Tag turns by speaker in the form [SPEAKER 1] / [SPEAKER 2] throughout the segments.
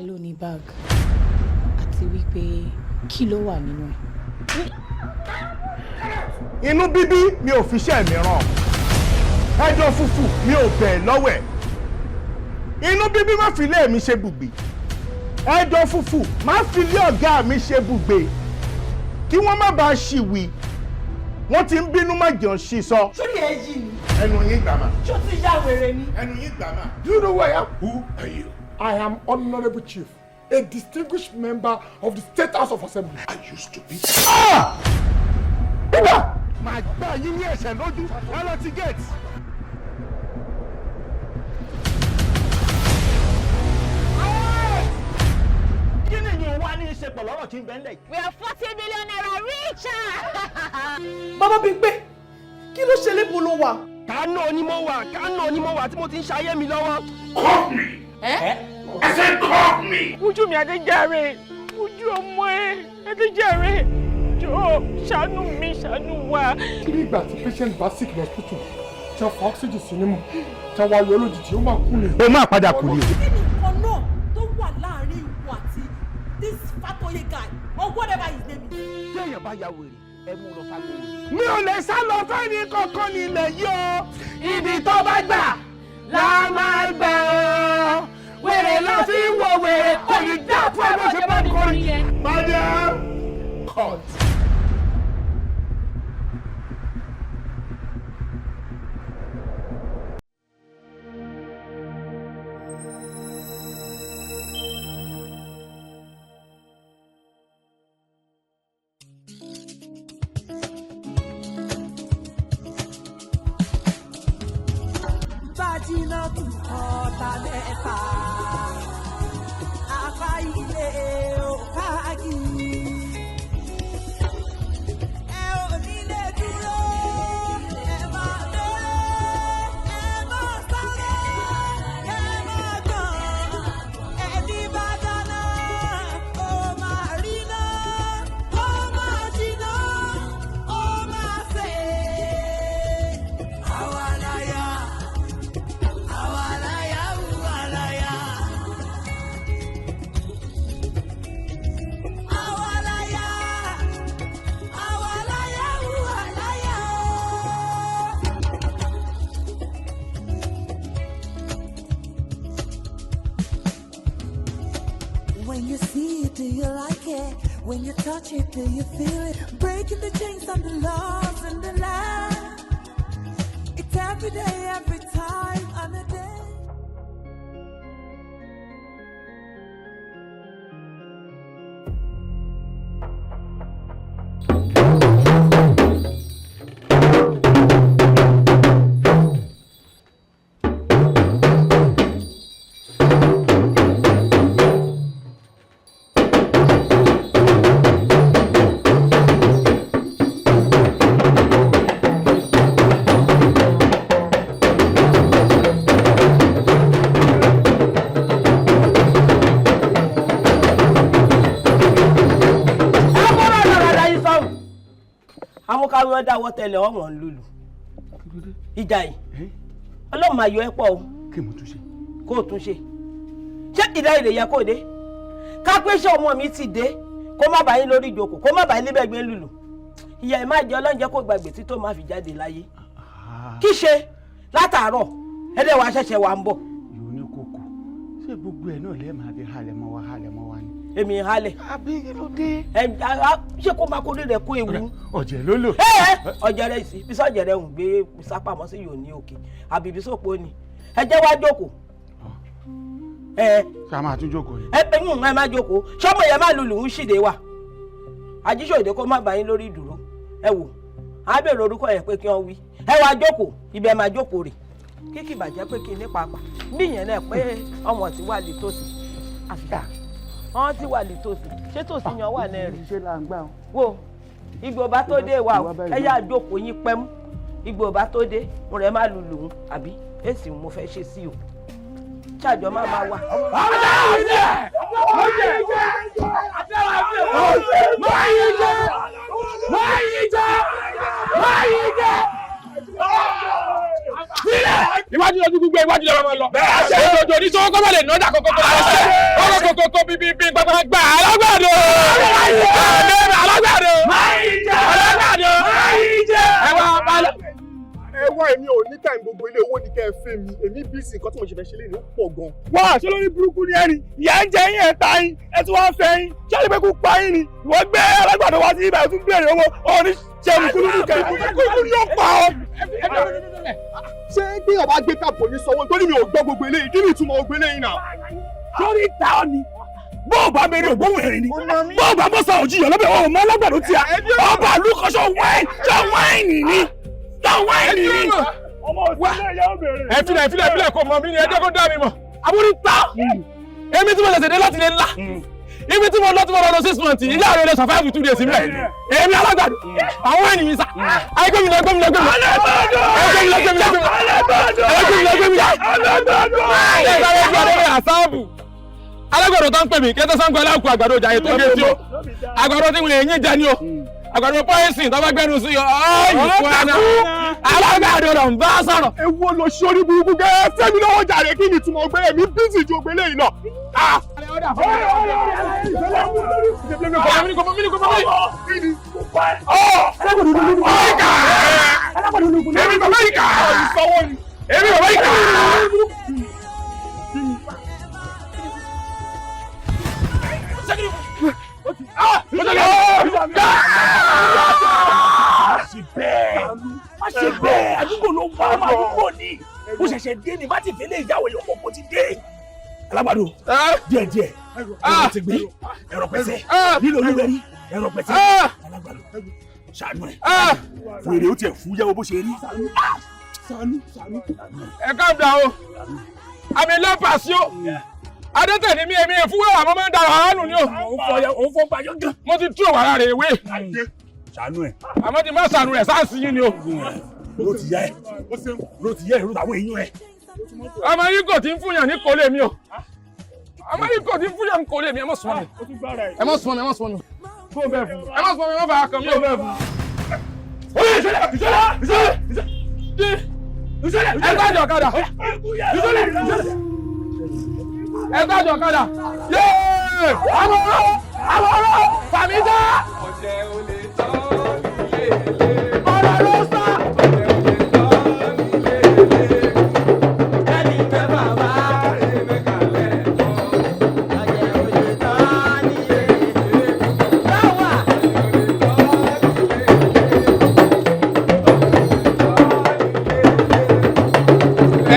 [SPEAKER 1] ló ní bag àti wípé kí ló wà nínú ẹ̀.
[SPEAKER 2] Inú bíbí mi ò fi iṣẹ́ mi ràn. Ẹjọ́ fùfù mi ò bẹ̀ lọ́wọ́ ẹ̀. Inú bíbí má fi ilé mi ṣe bùgbé. Ẹjọ́ fùfù má fi ilé ọ̀gá mi ṣe bùgbé. Kí wọ́n má bàa ṣìwì. Wọ́n ti ń bínú má jẹun ṣì sọ.
[SPEAKER 3] Sórí ẹ yìí ni.
[SPEAKER 2] Ẹnu yín gbà má.
[SPEAKER 3] Ṣó ti yá wèrè ni?
[SPEAKER 2] Ẹnu yín gbà má.
[SPEAKER 4] Do you know who I am?
[SPEAKER 5] Who are you?
[SPEAKER 4] I am Honorable Chief, a distinguished member of the State House of Assembly.
[SPEAKER 5] I used to be.
[SPEAKER 4] Bíbá!
[SPEAKER 2] Màá gbá yín ní ẹsẹ̀ lójú. Ẹ lọ ti gate.
[SPEAKER 3] Kí ni ìyẹn wá ní í ṣe pọ̀ lọ́rọ̀ tí ń bẹ ńlẹ̀ yìí?
[SPEAKER 6] We are 40 million naira richer.
[SPEAKER 3] Bàbá Bímpé, kí ló ṣe lébo ló wà?
[SPEAKER 7] Kánò ni mo wà tí mo ti ń ṣayé mi lọ́wọ́.
[SPEAKER 5] Call me! I said call me!
[SPEAKER 7] Ojú mi Adéjàre, ojú ọmọ ẹ Adéjàre, jọ̀ọ́ ṣàánú mi ṣàánú wa.
[SPEAKER 4] Kí ni ìgbà tí patient bá sick ní hospital tí wọ́n fa oxygen sí nímú tí wọ́n ayọ̀ lójijì ó máa kú ni.
[SPEAKER 2] O máa padà kú ni o.
[SPEAKER 3] Kí ni nǹkan náà tó wà láàrin ìwọ àti this Fatoye guy or whatever his name is?
[SPEAKER 7] Tí èèyàn bá ya wèrè, ẹ mú lọ sáko wèrè.
[SPEAKER 2] Mi ò lè sá lọ fẹ́ni kankan nílẹ̀ yìí o. Ibi tó bá gbà la máa gbà ọ́. Wèrè lọ fi ń wo wèrè kò ní dá fún ẹ bó ṣe bá kọrin. Madam court.
[SPEAKER 8] When you see it, do you like it? When you touch it, do you feel it? Breaking the chains and the laws and the land. It's every day, every time, and a day.
[SPEAKER 3] Káwé ọ̀dà wọ́tẹ̀lẹ̀ ọ̀wọ̀n ń lùlù. Ìjà yìí. Ọlọ́run máa yọ ẹ́ pọ̀ o.
[SPEAKER 2] Kí mo tún ṣe?
[SPEAKER 3] Kó o tún ṣe. Ṣé ìdá ìrè yẹ kó o dé? Ká pé ṣé ọmọ mi ti dé kó má bàa yín lórí ìjókòó kó má bàa yín níbẹ̀ gbé lùlù. Ìyá ẹ̀ máa jẹ́ ọlọ́njẹ́ kó gbàgbé tí tó máa fi jáde láyé. Kí ṣe látàárọ̀ ẹ̀dẹ̀ wa ṣẹ̀ṣẹ̀ wà ń bọ̀.
[SPEAKER 2] Yóò ní kókó. Ṣé gbogbo ẹ̀ náà lẹ́ẹ̀ máa fi halẹ̀ mọ́ wa ni?
[SPEAKER 3] Èmi halẹ̀.
[SPEAKER 2] Àbí kí ló dé?
[SPEAKER 3] Ṣé kó máa kórè rẹ̀ kó ewu?
[SPEAKER 2] Ọ̀jẹ̀ ló lò.
[SPEAKER 3] Ọ̀jẹ̀ rẹ̀ sí bí sọ́jẹ̀ rẹ̀ ń gbé sápamọ́ sí yòó ní òkè àbí bí sọ́pọ̀ ni. Ẹ jẹ́ wá jókòó.
[SPEAKER 2] Ṣé a máa tún jókòó yìí?
[SPEAKER 3] Ẹ má jókòó. Ṣọ́mọ yẹn má lùlù ń ṣìdè wà. Àjíṣòde kó má bá yín lórí ìdúró. Ẹ wò, á bèrè orúkọ yẹn pé kí wọ́n wí. Ẹ wá jókòó, ibẹ̀ máa jókòó rè. Kíkì bàjẹ́ pé kí ní pàápàá. Bí ìyẹn náà pé ọmọ ti wà lè tòsí. Àfíà. Wọ́n ti wà lè tòsí. Ṣé tòsí yan wà náà rí?
[SPEAKER 2] Ṣé là ń gbà ọ́?
[SPEAKER 3] Wo ìgbò bá tó dé wa o ẹ yá jókòó yín pẹ́mú ìgbò bá tó dé mo rẹ̀ má lùlù ún àbí èsì mo fẹ́ ṣe sí o ṣáàjọ má máa wà.
[SPEAKER 7] Iwájú lójú gbogbo iwájú lọ́wọ́ máa lọ. Bẹ́ẹ̀ ṣe é lójú oníṣòwò kọ́ bá lè nọ́dà kókó lọ sí. Kókó
[SPEAKER 9] bíbí gbàgbàgbà Alagbado. Alagbado. Alagbado.
[SPEAKER 2] Ẹ̀wọ̀n èmi ò ní time gbogbo ilé owó ní kẹ́ ẹ fẹ́ mi. Èmi bísí nǹkan tí mo ṣe fẹ́ ṣe lé ní ó pọ̀ gan.
[SPEAKER 9] Wá aṣọ lórí burúkú ni ẹ̀rín. Ìyá ń jẹ yín ẹ̀ta yín. Ẹ tún wá fẹ́ yín. Ṣé ẹni pé kú pa yín ni? Wọ́n gbé Alagbado wá sí ibà ẹ̀ tún bèrè owó. Òní ṣẹ́ni kúrúkú kẹ́ kúrúkú yóò pa ọ́.
[SPEAKER 2] Ṣé bí ọba gbé káàpọ̀ ní sọ́wọ́ nítorí mi ò gbọ́ gbogbo eléyìí? Kí ni ìtumọ̀ gbogbo eléyìí náà?
[SPEAKER 9] Sórí ìta ọ ni. Bó o bá bẹ̀rẹ̀ ògbóhùn ẹ̀rín ni. Bó o bá bọ́ sọ òjìyàn lọ́bẹ̀ o mọ Alagbado tí a. Ọba àlùkò ṣọ wáìnì ni. Ṣọ wáìnì ni. Ẹ filẹ̀ kò mọ̀ mí ni ẹ jẹ́ kó dá mi mọ̀. Àbúrí ta. Èmi tí mo ṣẹ̀ṣẹ̀ dé láti lè ńlá. Ibi tí mo lọ 6 months ìyá rẹ̀ lè survive 2 days nílẹ̀. Èmi Alagbado. Àwọn ènìyàn sà. Ẹgbẹ́ mi lọ. Alagbado tó ń pè mí kẹ́tọ́ sáńkù aláàkú àgbàdo ìjà ètò ìgbé tí ó. Àgbàdo tí mo lè yín jẹ ní o. Àgbàdo pọ́ìsìn tó bá gbẹ́nu sí ọ. Alagbado lọ ń bá sọ̀rọ̀.
[SPEAKER 2] Ewu lo sórí burúkú gẹ́gẹ́ fẹ́mi lọ́wọ́ jàre kí ni ìtumọ̀ ọgbẹ́ mi bísí ju ọgbẹ́ lẹ́yìn náà.
[SPEAKER 9] Má ṣe bẹ́ẹ̀ àdúgbò ló ń bá ọmọ àdúgbò ni ó ṣẹ̀ṣẹ̀ dé ní bá ti fẹ́lẹ̀ ìyàwó ìyọ̀pọ̀ kó ti dé. Alagbado díẹ̀ ẹ̀rọ ti gbé ẹ̀rọ pẹ̀sẹ̀ nílò olúwẹ̀ rí ẹ̀rọ pẹ̀sẹ̀ Alagbado ṣàánú ẹ̀ fèrè ó tiẹ̀ fún yẹ́wọ́ bó ṣe rí. Ẹ káàbọ̀ o àmì lẹ́pàsí o adẹ́tẹ̀ ni mi èmi ẹ̀fúwẹ́ àmọ́ máa ń dára àánú ni o òun fọ́ gbàjọ́ gan mo ti tú òwàrà rẹ̀ ewé ṣàánú ẹ̀ àmọ́ ti má ṣàánú rẹ̀ sáàsì yín ni o ló ti yẹ ìrú àwọn èèyàn ẹ̀ ọmọ yìí kò tí ń fúnyàn ní kò lè mi o ọmọ yìí kò tí ń fúnyàn ní kò lè mi ẹ mọ̀ sọ́nù ẹ mọ̀ sọ́nù ẹ mọ̀ fà á kàn mí o bẹ́ẹ̀ fún. Ẹ gbájọ ọ̀kadà yéé àwọn ọ̀rọ̀ fàmídà. Ọ̀rọ̀ ló sá.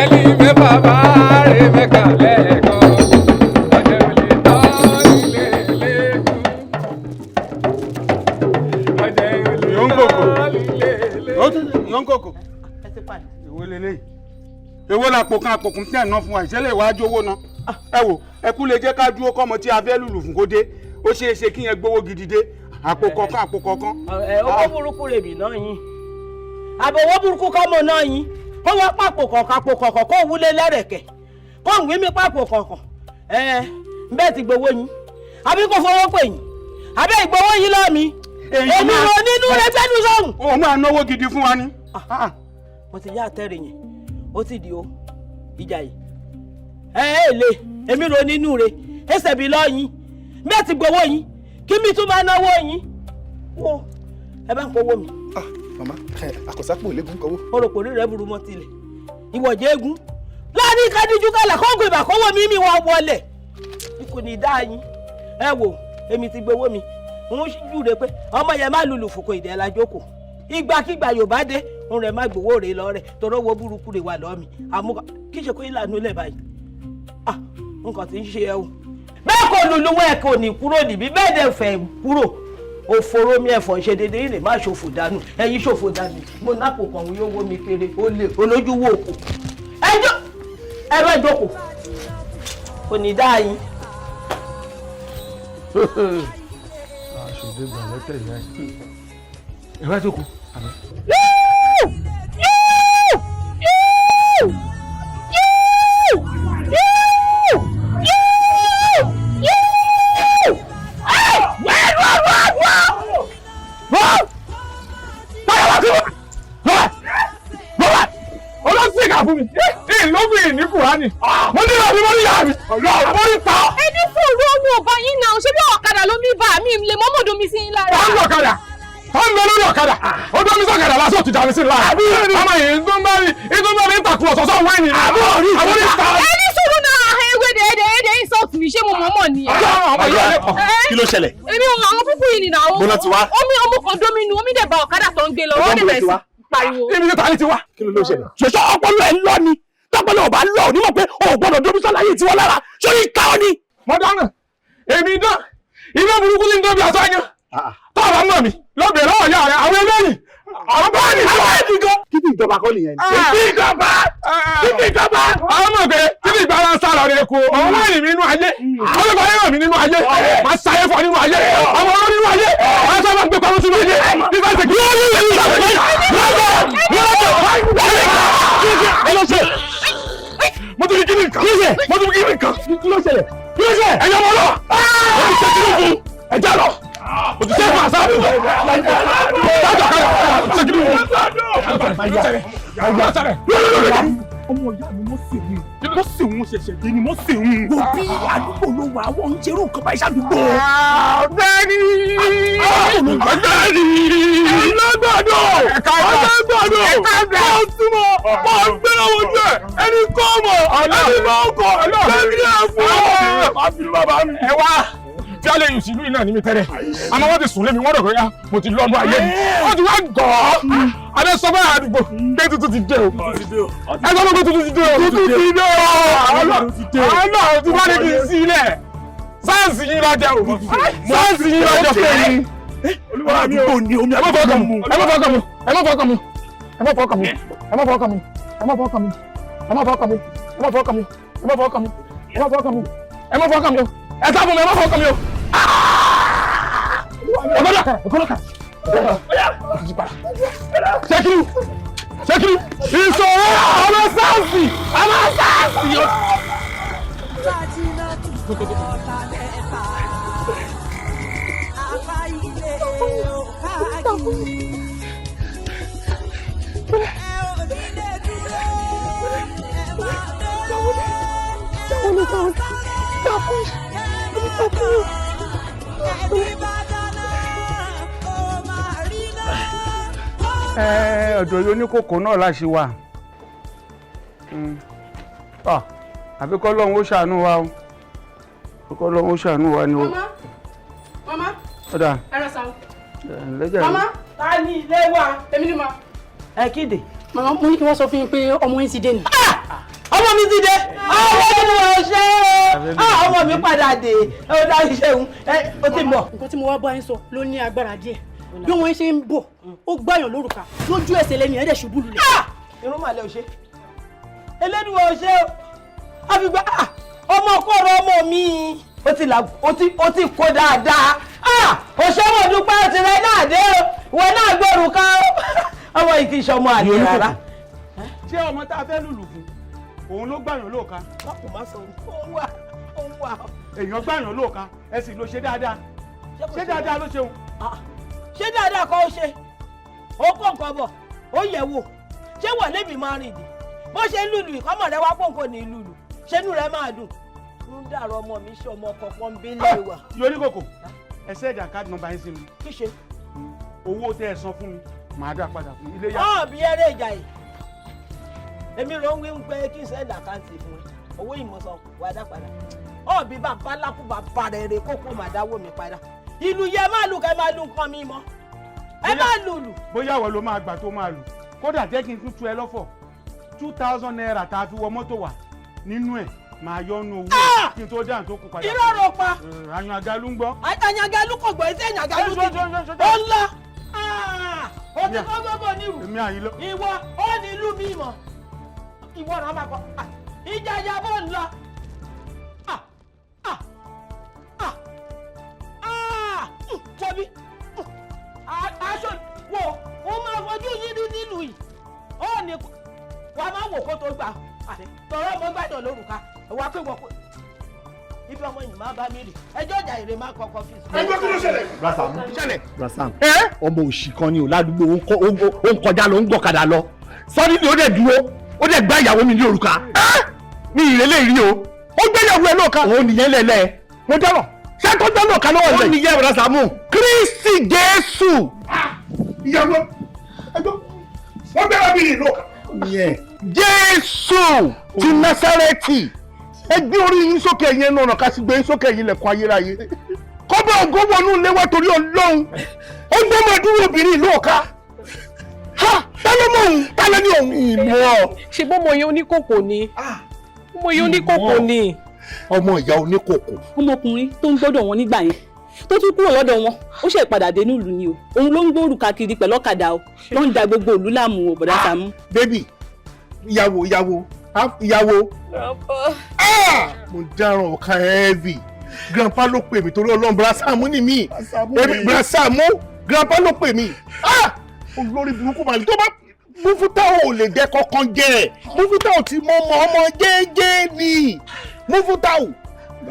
[SPEAKER 10] Ẹni mẹ́ bàbá rẹ̀ mẹ́kàlẹ́ ẹ̀kọ́.
[SPEAKER 11] Yọ̀ǹkòkò. Èwo lélẹ́yìí? Èwo làpò kan àpòkùn tí ẹ̀ ná fún wa ìṣẹ̀lẹ̀ ìwájú owó ná. Ẹ wò ẹ kú lè jẹ́ ká dúró kọ́mọ tí a fẹ́ lùlù fún kó dé. Ó ṣeé ṣe kí yẹn gbowó gidi dé. Àpò kọ̀ọ̀kan.
[SPEAKER 3] Owó burúkú rèébì náà yín. Àbọ̀wọ́ burúkú kọ́mọ náà yín. Kó wọ́n pàpò kọ̀ọ̀kan kó wúlé lẹ́rẹ̀kẹ̀. Kó ń wí mi pàpò kọ̀ọ̀kan. Bẹ́ẹ̀ ti gbowó yín. Àbí kò fọwọ́ pè yín. Àbẹ́ ìgbowó yín lọ́ mi. Èmi ro nínú rẹ gbẹ́nu sọ́hùn.
[SPEAKER 11] Ó máa náwó gidi fún wa ni.
[SPEAKER 3] Mo ti yá àtẹ̀rẹ̀ yẹn ó ti di o ìjà yìí lè èmi ro nínú rẹ ẹsẹ̀ bí lọ́yìn bẹ́ẹ̀ ti gbowó yín kí mi tún máa náwó yín wo ẹ bá ń kówó mi.
[SPEAKER 2] Màmá àkọsápò lẹ́gùn kọ́wọ́.
[SPEAKER 3] Mo rò pé orí rẹ burú mọ́ tilẹ̀ ìwọ̀jẹ̀ eégún láàrin kádíjú kálẹ̀ kóńgò ìbà kówó mi wọ́n wọlé kò ní dá yín ẹ wò èmi ti gbowó mi òun júre pé ọmọ yẹn má lùlù fòkò ìdẹ́la jókòó ìgbàkigbà Yorùbá dé òun rẹ̀ má gbowó rẹ̀ lọ rẹ̀ torí owó burúkú rẹ̀ wà lọ́ọ́ mi àmúkọ kí ṣe kó ìlànà ilẹ̀ báyìí nǹkan tí ń ṣe ẹ o. Bẹ́ẹ̀ kò lùlù wẹ̀ kò ní kúrò níbí bẹ́ẹ̀ dẹ̀ fẹ́ kúrò òfòrò mi ẹ̀fọ́ ṣe dédé ilé má ṣòfò dànù ẹ̀yin ṣòfò dànù mo nápò kan yóò wó mi péré ó lè olójú wo òkú ẹ bá jókòó kò ní dá yín.
[SPEAKER 11] Àṣèdè gbàlẹ́tẹ̀ ìyá yìí. Ẹ bá jókòó.
[SPEAKER 9] Ìlógún ìní Kùránì. Mo ní ìlú mo ní yàrá mi. Mo ní pa.
[SPEAKER 6] Ẹni sùúrù ọmọ ọba
[SPEAKER 9] gbọ́ mi sọ̀kẹ̀dà lásán ti dàbí sí ńlá. ọmọ yìí tó ń bá mi tàkùrọ̀ sọ̀sọ̀ wáìnì.
[SPEAKER 7] ẹni sùúrù náà ewé déédéé insult mi ṣé mo mọ̀ ni.
[SPEAKER 12] kí ló ṣẹlẹ̀.
[SPEAKER 7] èmi ò àwọn púpù yìí nìyà o.
[SPEAKER 12] bọ́lá ti wá.
[SPEAKER 7] omi ọmọ kan domi nu omi dẹ̀ ba ọ̀kadà tó ń gbé lọ wọ́n dẹ̀ bẹ̀ sí pariwo.
[SPEAKER 9] èmi ní tàlí ti wá.
[SPEAKER 12] kí ló ṣẹlẹ̀. ṣoṣo ọpọlọ ẹ lọ ni tọpọlọ ọba lọ onímọ̀ pé o ò gbọdọ̀ domi sọ́la yìí tiwọn lára sórí ìka ọ ni.
[SPEAKER 9] mo dáná èmi dán iná burúkú ní tóbi àṣà yẹn tọ́ọ̀bà mọ̀ mi lọ́bẹ̀rẹ̀ lọ́wọ́ yà rẹ̀ àwọn eléyìí àwọn bá ní ìjọba.
[SPEAKER 12] kí ni ìjọba kọ́ nìyẹn.
[SPEAKER 9] kí ìjọba àwọn mọ̀ pé kí ni ìgbà wọn sálọ rẹ̀ kó ọmọ wáyé mi nínú ayé ọmọ wáyé mi nínú ayé máa ṣayé fọ nínú ayé ọmọ ọlọ́ nínú ayé máa sábà gbé pamọ́ sínú ayé nígbà tí kí wọ́n ní ìlú mo tún ní kí ni nǹkan mo tún ní kí ni nǹkan kí ló ṣẹlẹ̀ ẹ̀yọ́ mọ́ lọ mo ti ṣe kí ni fún ẹ̀jẹ̀ lọ mo ti ṣe fún àṣà mi
[SPEAKER 12] ọmọ ìyá mi mo sì ní wọn ṣẹ̀ṣẹ̀ dé ni mo sì ń. wo bí àdúgbò ló wà àwọn ń ṣerú nǹkan báyìí ṣàdúgbò.
[SPEAKER 9] ọ̀gbẹ́ni Alagbado ó túmọ̀ mọ̀ ń gbé lọ́wọ́ jẹ́ ẹni kọ́ mọ̀ ẹni máa kọ́ lẹ́gbẹ̀ẹ́ ẹ̀ fún ọ. máa fi bàbá mi. ẹ wá tí a lè yùn sí ìlú iná ní mi tẹ́lẹ̀ àmọ́ wọ́n ti sùn lémi wọ́n rọ̀ bóyá mo ti lọ́nu ayé mi wọ́n ti wá gọ̀ ọ́ adé sọ báyà àdúgbò pé tuntun ti dé o ẹ sọ pé tuntun ti dé o tuntun ti dé o ọlọ́run ti wá ní kí n sí ilẹ̀ sáǹsì yín lọ́jọ́ o sáǹsì yín lọ́jọ́ pé yín
[SPEAKER 12] olúwa mi ò ní omi
[SPEAKER 9] ẹ má fọkàn mu ẹ má fọkàn mu ẹ má fọkàn mu ẹ má fọkàn mu ẹ má fọkàn mu ẹ má fọkàn mu ẹ má fọkàn mu ẹ má fọkàn mu ẹ má fọkàn mu ẹ má fọkàn mu ẹ má fọkàn mu ẹ sá fún mi ẹ má fọkàn mi o. ọgọlọkà ṣẹkiri ìṣòro ọmọ sáàsì o.
[SPEAKER 11] ọ̀dọ̀ yóò ní kòkó náà láṣẹ wà àbí kọ́ lọ́hún ó ṣàánú wa o kọ́ lọ́hún ó ṣàánú wa ni o.
[SPEAKER 7] mama
[SPEAKER 11] ọ̀dà
[SPEAKER 7] ẹ̀rọ sàn.
[SPEAKER 11] lẹ́jẹ̀
[SPEAKER 7] mama ta ni ilé wa èmi ni ma.
[SPEAKER 3] ẹ kéde.
[SPEAKER 7] mama mo ní kí wọ́n sọ fún yín pé ọmọ yín ti dé ni.
[SPEAKER 3] ọmọ mi ti dé ọmọ mi ò ṣe é ọmọ mi padà dé ó dá iṣẹ́ òun ó ti bọ̀.
[SPEAKER 7] nǹkan tí mo wá bá yín sọ ló ní agbára díẹ̀ bí wọ́n ṣe ń bọ̀ ó gbàyàn lórúkà lójú ẹsẹ̀ lẹ́yìn ẹ̀dẹ̀ ṣubú lulẹ̀.
[SPEAKER 3] irun màlẹ́ ò ṣe elédùn ò ṣe àfìgbà ọmọ kọ̀ọ̀rọ̀ ọmọ mi ó ti kó dáadáa òṣèwò dúpẹ́ ó ti rẹ náà dé o ìwọ náà gbòòrò ká ọmọ yìí kì í ṣọmọ àlè rárá.
[SPEAKER 11] ṣé ọmọ tá a fẹ́ lùlù fún òun ló gbàyàn lóòka.
[SPEAKER 3] kò má sọ òun wà.
[SPEAKER 11] èèyàn gbàyàn lóòka ẹ sì ló ṣe dáadáa ṣé dáadáa ló ṣeun.
[SPEAKER 3] ṣé dáadáa kọ́ ó ṣe ó kó nǹkan bọ̀ ó yẹ̀ wò ṣé wọ̀ lébi máa rìn dì bó ṣe ń lùlù ìkọ́mọ̀ rẹ wá pòǹkò ní lùlù ṣẹ́nu rẹ máa dùn ń dàrọ ọmọ mi ṣe ọmọ kọ̀ọ̀kan ń bílẹ̀ wà.
[SPEAKER 11] yóò ní kòkò ẹ send account number yín sí mi.
[SPEAKER 3] kí ṣe.
[SPEAKER 11] owó tẹ ẹ san fún mi màá dá padà fún ilé yá.
[SPEAKER 3] bí eré ìjà yìí èmi ló ń wí pé kí n send account fún ẹ owó ìmọ̀sán wà dá padà bí bàbá lákú bàbá rẹ̀ rè kókó màá dáwó mi padà ìlú yẹ má lù kẹ́ má lù nǹkan mi mọ́ ẹ má lùlù.
[SPEAKER 11] bóyá ìwọ ló máa gbà tó máa lù kódà jẹ́ kí n tún tu ẹ lọ́fọ̀ 2000 naira tá a fi wọ mọ́tò wà nínú ẹ̀ máa yọnu owó kí n tó dáhùn tó kú padà.
[SPEAKER 3] irọ́ ro pa.
[SPEAKER 11] àyàn àgálù ń gbọ́.
[SPEAKER 3] àyàn àgálù kò gbọ́ ẹsẹ̀ àyàn àgálù ti ó ń lọ. o ti kọ́ gbogbo nílùú.
[SPEAKER 11] èmi àyìn lọ.
[SPEAKER 3] ìwọ ó ní ìlú mi mọ̀ ìwọ náà máa kọ́ ìjà ìjà bó ń lọ. tóbi aṣọ wo ó máa fojú yín ní nílùú yìí ó ní wàá máa wò kó tó gbà tọrọ ọmọ gbàdọ̀ lórúkà wàá pé wọ́n pé ibi ọmọ yìí máa bá mi rì ẹjọ́ ìjà ìrè máa kọ́kọ́ fi sùn.
[SPEAKER 11] ẹgbẹ́ kí ló ṣẹlẹ̀.
[SPEAKER 12] Rasam ọmọ òṣì kan ni ò ládùúgbò ó ń kọjá lọ ó ń gbọ́kadà lọ sọ́ni ni ó dẹ̀ dúró ó dẹ̀ gbá ìyàwó mi ní òrùka mi ìrẹ́lẹ̀ rí o ó gbé ìyàwó ẹ̀ lóòka òun nìyẹn lẹ́lẹ́ mo dẹ́rọ̀ ṣé tó dẹ́ lóòka lọ́wọ́ rẹ̀ ó nìyẹn Rasamu Kristi Jésù.
[SPEAKER 11] ìyàwó
[SPEAKER 2] wọ́n gbẹ́rọ bí ìlú ọ̀ka. Jésù ti Násárẹ́tì ẹ gbé orí yín sókè yẹn náà ká sì gbé yín sókè yín lẹ̀kùn ayérayé kọ́bọ̀ ògo wọnú ilé wa torí Ọlọ́run ó gbọ́ máa dúró obìnrin ìlú ọ̀ka tálọ́ mọ̀ òun tálọ́ ní òun ìlú ọ̀.
[SPEAKER 7] ṣe bọ́mọ yẹn oníkòkò ni ọmọ yẹn oníkòkò ni.
[SPEAKER 2] ọmọ ìyá oníkòkò.
[SPEAKER 13] ọmọkùnrin tó ń gbọ́dọ̀ wọn nígbà yẹn tó tún kúrò lọ́dọ̀ wọn ó ṣe ìpadà dé nílùú ni o òun ló ń gbóòrù káàkiri pẹ̀lú ọ̀kadà o ló ń da gbogbo ìlú láàmú o bọ̀dá Sàámú.
[SPEAKER 2] bébì ìyàwó mo dáràn ọ̀ka heavy grandpa ló pè mí torí Ọlọ́run bọ̀dá Sàámú ni mí bọ̀dá Sàámú grandpa ló pè mí olórí burúkú màlì tó bá Múfútà ò lè jẹ́ kọ́kàn jẹ́ Múfútà ò ti mọ ọmọ jẹ́jẹ́ ni Múfútà ò.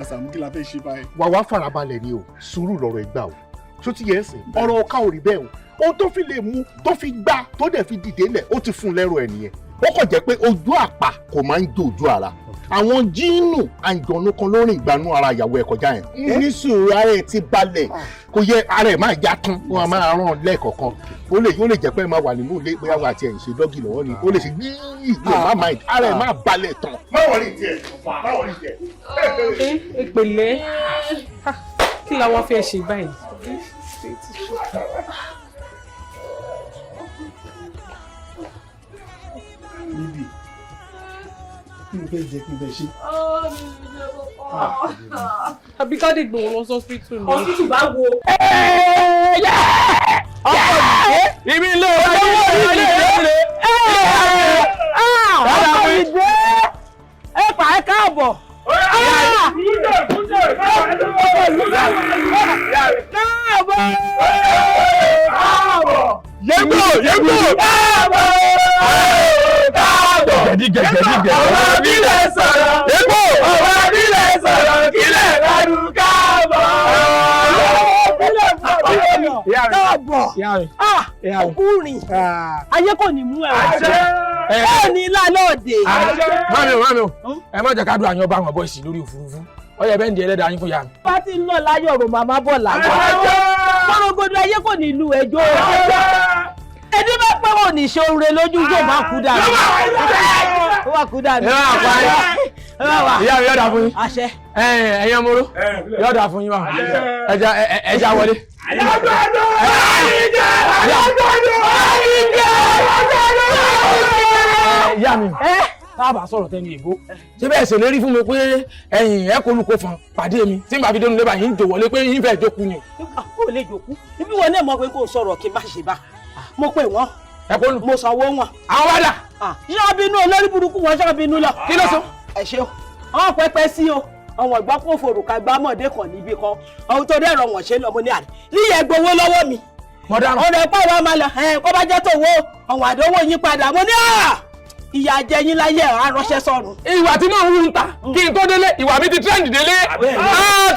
[SPEAKER 12] Sàámú kí la fẹ́ ṣe báyìí.
[SPEAKER 2] wà wá farabalẹ̀ ni o sùúrù lọ́rọ̀ ẹgbà o tó ti yẹ ẹsẹ̀ ọ̀rọ̀ ọ̀ka ò rí bẹ́ẹ̀ o ohun tó fi lè mú tó fi gbá tó dẹ̀ fi dìde lẹ̀ ó ti fún un lẹ́rọ ẹ̀ nìyẹn ó kàn jẹ́ pé ojú àpá kò máa ń jó ojú ara àwọn jíìnù àǹjọ̀nù kan ló rìn ìgbanú ara ìyàwó ẹ̀ kọjá yẹn ní sùúrù ara ẹ̀ ti balẹ̀ kò yẹ ara ẹ̀ máa já tán wọn máa rán lẹ́ẹ̀kọ̀ọ̀kan ó lè jẹ́ pé ẹ máa wà nínú ilé bóyá wà á tiẹ̀ ń ṣe dọ́gì lọ́wọ́ ni ó lè ṣe yíyí má máa ara ẹ̀ máa balẹ̀ tán. má wọlé tiẹ̀ má wọlé tiẹ̀.
[SPEAKER 7] ìpèlè kí la wá fẹ́ ṣe báyìí.
[SPEAKER 12] níbi kí ló fẹ́ jẹ kí n fẹ́ ṣe.
[SPEAKER 7] àbí ká dé gbòòrò lọ sọ́sítù ni.
[SPEAKER 3] ọ̀sítù bá wo.
[SPEAKER 9] ibi ilé ọ̀rọ̀ ilé ìrẹ́
[SPEAKER 3] ọkọ̀ ìdè ẹ pa ẹ káàbọ̀.
[SPEAKER 9] Gẹ̀dígẹ̀.
[SPEAKER 3] ọ̀rọ̀ abílẹ̀ sọ̀rọ̀.
[SPEAKER 9] Yégbò.
[SPEAKER 3] ọ̀rọ̀ abílẹ̀ sọ̀rọ̀ kílẹ̀ ládùn káàbọ̀. káàbọ̀. ọkùnrin ayé kò ní mú ẹ wá. ní lálẹ́ òde.
[SPEAKER 9] Mami o, ẹ má jẹ́ ká dùn àyàn bá wọn bọ́ ìsì lórí òfurufú. Ó yẹ bẹ́ẹ̀ ń di ẹlẹ́dàá yín fún ya mi.
[SPEAKER 3] bá ti ń lọ láyọ̀ rò màmá bọ̀ láyọ̀. kọ́rọ̀gọ́dọ̀ ayé kò ní lu ẹjọ́. ẹni bá pẹ́ wọ́n ní ṣoore lójú yóò máa kú dànù. ó wà kú dànù.
[SPEAKER 9] Ìyá mi yọ̀dà fún yín.
[SPEAKER 3] àṣẹ.
[SPEAKER 9] Ẹ̀yin ọmọ oró yọ̀dà fún yín wa. Ẹja wọlé. Ìyá mi táàbà sọ̀rọ̀ tẹ́ni ìbò ṣé bẹ́ẹ̀ ṣe lérí fún mi pé ẹ̀yìn ẹ̀ kólúkó fan pàdé mi tí n bá fi dénú lébà yìí ń jò wọlé pé yín fẹ́ẹ́ jókòó ni.
[SPEAKER 3] ó lè jókòó ibi wọn náà mọ̀ pé kò sọ̀rọ̀ kí n má ṣe bá mo pè wọ́n mo sanwó wọn.
[SPEAKER 9] àwọn wá dà.
[SPEAKER 3] ṣé bínú olórí burúkú wọn ṣé bínú lọ.
[SPEAKER 9] kí ló sọ.
[SPEAKER 3] ẹ ṣeun àwọn pẹpẹ sí o àwọn ìgbà kó forùkà gbámọ̀dé kan níbi kan ohun tó dẹ̀rọ̀ wọ̀n ṣe lọ́mọ ní àdé níyẹn gbowó lọ́wọ́ mi.
[SPEAKER 9] mọ̀dánù.
[SPEAKER 3] ọ̀rọ̀ ẹ̀pọ̀ wa máa lọ kó bá jẹ́ tòwó àwọn àdánwò yín padà mo ní ìyá jẹ yín láyé aránṣẹ́ sọ̀rùn.
[SPEAKER 9] ìwà tí mò ń wú ń ta kí n tó délé ìwà mi ti trend délé.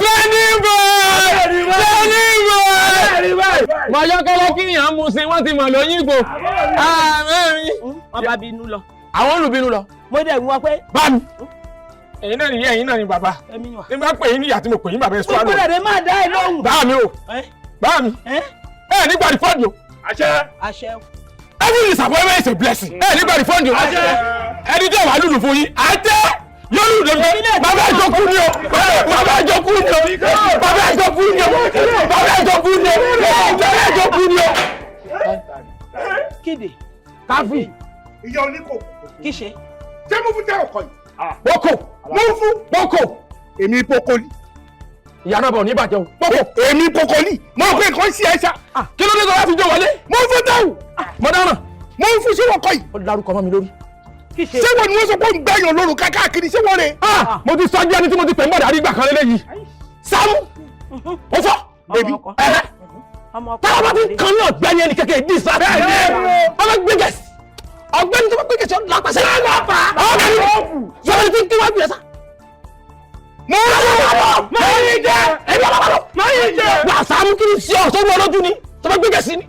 [SPEAKER 9] trending boy. mọ̀jọ́kẹ́lẹ́ kí yàn mú sí wọ́n ti mọ̀ lóyún ìgbò.
[SPEAKER 3] wọ́n bá bínú lọ.
[SPEAKER 9] àwọn olùbínú lọ.
[SPEAKER 3] mo dẹ̀ wọ́n pé.
[SPEAKER 9] bá mi. ẹ̀yin náà nìyẹn ẹ̀yin náà ni bàbá. ní bá pè yín níyà tí mo pè yín bàbá ẹ̀ sọ́ọ́ lò.
[SPEAKER 3] gbogbo rẹ̀ máa dá ẹ lóhùn.
[SPEAKER 9] bá mi o bá mi. ẹ nígbà rìfọ́ọ̀dù.
[SPEAKER 3] àṣẹ.
[SPEAKER 9] Every disappointment is a blessing. Nígbà rìfọ́ọ̀dù. ẹni tí ò wá lùlù fún yín. àjẹ́ yóò lùlù lórí. bàbá ẹjọ́ kú ni o. bàbá ẹjọ́ kú ni o. bàbá ẹjọ́ kú ni o. bàbá ẹjọ́ kú ni o. bàbá ẹjọ́ kú ni o.
[SPEAKER 3] kéde.
[SPEAKER 9] káfí.
[SPEAKER 2] ìyá oníkò.
[SPEAKER 3] kí ṣe.
[SPEAKER 2] ṣé mo fún jẹ́ ọkọ yìí.
[SPEAKER 9] Boko.
[SPEAKER 2] mo fún.
[SPEAKER 9] Boko.
[SPEAKER 2] èmi pokoli.
[SPEAKER 9] ìyá náà bọ̀ ní ìbàjẹ́ o.
[SPEAKER 2] Boko. èmi pokoli. mo fẹ́ kàn sí ẹ̀ṣá.
[SPEAKER 9] kí ló dé tó wá fi jọ wọlé.
[SPEAKER 2] mo fún dáhùn.
[SPEAKER 9] mo dáná.
[SPEAKER 2] mo fún ṣé wọ́n kọ yìí.
[SPEAKER 9] ó dárúkọ mọ́ mi lórí.
[SPEAKER 2] ṣé wọn ni wọ́n sọ pé ń gbẹ̀yàn lóru káàkiri ṣé wọ́n rè.
[SPEAKER 9] mo ti sọ jẹ́ ẹni tí mo ti pè ń bọ̀dà àrígbà kan lélẹ́yìí. Sàámú ó fọ́. bèbí táwọn bá ti kan ní ọ̀gbẹ́ni ẹni kékeré dì sá. ọmọ gbẹgẹsì ọ̀gbẹ́ni tó bá gbẹgẹsì ọ̀dọ́ lápàṣẹ. ọ̀gbẹ́ni sọ̀rọ̀ tí kí wọ́n gbé sá. mo yí jẹ ẹbí ọlọ́wọ́ mo yí jẹ. wà Sàámú kí ni sí ọ sọ́dún ọlọ́dún ni tó bá gbẹgẹsì ni.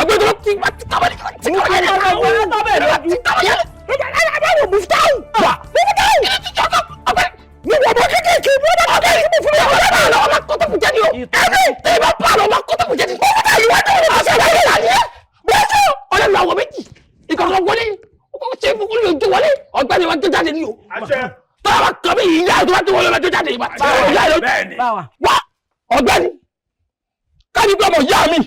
[SPEAKER 9] ọ̀gbẹ́ni tó bá ti kábọ̀ ní ti kábọ̀ yẹn. ti kábọ̀ yẹn. ẹ̀rọ Mufutau. wà Mufutau. ní wọ́n bọ́ kékeré ní wọ́n bọ́ kékeré ní fún mi. ọ̀gbẹ́ni náà lọ́wọ́ máa kọ́tọ̀ kù jẹ́ ni o. ẹ̀rọ ìbá pa lọ́wọ́ máa kọ́tọ̀ kù jẹ́ ni. ọ̀gbẹ́ni náà yíwá ní ọ̀rọ̀ àṣẹ ìwádìí là ní ẹ̀. bẹ́ẹ̀ sọ ọ̀lẹ́ lu àwọn mi.
[SPEAKER 3] báwa.
[SPEAKER 9] wá ọ̀gbẹ́ni káni pé ọmọ ìyá mi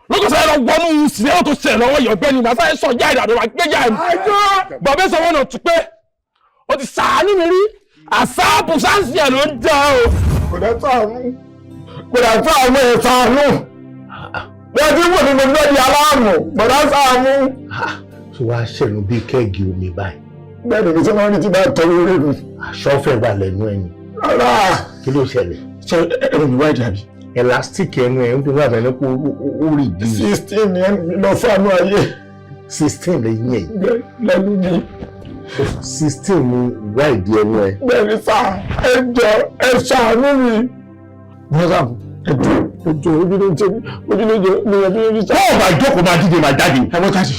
[SPEAKER 9] lókè sáré lọ wọnú sinimá tó ṣẹlẹ̀ lọ́wọ́ yìí ọ̀gbẹ́ni màá sáré sọ ìyá ìdàdọ̀ wà gbé ìyá mi. bàbá sọ wọn náà tún pé ó ti sàánú mi rí àsáàpù sáǹsì ẹ̀ ló ń jẹ́ o.
[SPEAKER 12] kò dẹ́ sàánú ẹ̀ sàánú wọ́n ti wò ní gbogbo ẹ̀dí aláàmù bọ̀dá sàánú.
[SPEAKER 14] ṣé wàá ṣẹ̀nu bíi kẹ́ẹ̀gì omi báyìí.
[SPEAKER 12] bẹ́ẹ̀ ni tí wọ́n ní ti bá tọrọ orí mi.
[SPEAKER 14] àṣọ́fẹ́ wà lẹ́nu ẹni. kí ló ṣẹlẹ̀.
[SPEAKER 12] ṣe ẹ̀rọ mi wáyé dàbí.
[SPEAKER 14] elastic ẹnu ẹ̀ ń dún lábẹ́ ní kó ó rí bí.
[SPEAKER 12] 16 ni lọ fáànù ayé.
[SPEAKER 14] 16 lè yín ẹ̀.
[SPEAKER 12] lẹ́nu mi.
[SPEAKER 14] 16 ni ìwá ìdí ẹnu ẹ̀.
[SPEAKER 12] bẹ́ẹ̀ni sá ẹ jọ ẹ ṣàánú mi. wọ́n sá ẹjọ ojú ló ń tẹ́ ojú ló jẹ ní ẹbí ẹbí sá.
[SPEAKER 14] bọ́ọ̀ máa jókòó máa díje máa jáde.
[SPEAKER 12] ẹ wọ́n jáde.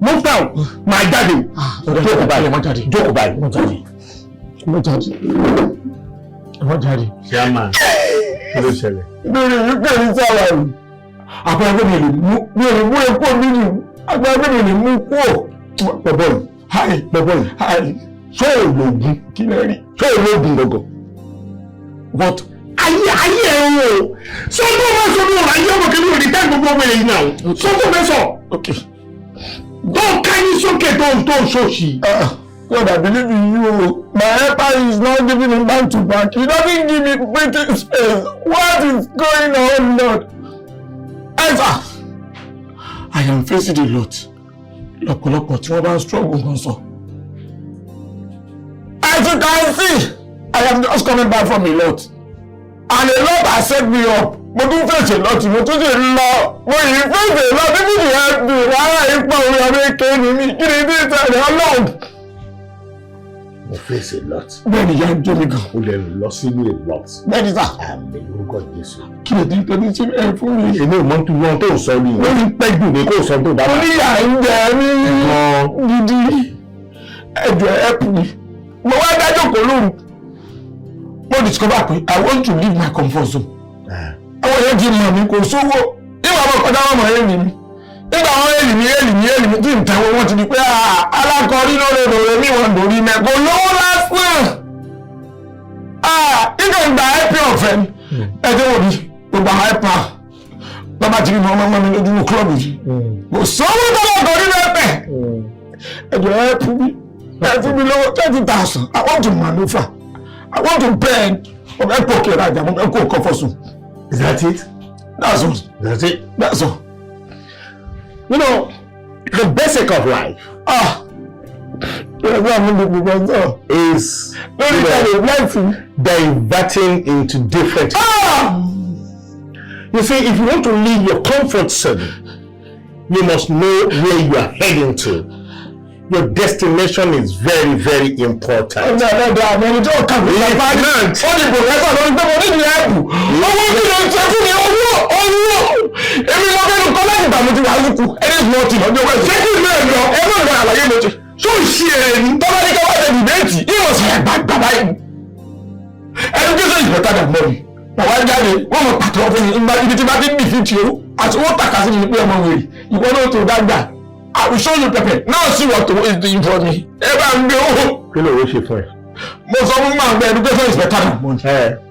[SPEAKER 14] move down máa jáde. jókòó báyìí jókòó báyìí.
[SPEAKER 12] wọ́n jáde. wọ́n jáde.
[SPEAKER 14] chairman kí ló ṣẹlẹ̀.
[SPEAKER 12] lórí wípé ní sáwà rẹ̀ àpẹẹrẹ mi lè mú epo nínú àpẹẹrẹ mi lè mú kúò.
[SPEAKER 14] bọ̀bọ̀ yìí ṣé òògùn
[SPEAKER 12] kí lè rí.
[SPEAKER 14] ṣé òògùn gọ̀gọ̀.
[SPEAKER 12] but
[SPEAKER 14] ayé ẹ̀ ń wò sọ́kò máa sọ fún ọ̀rọ̀ ayé ọmọ kìíní òní tẹ́ gbogbo ọmọ èyí náà sọ́kò fẹ́ sọ. don't carry sókè tó ṣòṣì.
[SPEAKER 12] God, I believe in you. My helper is not giving him back to back. He doesn't give me breathing space. What is going on, Lord? Answer. I am facing a lot. Lọ́pọ̀lọpọ̀ tí wọ́n bá ń struggle gan sọ. As you can see, I am just coming back from a lot. And a lot has set me up. Mo tún face a lot, mo tún ṣe lọ. Mo yìí face a lot, people dey help me. Rárá ipa orí ọmọ èké ni mi. Kí ni bí ìtàn ọlọ́run?
[SPEAKER 14] Mo face a lot.
[SPEAKER 12] Bẹ́ẹ̀ni ìyá ń jó mi gan.
[SPEAKER 14] O lè lọ sínú a lot.
[SPEAKER 12] Bẹ́ẹ̀ni sá.
[SPEAKER 14] Àmì lórúkọ Jésù.
[SPEAKER 12] Kí lè dín tẹ́lẹ̀ sí ẹ fún mi?
[SPEAKER 14] Èmi ò mọ tó wọn tó sọ ni. Ó ní pẹ́jù ni kò sọ tó bá wà.
[SPEAKER 12] Oníyà ń jẹ mí gidi. Ẹjọ́ ẹ pù mí. Mo wá dájọ́ kò lóru. Mo discover pé I want to leave my comfort zone. Àwọn yẹn ti mọ̀ mí kò sówó. Nígbà wọn kọjá wọn mọ̀ ẹ́ mi. Nígbà wọn èlì mi tí ń tẹ̀wọ́ wọn ti di pé alákọ̀ọ́rí lóore mi wọn lórí mẹ́kọ̀ lówó lásán. Nígbà ìgbà ẹ̀pì ọ̀fẹ́ ni ẹ̀jẹ̀ wò ni gbogbo àwọn ẹ̀pà bàbá ti rí mi ọmọ mi lójú ní kílọ̀bù yìí. Kò sówó tó lọ́kọ̀ọ́rí mẹ́pẹ̀. Ẹ̀jẹ̀ ẹ̀pù mi lówó 30,000. I want to maneuver. I want to bend. Ọmọ ẹ̀pọ̀ kẹrẹ àjà ọmọ ẹ̀kọ́ kọ́ fọ́sùn.
[SPEAKER 14] Is that it?
[SPEAKER 12] That's all.
[SPEAKER 14] That's it?
[SPEAKER 12] That's all.
[SPEAKER 14] You know, the basic of life is diverting into different. You see, if you want to leave your comfort zone, you must know where you are heading to. Your destination is very, very important.
[SPEAKER 12] Education is better than money. Wọ́n jáde wọ́n mọ̀ pàtó ọ̀fun ní ibi tí bá ti ń bì fún ti o àti wọ́n tàkà sí mi pé ọmọ wèrè ìwọ náà tó dágbà. I will show you pepper. Now see what is doing for me. Ẹ bá ń gbé owó.
[SPEAKER 14] Kí ló ṣe fún ẹ?
[SPEAKER 12] Mo sọ fún máa gbé education is better than money.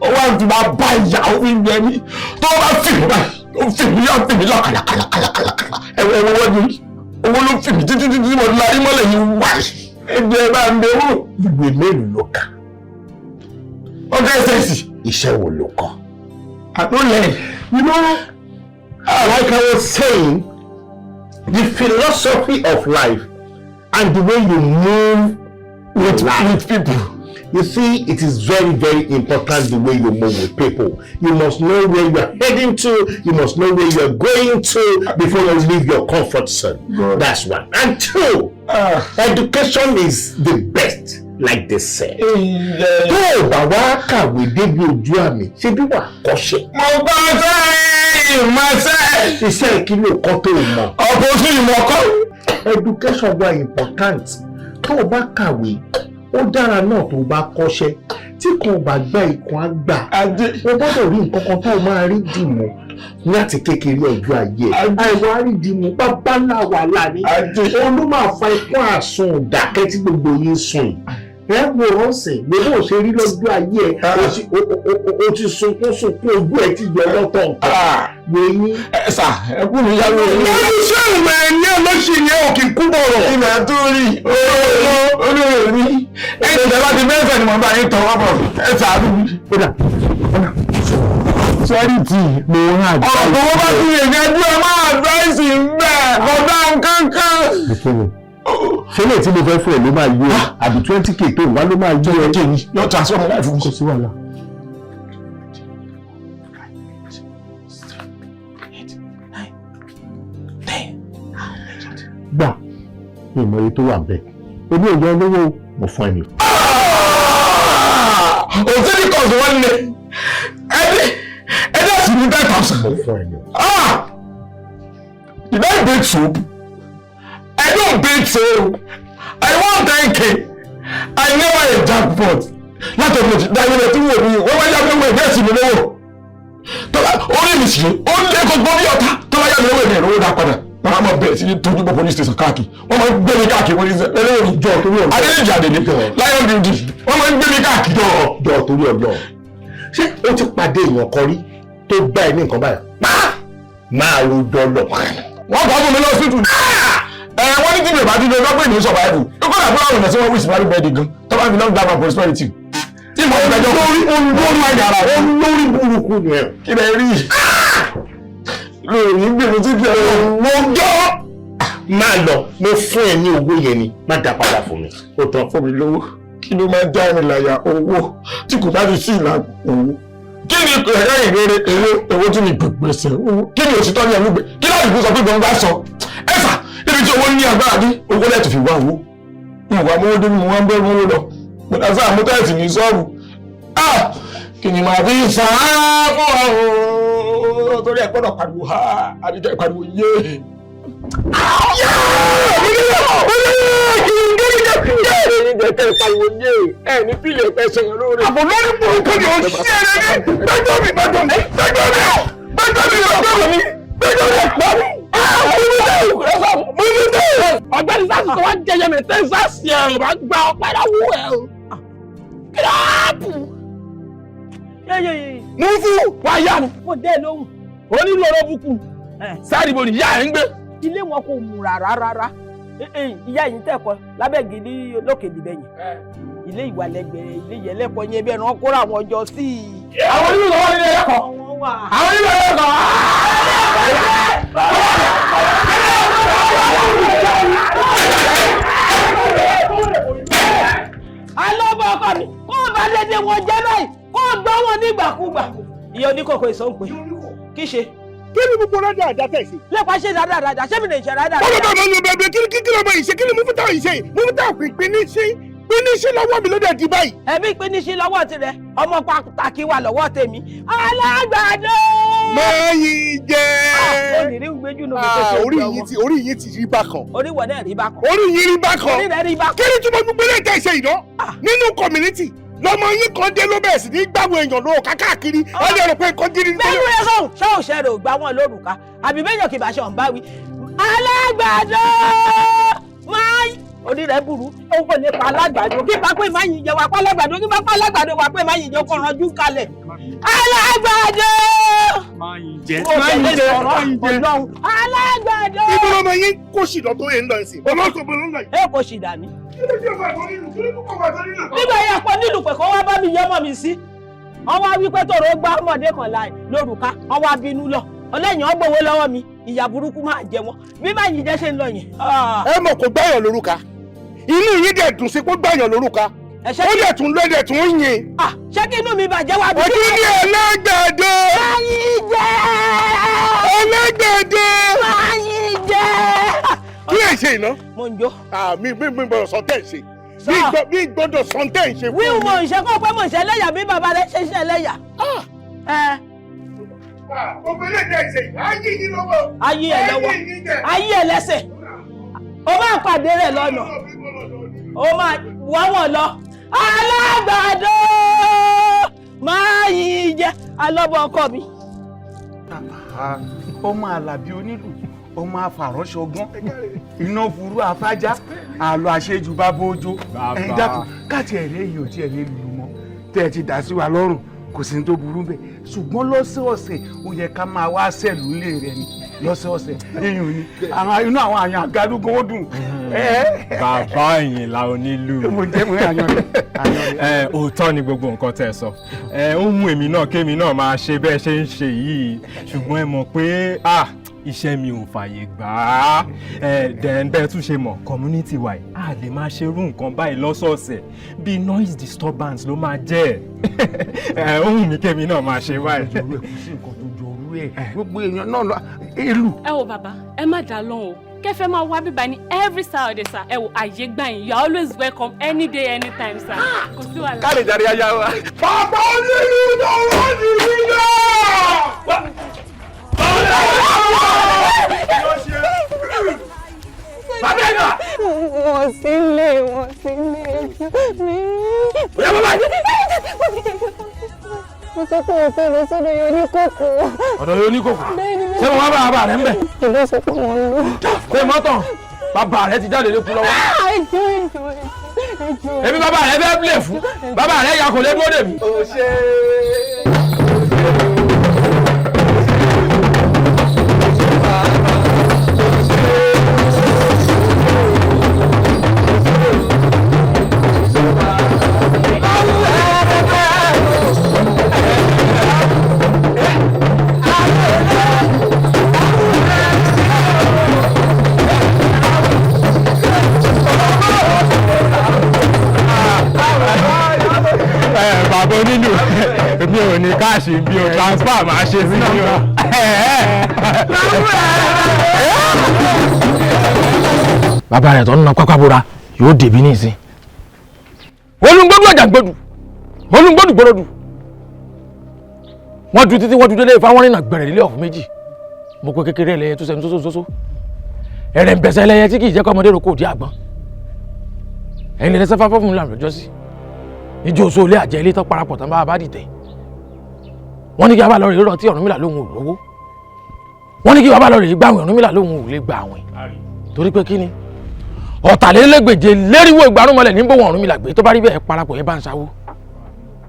[SPEAKER 12] Ó wá ti máa bá ìyàwó mi gbẹ ní. Tó bá fi mí báyìí, ó fi mí yá fi mí lọ kàlàkàlàkàlàkàlà. Ẹ̀wọ̀n wọ́n ni owó ló fi mí títí mo la ìmọ̀lẹ̀ yìí wáyé. Ẹ bá ń gbé owó.
[SPEAKER 14] Ìwé mélòó ló kà?
[SPEAKER 12] Ọjọ́ ẹsẹ̀sì.
[SPEAKER 14] Iṣẹ́ wo ló kọ́?
[SPEAKER 12] Àtúnlẹ̀.
[SPEAKER 14] You know, like I was saying, the philosophy of life and the way you move with people. You see, it is very, very important the way you move with people. You must know where you are heading to. You must know where you are going to before you leave your comfort zone. Good. That's one. And two, education is the best, like they say. Tó o bá wá kàwé débi ojú àmì, ṣé bí wàá kọ́ṣẹ́?
[SPEAKER 12] Mo bá sẹ́yìn.
[SPEAKER 14] Iṣẹ́ kí ló kọ́ tó o mọ̀?
[SPEAKER 12] Ọ̀pọ̀ sí ìmọ̀ kọ́.
[SPEAKER 14] Education wa important. Tó o bá kàwé, ó dára náà tó o bá kọ́ṣẹ́. Tí kò bá gbá ikùn á gbà. O gbọ́dọ̀ rí nǹkan kan tó o máa rí dìmú láti kékeré ọjọ́ ayé. Àìwá rí dìmú bábá ńlá wàhálà ni. Òun ló máa fa ikú àsun ìdákẹ́ tí gbogbo yín sùn. ẹ wo ọ̀sẹ̀ gbogbo ṣe rí lọ́jọ́ ayé ẹ o ti sunkún ojú ẹ ti yọ lọ́tọ̀ wẹ̀yìn.
[SPEAKER 9] sà ẹ kú mi yálò yìí.
[SPEAKER 14] wọ́n ní ṣé ìwé ẹ̀yẹ lọ́sìn yẹn ò kì í kú bọ̀rọ̀.
[SPEAKER 9] ìgbà tó rí olóòrè mi ẹ̀yìn ìjọba ti mẹ́fẹ̀ẹ́ ni mo bá yín tọwọ́ bọ̀ ẹ sàánú mi.
[SPEAKER 14] sọ́rí tí mo rán àgbà.
[SPEAKER 9] ọ̀pọ̀ wọn bá tún lè gẹ́jú ẹ máa àdúráìsì ń bẹ̀ kọ̀dá nǹkankan.
[SPEAKER 14] ṣé lè tí mo fẹ́ fún ẹ ló máa yọ àbí 20k tó wá ló máa yọ ẹ.
[SPEAKER 9] yóò transfer my life.
[SPEAKER 14] kò sí wàhálà. gbà ní ìmọ̀ iye tó wà bẹ́ẹ̀ omi ò yọ olówó mo fún ẹ ní.
[SPEAKER 9] òtí ní kọ̀ọ̀sì wọn lè ẹdí sì ní 10,000.
[SPEAKER 14] mo fún ẹ ní.
[SPEAKER 9] Did I bake soup? I don't bake soap. I want 10k. I never a jackpot. Láti ọ̀pọ̀ ti dáyé lọ tí wò ní wọ́n wá yá mi lówó ìbẹ́ẹ̀sì mi lówó. Tọ́lá orí mi sì ó lé gbogbo bí ọ̀tá tọ́lá yá mi lówó ìbẹ̀rẹ̀ owó dá padà. Wọ́n máa bẹ̀rẹ̀ sí ní tójú bọ́ police station káàkiri. Wọ́n máa ń gbé mi káàkiri wọ́n ní sẹ́ ẹlẹ́rìí ìjọ torí ọ̀dọ́. Adéníjì Àdèní Lion Building wọ́n máa ń gbé mi káàkiri.
[SPEAKER 14] jọ torí ọ̀dọ́. ṣé o ti pàdé èèyàn kan rí tó bá ẹ ní nǹkan báyìí? máa ro dọ́lọ̀.
[SPEAKER 9] Wọ́n kọ́ fún mi lọ́sítù. Wọ́n ní tí mi ò bá dídé lọ́pẹ́ ní survival. Ó kọ́ dàbí àwọn ọ̀nà tí wọ́n wí sí marry bed gan. Tọ́ba fi long down and prosperity. Tí mo ń gbẹjọ́ olórí máa yàrá
[SPEAKER 14] olórí burúkú ni ẹ.
[SPEAKER 9] kí lẹ rí lórí gbèrú títí ẹ̀rọ
[SPEAKER 14] mọ́jọ́ máa lọ mo fún ẹ ní owó yẹn ni má dá padà fún mi.
[SPEAKER 9] ó tán fún mi lówó kí ló máa ń já ẹni láyà owó tí kò bá ti sí ìlà owó kí ni ẹ̀rọ ìrere owó tí ni gbèsè owó kí ni òṣìṣẹ́ ní ẹlúgbẹ kí láti fi sọ pé gbọ̀ngàn bá sọ ẹ̀fà níbi tí owó ní agbára dé owó lẹ́tù fi wá owó ìwà mọ́wó dé mo wá ń bẹ́ mọ́wó lọ gbọ́dọ̀ sáà mú tẹ́ẹ̀tì ní sọ́ọ̀bù kí ni màá fi sàá fún àwọn torí ẹ̀ gbọ́dọ̀ pariwo ha àbíkẹ́ pariwo yé. Ẹni fílẹ̀ pẹ̀sẹ̀ yẹn lórí. Àbò lórí burúkú ni o ṣí ẹrẹ ní. Gbẹ́jọ́ mi gbẹ́jọ́ mi gbẹ́jọ́ mi gbẹ́jọ́ mi gbẹ́jọ́ mi gbẹ́jọ́ mi pa mi. Ọ̀gbẹ́ni sáàsì tó wá jẹjẹ mi tẹ́ sáàsì ẹ̀ bá gba ọ̀pá ìdáwó ẹ̀ o. Kíláàpù. Mú fún wáyà ni.
[SPEAKER 3] Mo dé lóhùn.
[SPEAKER 9] Onílòrò bukú. Sáré ibo ni ìyá ẹ̀ ń gbé.
[SPEAKER 3] Ilé wọn kò mú rárá. Ìyá yìí tẹ̀kọ́ lábẹ́ gidi lókè níbẹ̀ yẹn. Ilé ìwà lẹ́gbẹ̀ẹ́ ilé yẹn lẹ́kọ̀ọ́ yẹn bẹ́ẹ̀ náà kóra àwọn ọjọ́ sí i.
[SPEAKER 9] Àwọn onílò wọn ní ẹ̀kọ́. Àwọn onílò ẹ̀kọ́.
[SPEAKER 3] Alọ́bọ̀ ọkọ mi kó o bá dédé wọn jẹ́ báyìí kó o gbọ́ wọn nígbàkúgbà. Ìyá oníkòkò ìsọ̀npẹ̀ kí ṣe.
[SPEAKER 2] Kí ni gbogbo rádà àdá tẹ̀ sí?
[SPEAKER 3] Lẹ́pàá ṣe dáadáa ṣé mi lè ṣe dáadáa.
[SPEAKER 2] Wọ́n bá mi lọ bẹ̀bẹ̀ kí ló máa ṣe kí ni mo fún táwọn ìṣe mo fún táwọn pínísí lọ́wọ́ mi ló dẹ̀ di báyìí.
[SPEAKER 3] Ẹ̀mí pínísí lọ́wọ́ tirẹ̀ ọmọ pàtàkì wà lọ́wọ́ tèmi. Alágbàdo.
[SPEAKER 2] Mẹ́yìn jẹ́.
[SPEAKER 3] Onírìí gbẹ́jú nù mí tó ṣe
[SPEAKER 2] gbọ́. Orí yìí ti rí bákan.
[SPEAKER 3] Orí wọ̀ náà rí bákan.
[SPEAKER 2] Orí yìí rí bákan.
[SPEAKER 3] Orí rẹ̀ rí bákan.
[SPEAKER 2] Kí ni tí mo gbé lè tẹ̀ ṣe ìdán? Nínú community lọmọ yín kan dé ló bẹ̀rẹ̀ sí ní gbàgbọ́ èèyàn lóò káàkiri wọ́n lè rò pé nǹkan gidi ní.
[SPEAKER 3] bẹ́ẹ̀ ni sọ́hùn ṣọ́hùn ṣẹ́rẹ̀ ò gbà wọ́n lórúkà àbí bẹ́yàn kì bá ṣe ọ̀nbá wí. Alágbàdo máa orí rẹ̀ burú ó kò ní pa alágbàdo kí bá pé máa yìn jẹ wà pa alágbàdo kí bá pa alágbàdo wà pé máa yìn jẹ kó ranjú kalẹ̀. Alágbàdo.
[SPEAKER 2] máa yìn jẹ alágbàdo. ibo lọmọ yín kó sì lọ tó yẹ ń lọ sí. ọlọ́sọ̀ bọ̀ ló ń lọ yìí.
[SPEAKER 3] ẹ kò sì dà mí. nígbà yẹn pọ̀ nílùú pẹ̀ kó wá bá mi yọmọ mi sí. wọ́n wá wí pé tòrò gbá ọmọdé kan láì lórúkà wọ́n wá bínú lọ ọlẹ́yìn ọgbọ̀wọ́ lọ́wọ́ mi ìyà burúkú máa jẹ wọn bí máa yìí jẹ́ ṣe ń lọ yẹn.
[SPEAKER 2] ẹ mọ̀ kó gbáyàn lórúkà inú yín dẹ̀ dùn sí kó gbáyàn lórúkà ó dẹ̀ tún lọ́dẹ̀ tún ń yin.
[SPEAKER 3] ṣé kí inú mi bàjẹ́ wá bí.
[SPEAKER 2] ojú ní Alágbàdo.
[SPEAKER 3] máa yìí jẹ́.
[SPEAKER 2] Alágbàdo.
[SPEAKER 3] máa yìí jẹ́.
[SPEAKER 2] kí ẹ ṣe iná.
[SPEAKER 3] mo ń jó.
[SPEAKER 2] mi gbọ́dọ̀ sọ tẹ̀ ṣe bí gbọ́dọ̀ sọ tẹ̀ ṣe.
[SPEAKER 3] wíwù mo ń ṣe kó pé mo ń ṣe ẹlẹ́yà bí bàbá rẹ̀ ṣe ṣe ẹlẹ́yà.
[SPEAKER 2] Ògbélé jẹ́ ìṣe ayé yín lọ́wọ́.
[SPEAKER 3] Ayé ẹ̀ lọ́wọ́. Ayé ẹ̀ lẹ́sẹ̀. O máa pàdé rẹ̀ lọ́nà. O máa wá wọn lọ. Alágbàdo máa yí jẹ́ alọ́bọ̀ ọkọ mi.
[SPEAKER 11] Ọmọ Àlàbí onílù ọmọ afàránṣọgbọ́n iná furu afájá àlọ́ àṣejù bá bójó ẹ dákun káàtì ẹ̀rẹ́ yìí ò tiẹ̀ lè lù mọ́ tẹ́ ẹ ti dà sí wa lọ́rùn kò sí ní tó burú bẹ́ẹ̀ ṣùgbọ́n lọ́sọ̀ọ̀sẹ̀ ó yẹ ká máa wá sẹ́ẹ̀lú ilé rẹ ni lọ́sọ̀ọ̀sẹ̀ èèyàn ni inú àwọn àyàn àgádùn ó dùn.
[SPEAKER 15] bàbá ẹ̀yìn la onílù òótọ́ ni gbogbo nǹkan tẹ́ ẹ sọ ó mú èmi náà kémi náà máa ṣe bẹ́ẹ̀ ṣe ń ṣe yìí ṣùgbọ́n ẹ mọ̀ pé iṣẹ́ mi ò fàyè gbà á then bẹ́ẹ̀ tún ṣe mọ̀ community wa yìí a lè máa ṣerú nǹkan báyìí lọ́sọ̀ọ̀sẹ̀ bíi noise disturbance ló máa jẹ́ ohun mi kémi náà máa ṣe báyìí.
[SPEAKER 11] ìjọba kò sí nǹkan tó jọ orú ẹ gbogbo èèyàn náà lọ ìlú.
[SPEAKER 13] ẹ wo bàbá ẹ má dá lóhùn o kẹfẹ máa wá bíbá ní every Saturday sir ẹ wo àyè gbà yín you are always welcome any day anytime sir kò sí wàhálà.
[SPEAKER 11] ká lè darí ayá wa.
[SPEAKER 9] bàbá onílù lọ́wọ́ ní nílẹ̀.
[SPEAKER 7] Wọ́n sílé mi.
[SPEAKER 9] Bóyá bàbá yìí.
[SPEAKER 7] Mo sọ pé mo fẹ́ lọ sọ́dọ̀ yóò ní kòkó.
[SPEAKER 9] Ọ̀dọ̀ yóò ní kòkó. Ṣé mo wá bá bàbá rẹ̀ ń bẹ̀?
[SPEAKER 7] Ìlú sọ pé wọ́n lọ.
[SPEAKER 9] Ṣé mọ́tò bàbá rẹ̀ ti jáde lékú lọ́wọ́?
[SPEAKER 7] Ẹjọ́.
[SPEAKER 9] Èmi bàbá rẹ̀ fẹ́ bílẹ̀ fún. Bàbá rẹ̀ ya kò lé dúró dè mí.
[SPEAKER 15] bàbá onílù mi ò ní káàṣì bí o transfer máa ṣe sí ní o.
[SPEAKER 9] bàbá rẹ̀ tó ń na pápá bora yóò dèbí nísìn. olùgbòdù àjàgbòdù olùgbòdù gbòdòdù wọ́n ju títí wọ́n ju délé ìfáwọn rìnnà gbẹ̀rẹ̀ nílé ọ̀fun méjì mo pé kékeré ẹlẹ́yẹ tó sẹ́nu sósósósó ẹ̀rẹ̀ ń bẹ̀sẹ̀ ẹlẹ́yẹ tí kì í jẹ́ kọ́ ọmọdé rò kò dí àgbọn ẹ̀yin lè lẹ́sẹ̀ fáfọ́ fún mi lànà lọ́jọ́ sí ìjọ oṣù olé àjẹ ilé tó parapọ̀ tán bá dìtẹ̀ wọ́n ní kí bàbá lọ rèé rọ tí Ọ̀rúnmìlà lóhun ò lówó wọ́n ní kí bàbá lọ rèé gbàwìn Ọ̀rúnmìlà lóhun ò lè gbà àwìn torí pé kí ni ọ̀tàlélẹ́gbèje léríwó ìgbàrúnmọlẹ̀ ní bòwọ̀n Ọ̀rúnmìlà gbé tó bá rí bẹ́ẹ̀ parapọ̀ yẹn bá ń sáwó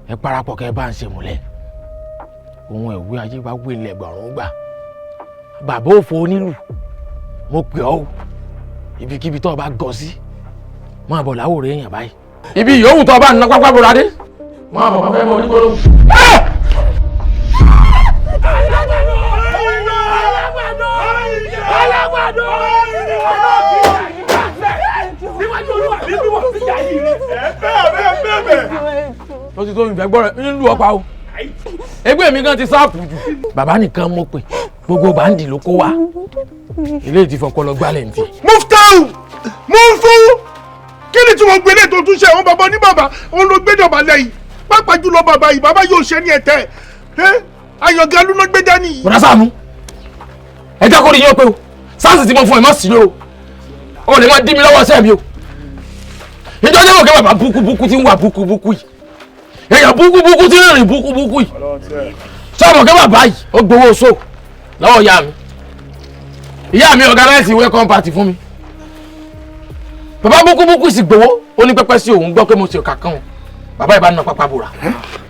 [SPEAKER 9] ẹ parapọ̀ kẹ́ ẹ bá ń ṣe múlẹ̀ ohun ẹ̀wé ayé wa wé ilẹ̀ gbọ̀rún gbà bàbá òfò onílù mo pè ọ́ ibikíbi tó o bá gọ sí máa bọ̀ láwòrán èèyàn báyìí ibi yòówù tó o bá ń ná pápá bọ̀rọ̀ adé máa bọ̀ máa fẹ́ mọ onígbòrò.
[SPEAKER 7] Alagbado! Níwájú olúwa mi bí wọ́n ti yá yìí rẹ̀. Bẹ́ẹ̀.
[SPEAKER 9] Tó ti tó ìfẹ́ gbọ́rọ̀ nílùú ọ̀pá o. Ẹgbẹ́ mi gan ti sáàpù jù. Bàbá nìkan mo pè gbogbo bàǹdì ló kó wa. Ilé ti fọpọlọ gbálẹ̀ ntì.
[SPEAKER 2] Muftau! Mufu! Kí ni tí wọ́n gbélé tó tún ṣe àwọn bàbá oníbàbà òun ló gbéjọba lẹ́yìn? Pápá jùlọ bàbá yìí, bàbá yóò ṣe ní ẹ̀tẹ́. Ayọ̀gá ló ná gbé dání.
[SPEAKER 9] Bọ̀dá Sàámú, ẹ jẹ́ kó rí yín ó pé o. Sáàsì tí mo fún ẹ má sí o. O lè má dí mi lọ́wọ́ sẹ́ẹ̀ mi o. Ìjọ jẹ́ òkè bàbá búkúbúkú tí ń wà búkúbúkú yìí. Èèyàn búkúbúkú tí ń rìn búkúbúkú yìí. Sọ́ọ̀mù kẹ́ bàbá yìí ó gbowó oṣó lọ́wọ́ ìyá mi. Ìyá mi organize welcome party fún mi. Bàbá búkúbúkú sì gbowó ó ní pẹ́pẹ́ sí òun gbọ́ pé mo ṣe òkà kan o. Bàbá yìí bá ná pápá bora.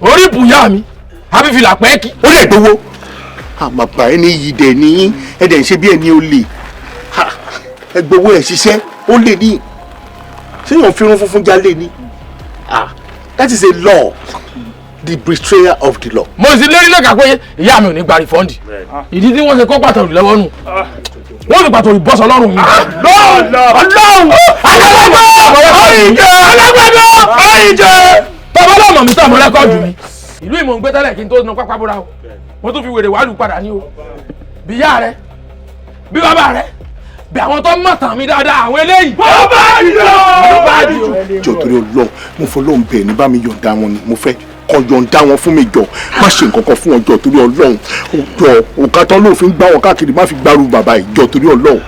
[SPEAKER 9] Orí ìbù ìyá mi àbí fìlà pẹ́ẹ́kì.
[SPEAKER 14] Ó lè gbowó. Àmàgbà ẹni yìí dẹ̀ ní ẹ̀dẹ̀ ń ṣe bí ẹni ó lè. Ẹ gbowó ẹ̀ ṣiṣẹ́ ó lè ní. Ṣé yàn fi irun funfun jálè ni? That is a law. The betrayer of the law.
[SPEAKER 9] Mo sì lérí lẹ́ka pé ìyá mi ò ní gba rìfọ́ǹdì. Ìdí tí wọ́n ṣe kọ́ pàtàkì lọ́wọ́ nù. Wọ́n ní pàtàkì bọ́sọ̀ lọ́rùn yìí. Ọlọ́run! Ọlọ́gbàdọ́! Bàbá lọ́mọ mi tọ́ mọ́ rẹ́kọ́ọ̀dù mi. Ìlú ìmọ̀ ń gbé tẹ́lẹ̀ kí n tó na pápá bóra o. Mo tún fi wèrè wàálù padà ní o. Bí ìyá rẹ, bí bàbá rẹ, bí àwọn tó mọ̀ tàn mí dáadáa àwọn eléyìí. Bàbá àdìo!
[SPEAKER 14] Jọ̀ọ́ torí Ọlọ́run, mo fọlọ́run bẹ̀ ní bá mi yọ̀ǹda wọn ni mo fẹ́ kó yọ̀ǹda wọn fún mi jọ má ṣe nǹkan kan fún wọn jọ̀ọ́ torí Ọlọ́run jọ òkà tán ló fi ń gbá wọn káàkiri má fi gbárù bàbá yìí jọ̀ọ́ torí Ọlọ́run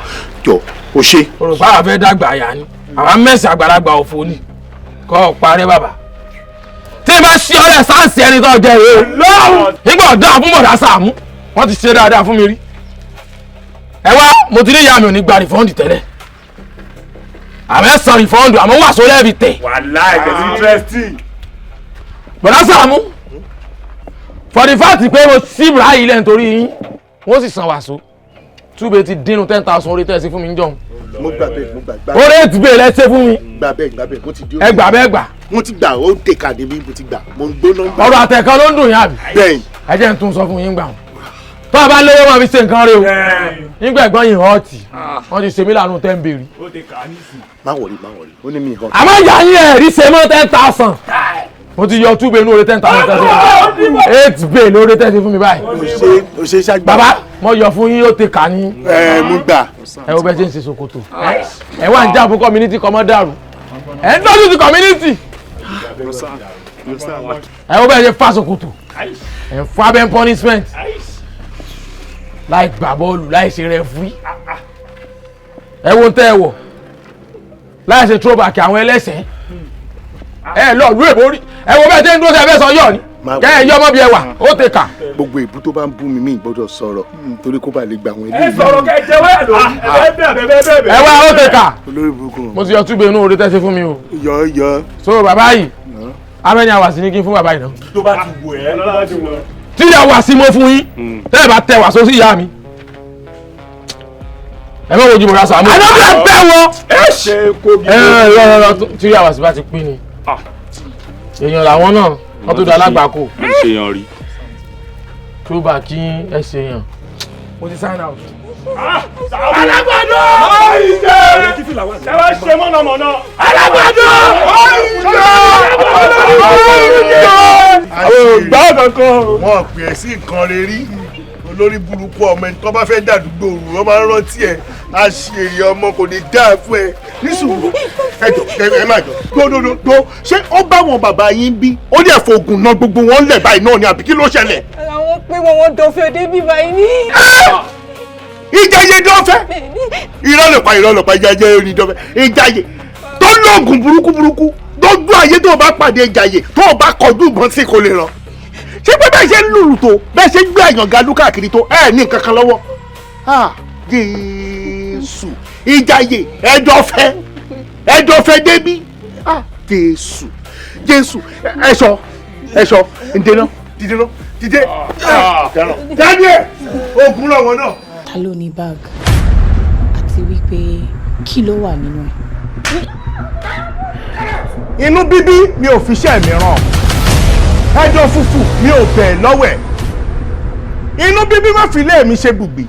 [SPEAKER 14] jọ o ṣe.
[SPEAKER 9] Òrùka àwa fẹ́ dàgbà àyà ni àwa mẹ́sì àgbàlagbà òfò ni kọ́ ọ parẹ́ bàbá. Tí ì bá ṣí ọ̀rẹ́ sáǹsì ẹni tó jẹ èé lọ́rùn nígbà ọ̀dọ́ àfúnbọ̀dá Sàámú wọ́n ti ṣe dáadáa fún mi rí. ẹ wá mo ti ní ìyá mi ò ní gba rìfọ́ǹdì tẹ́lẹ̀ àmọ́ ẹ san rìfọ́ǹdì àmọ́ wà sórí ẹ̀bì tẹ̀.
[SPEAKER 11] wàláì pẹ̀lú interesting.
[SPEAKER 9] bọ̀dá Sàámú for the fact pé mo sí bra yìí lẹ́yìn torí yín wọ́n sì san wàásù túbẹ̀ ti dínú 10,000 orí tẹ̀sí fún mi jọ̀hún.
[SPEAKER 11] mo gbà bẹ́ẹ̀ mo gbà.
[SPEAKER 9] orí ètò bẹ́ẹ̀ lẹ́sẹ̀ fún mi.
[SPEAKER 11] gbà bẹ́ẹ̀ mo ti di.
[SPEAKER 9] ẹ gbà bẹ́ẹ̀ gbà.
[SPEAKER 11] mo ti gbà ó tẹ̀ka ní mi mo ti gbà mo ń gbóná.
[SPEAKER 9] ọ̀rọ̀ àtẹ̀kan ló ń dùn yín àbí.
[SPEAKER 11] bẹ́ẹ̀
[SPEAKER 9] ẹ jẹ́ n tún sọ fún yín gbà wọn. tó a bá lówó máa fi ṣe nǹkan rẹ o nígbà ẹ̀gbọ́n yìí họ́ọ̀tì wọ́n ti ṣe mí lànà tẹ́ ń béèrè.
[SPEAKER 11] má wọrí ó ní mi hàn.
[SPEAKER 9] àmọ́ ìyá yín ẹ̀ rí ṣe mọ́ 10,000 mo ti yọ 2 bẹ́ẹ̀ ní orí 10,000 8 bẹ́ẹ̀ lórí tẹ̀sí fún mi báyìí.
[SPEAKER 11] o ṣe ṣàgbà.
[SPEAKER 9] bàbá mo yọ fún yín ó ti kà ní.
[SPEAKER 11] mo gbà.
[SPEAKER 9] ẹ wo bẹ́ẹ̀ ṣe ń ṣe ṣòkòtò ẹ wá ń jà fún community kọ́mọ́dàrú ẹ ń tọ́jú ti community ẹ wo bẹ́ẹ̀ ṣe fa ṣòkòtò ẹ ń fa abẹ́ punishment láì gbà bọ́ọ̀lù láì ṣe referee ẹ wo tẹ́ ẹ wọ̀ láì ṣe throwback àwọn ẹlẹ́sẹ̀ ẹ lọ lú èbó rí ẹ wo bẹ́ẹ̀ ṣe ń dúró sí ẹ fẹ́ sọ yọ̀ ni kẹ́ ẹ yọ ọmọ bí ẹ wà ó ti kà.
[SPEAKER 11] gbogbo ìbú tó bá ń bú mi mi gbọ́dọ̀ sọ̀rọ̀ torí kó bá lè gbà wọn ilé.
[SPEAKER 9] ẹ sọ̀rọ̀ kẹ́ ẹ jẹ́ wáyà lórí ẹ wá ó ti kà
[SPEAKER 11] olórí burúkú.
[SPEAKER 9] mo ti yọ 2 bẹ́ẹ̀ ní orí tẹ́sí fún mi o.
[SPEAKER 11] yọ.
[SPEAKER 9] so bàbá yìí amẹ́ni àwàsí ni kí n fún bàbá yìí náà.
[SPEAKER 11] tó bá ti wò ẹ́ lọ́la jù lọ.
[SPEAKER 9] tí ìyá wàsí mo fún yín tẹ́ ẹ bá tẹ wàsó sí ìyá mi. ẹ má wojú bọ̀dá Sàámú. àdókòlá bẹ́ wọ. rọ tí ìyá wàsí bá ti pín ni. èèyàn làwọn náà wọ́n tó da alágbàkó.
[SPEAKER 11] ṣèyàn rí.
[SPEAKER 9] tó bá kí ẹ ṣèyàn. mo ti sign out.
[SPEAKER 5] Alagbado! Ṣé wàá ṣe mọ̀nàmọ́ná? Alagbado!
[SPEAKER 2] àwọn ògbà kankan wọn pè é sí nǹkan rẹ rí olórí burúkú ọmọ ẹni tó bá fẹ́ dàdúgbò òru wọn máa ń rántí ẹ á ṣe èrè ọmọ kò ní dáa fún ẹ nísùúrù ẹ má jọ dódódó ṣé ó bá wọn bàbá yín bí ó dẹ̀ fògùn náà gbogbo wọn lẹ̀ báyìí náà ni àbí kí ló ṣẹlẹ̀.
[SPEAKER 3] àwọn pé wọn dọ̀fẹ́ débi báyìí ní.
[SPEAKER 2] ìjàyè dọ́fẹ́ ìrọ̀lọ́pàá ìjàyè orin dọ́fẹ́ ìjàyè tó lóògùn burúkú gbogbo ayé tó o bá pàdé ìjàyè tó o bá kọjú ìbọn sí kò lè ràn ṣé pé bẹ́ẹ̀ ṣe ń lùlù tó bẹ́ẹ̀ ṣe ń gbé àyàn galú káàkiri tó ẹ̀ ní nǹkan kan lọ́wọ́ Jésù ìjàyè ẹ̀dọ̀fẹ́ débí Jésù ẹ̀ṣọ́ ǹdẹ́nà dídé Daniel ogun lọ́wọ́ náà.
[SPEAKER 1] ta ló ní báàgì àti wípé kí ló wà nínú ẹ̀.
[SPEAKER 2] inú bíbí mi ò fi iṣẹ́ mi ràn ẹjọ́ fùfù mi ò bẹ̀ lọ́wọ́ ẹ̀ inú bíbí má fi ilé mi ṣe bùgbé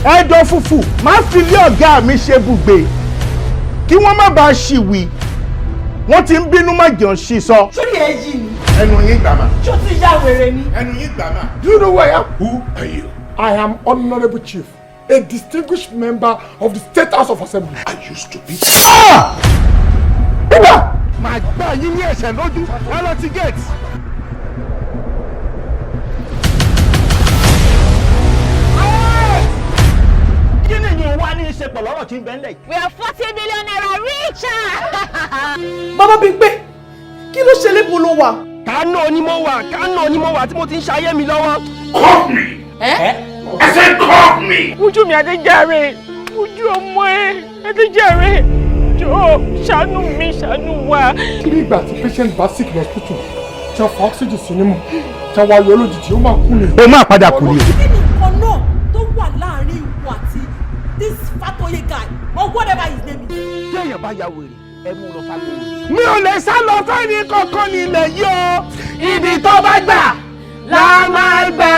[SPEAKER 2] ẹjọ́ fùfù má fi ilé ọ̀gá mi ṣe bùgbé kí wọ́n má bàa ṣì wí wọ́n ti ń bínú má jẹun ṣì sọ.
[SPEAKER 3] sórí ẹ yí ni.
[SPEAKER 2] ẹnu yín gbà má.
[SPEAKER 3] ṣó ti yá wèrè ni.
[SPEAKER 2] ẹnu yín gbà má.
[SPEAKER 4] Do you know who I am? Who are you? I am Honorable Chief, a distinguished member of the State House of Assembly.
[SPEAKER 5] I used to be.
[SPEAKER 2] Bíbá! Màá gbá yín ní ẹ̀sẹ̀ lójú, ẹ lọ ti gate.
[SPEAKER 16] Kí ni ìyẹn wá ní í ṣe pọ̀ lọ́rọ̀ tí ń bẹ ńlẹ̀ yìí?
[SPEAKER 6] We are 40 million naira richer.
[SPEAKER 3] bàbá Bímpé kí ló ṣe lébo ló wà.
[SPEAKER 16] Kánò onímọ̀ wà tí mo ti ń ṣayé mi lọ́wọ́.
[SPEAKER 5] Call me! I said call me!
[SPEAKER 7] Ojú mi Adéjàre, ojú ọmọ Adéjàre, jọ̀ọ́ ṣàánú wa.
[SPEAKER 4] Kí nígbà tí patient bá sick lọ hospital tí wọ́n fa oxygen sí nímú tí wọ́n wá yọ lójijì ó máa kú ni.
[SPEAKER 12] ó máa padà kú ni.
[SPEAKER 17] kí ni nǹkan náà tó wà láàrin ìwọ àti this Fatoye guy or whatever his name is.
[SPEAKER 16] Tí èèyàn bá ya wèrè, ẹ mú un lọ sáko wèrè.
[SPEAKER 2] Mi ò lè sá lọ fẹ́ni kankan ní ilẹ̀ yìí o. Ibi tó bá gbà la máa gbà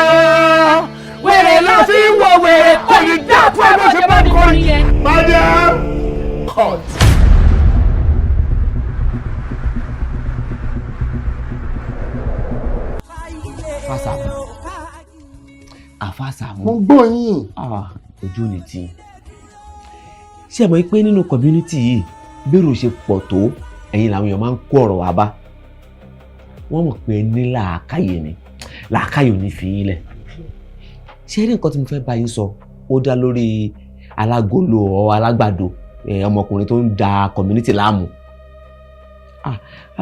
[SPEAKER 2] ọ́. Wèrè lọ sí wo wèrè kò ní dá fún ẹ ló ṣe bá kọrin. Madam court.
[SPEAKER 18] Àfàsàmù.
[SPEAKER 11] Mo gbọ́ yín.
[SPEAKER 18] Ojú ni ti. Ṣé ẹ mọ̀ pé nínú community yìí bẹ́rù ṣe pọ̀ tó ẹ̀yin làwọn èèyàn máa ń kó ọ̀rọ̀ wá bá. Wọ́n mọ̀ pé ní làákàyè ni làákàyè ò ní fi yín lẹ̀. Ṣé rí nǹkan tí mo fẹ́ bá yín sọ ó dá lórí alágolo ọ̀ alágbàdo ọmọkùnrin tó ń da community láàmú.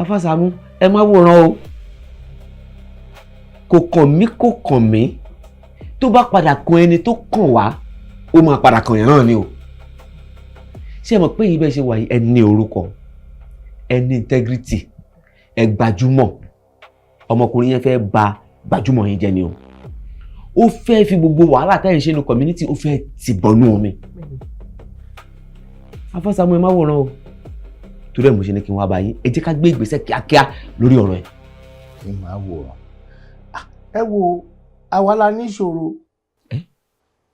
[SPEAKER 18] Àfàsàmù ẹ má wòran o. Kò kàn mí tó bá padà kan ẹni tó kàn wá ó máa padà kàn yàn náà ni o. Ṣé ẹ mọ̀ pé ibẹ̀ ṣe wà yìí ẹ ní orúkọ, ẹ ní integrity, ẹ gbajúmọ̀. Ọmọkùnrin yẹn fẹ́ bà gbajúmọ̀ yín jẹ́ ni o. Ó fẹ́ fi gbogbo wàhálà táyà ń ṣe ní community ó fẹ́ ti bọ̀nú omi. Àfà Sàámú ẹ má wòran o. Torí ẹ̀ mo ṣe ní kí n wá bá yín, ẹ jẹ́ ká gbé ìgbésẹ̀ kíákíá lórí ọ̀rọ̀ ẹ̀.
[SPEAKER 2] Ẹ má wòran. Ẹ wo àwa la ní ìṣòro.